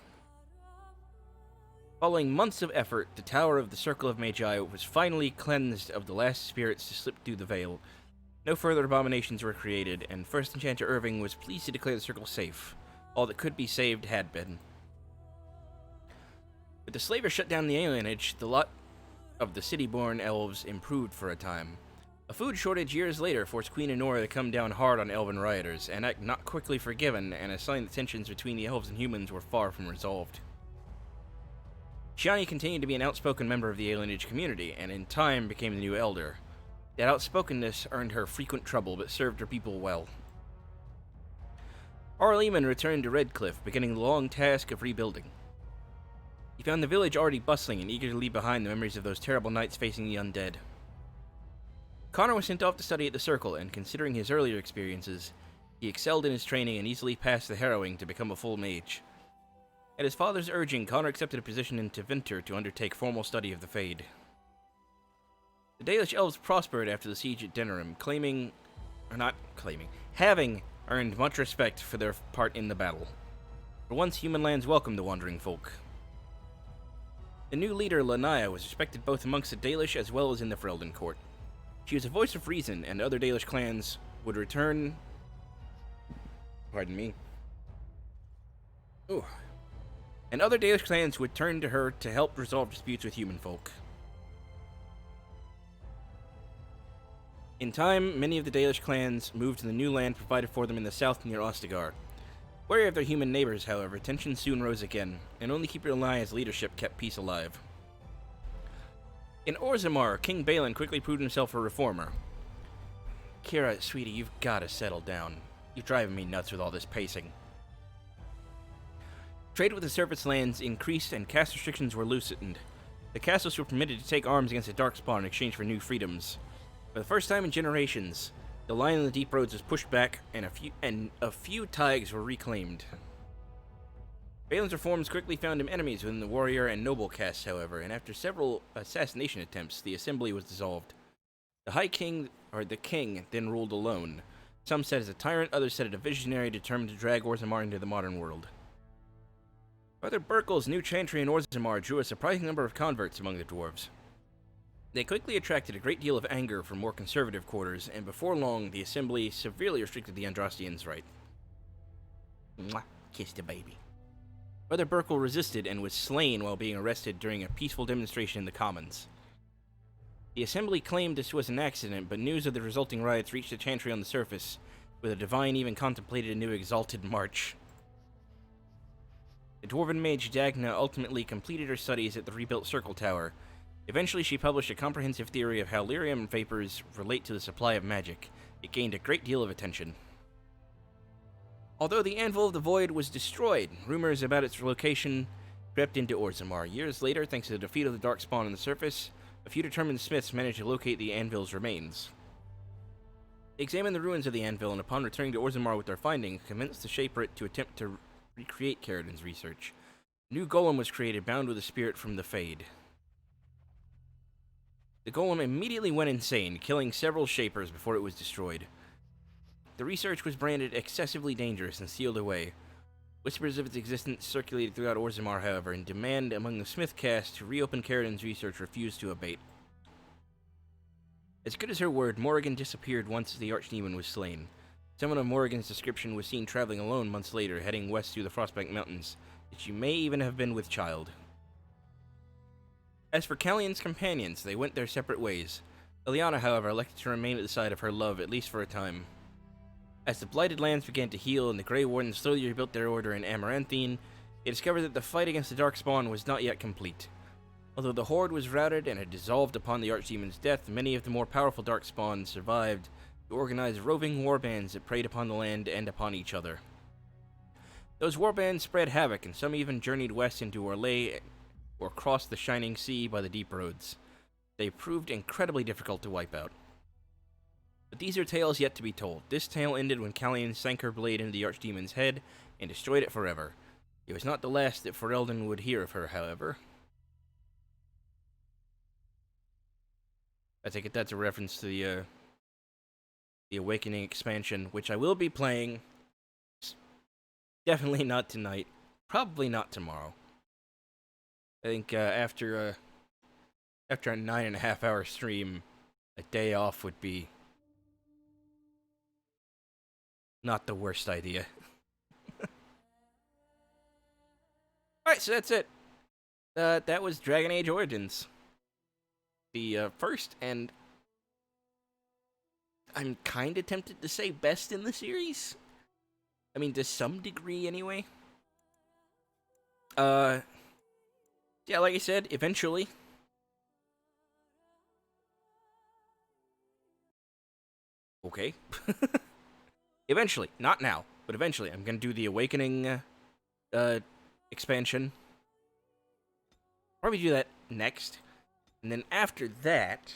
Following months of effort, the Tower of the Circle of Magi was finally cleansed of the last spirits to slip through the veil. No further abominations were created, and First Enchanter Irving was pleased to declare the circle safe. All that could be saved had been. With the slavers shut down the alienage, the lot of the city-born elves improved for a time. A food shortage years later forced Queen Anora to come down hard on elven rioters, and act not quickly forgiven, and a sign that tensions between the elves and humans were far from resolved. Shani continued to be an outspoken member of the alienage community, and in time became the new elder. That outspokenness earned her frequent trouble, but served her people well. Arleman returned to Redcliffe, beginning the long task of rebuilding. He found the village already bustling and eager to leave behind the memories of those terrible nights facing the undead. Connor was sent off to study at the Circle, and considering his earlier experiences, he excelled in his training and easily passed the harrowing to become a full mage. At his father's urging, Connor accepted a position in Tevinter to undertake formal study of the Fade. The Dalish elves prospered after the siege at Denerim, having earned much respect for their part in the battle. For once, human lands welcomed the wandering folk. The new leader, Lanaya, was respected both amongst the Dalish as well as in the Ferelden court. She was a voice of reason, and other Dalish clans would return... And other Dalish clans would turn to her to help resolve disputes with human folk. In time, many of the Dalish clans moved to the new land provided for them in the south near Ostagar. Wary of their human neighbors, however, tensions soon rose again, and only Keeper Lanaya's leadership kept peace alive. In Orzammar, King Balin quickly proved himself a reformer. Kira, sweetie, you've gotta settle down. You're driving me nuts with all this pacing. Trade with the surface lands increased and caste restrictions were loosened. The castles were permitted to take arms against the Darkspawn in exchange for new freedoms. For the first time in generations, the line in the Deep Roads was pushed back, and a few taigs were reclaimed. Balin's reforms quickly found him enemies within the warrior and noble castes, however, and after several assassination attempts, the assembly was dissolved. The king then ruled alone. Some said as a tyrant, others said as a visionary determined to drag Orzammar into the modern world. Brother Burkle's new chantry in Orzammar drew a surprising number of converts among the dwarves. They quickly attracted a great deal of anger from more conservative quarters, and before long, the assembly severely restricted the Andrastians' right. Mwah, kissed a baby. Brother Burkle resisted and was slain while being arrested during a peaceful demonstration in the Commons. The assembly claimed this was an accident, but news of the resulting riots reached the chantry on the surface, where the Divine even contemplated a new exalted march. The dwarven mage Dagna ultimately completed her studies at the rebuilt Circle Tower. Eventually, she published a comprehensive theory of how lyrium vapors relate to the supply of magic. It gained a great deal of attention. Although the Anvil of the Void was destroyed, rumors about its location crept into Orzammar. Years later, thanks to the defeat of the Darkspawn on the surface, a few determined smiths managed to locate the Anvil's remains. They examined the ruins of the Anvil, and upon returning to Orzammar with their findings, commenced to shaper it to attempt to recreate Caridin's research. A new golem was created, bound with a spirit from the Fade. The golem immediately went insane, killing several shapers before it was destroyed. The research was branded excessively dangerous and sealed away. Whispers of its existence circulated throughout Orzammar, however, and demand among the Smith caste to reopen Caridin's research refused to abate. As good as her word, Morrigan disappeared once the Archdemon was slain. Someone of Morrigan's description was seen traveling alone months later, heading west through the Frostbank Mountains, that she may even have been with child. As for Callion's companions, they went their separate ways. Ileana, however, elected to remain at the side of her love, at least for a time. As the blighted lands began to heal and the Grey Wardens slowly rebuilt their order in Amaranthine, they discovered that the fight against the Darkspawn was not yet complete. Although the Horde was routed and had dissolved upon the Archdemon's death, many of the more powerful Darkspawn survived to organize roving warbands that preyed upon the land and upon each other. Those warbands spread havoc, and some even journeyed west into Orlais or crossed the Shining Sea by the Deep Roads. They proved incredibly difficult to wipe out. But these are tales yet to be told. This tale ended when Callion sank her blade into the Archdemon's head and destroyed it forever. It was not the last that Ferelden would hear of her, however. I take it that's a reference to the the Awakening expansion, which I will be playing. Definitely not tonight. Probably not tomorrow. I think after a 9.5-hour stream, a day off would be not the worst idea. Alright, so that's it. That was Dragon Age Origins. The first, and I'm kind of tempted to say best in the series. I mean, to some degree, anyway. Yeah, like I said, eventually. Okay. Eventually. Not now, but eventually. I'm gonna do the Awakening, expansion. Probably do that next. And then after that,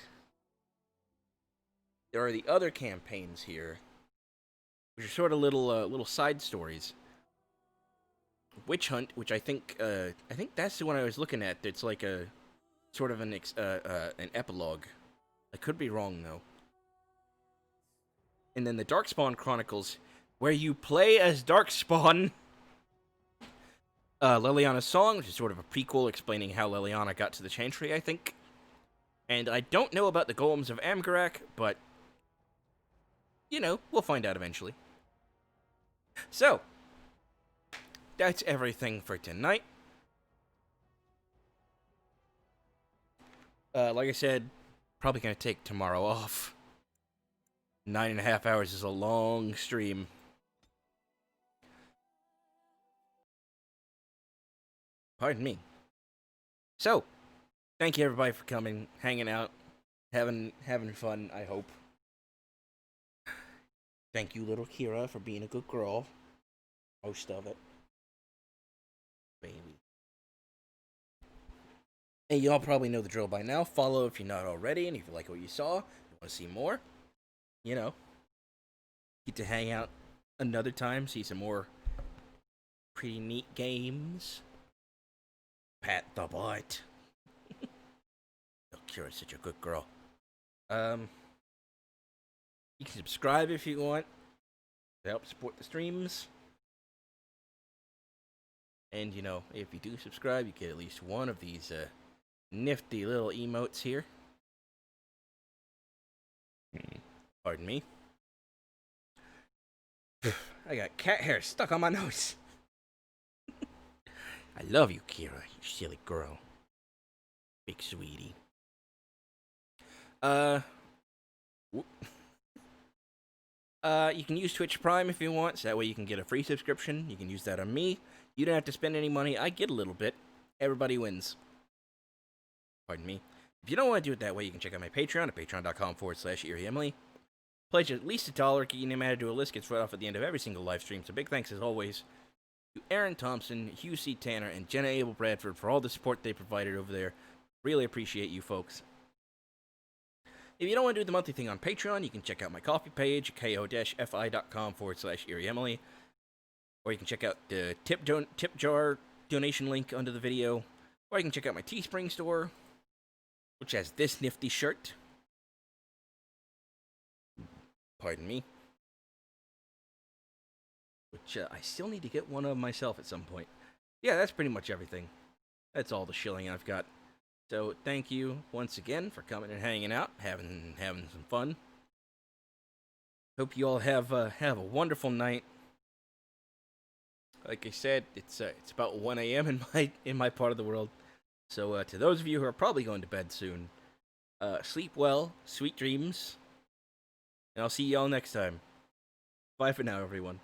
there are the other campaigns here, which are sort of little side stories. Witch Hunt, which I think that's the one I was looking at. It's like a sort of an epilogue. I could be wrong though. And then the Darkspawn Chronicles, where you play as Darkspawn. Leliana's Song, which is sort of a prequel explaining how Leliana got to the Chantry, I think. And I don't know about the Golems of Amgarak, but, you know, we'll find out eventually. So, that's everything for tonight. Like I said, probably going to take tomorrow off. 9.5 hours is a long stream. Pardon me. So, thank you everybody for coming, hanging out, having fun, I hope. Thank you, little Kira, for being a good girl. Most of it. Baby. And y'all probably know the drill by now. Follow if you're not already, and if you like what you saw, you want to see more, you know, get to hang out another time, see some more pretty neat games. Pat the butt. Oh, Kira's such a good girl. You can subscribe if you want to help support the streams. And, you know, if you do subscribe, you get at least one of these nifty little emotes here. Pardon me. I got cat hair stuck on my nose. I love you, Kira, you silly girl. Big sweetie. You can use Twitch Prime if you want, so that way you can get a free subscription. You can use that on me. You don't have to spend any money. I get a little bit. Everybody wins. Pardon me. If you don't want to do it that way, you can check out my Patreon at patreon.com/EerieEmily. Pledge at least $1, get your name added to a list, gets right off at the end of every single live stream. So big thanks as always to Aaron Thompson, Hugh C. Tanner, and Jenna Abel Bradford for all the support they provided over there. Really appreciate you folks. If you don't want to do the monthly thing on Patreon, you can check out my coffee page, ko-fi.com/EerieEmily. Or you can check out the tip jar donation link under the video. Or you can check out my Teespring store, which has this nifty shirt. Pardon me. Which I still need to get one of myself at some point. Yeah, that's pretty much everything. That's all the shilling I've got. So thank you once again for coming and hanging out, having some fun. Hope you all have a wonderful night. Like I said, it's about 1 a.m. in my part of the world. So to those of you who are probably going to bed soon, sleep well, sweet dreams, and I'll see y'all next time. Bye for now, everyone.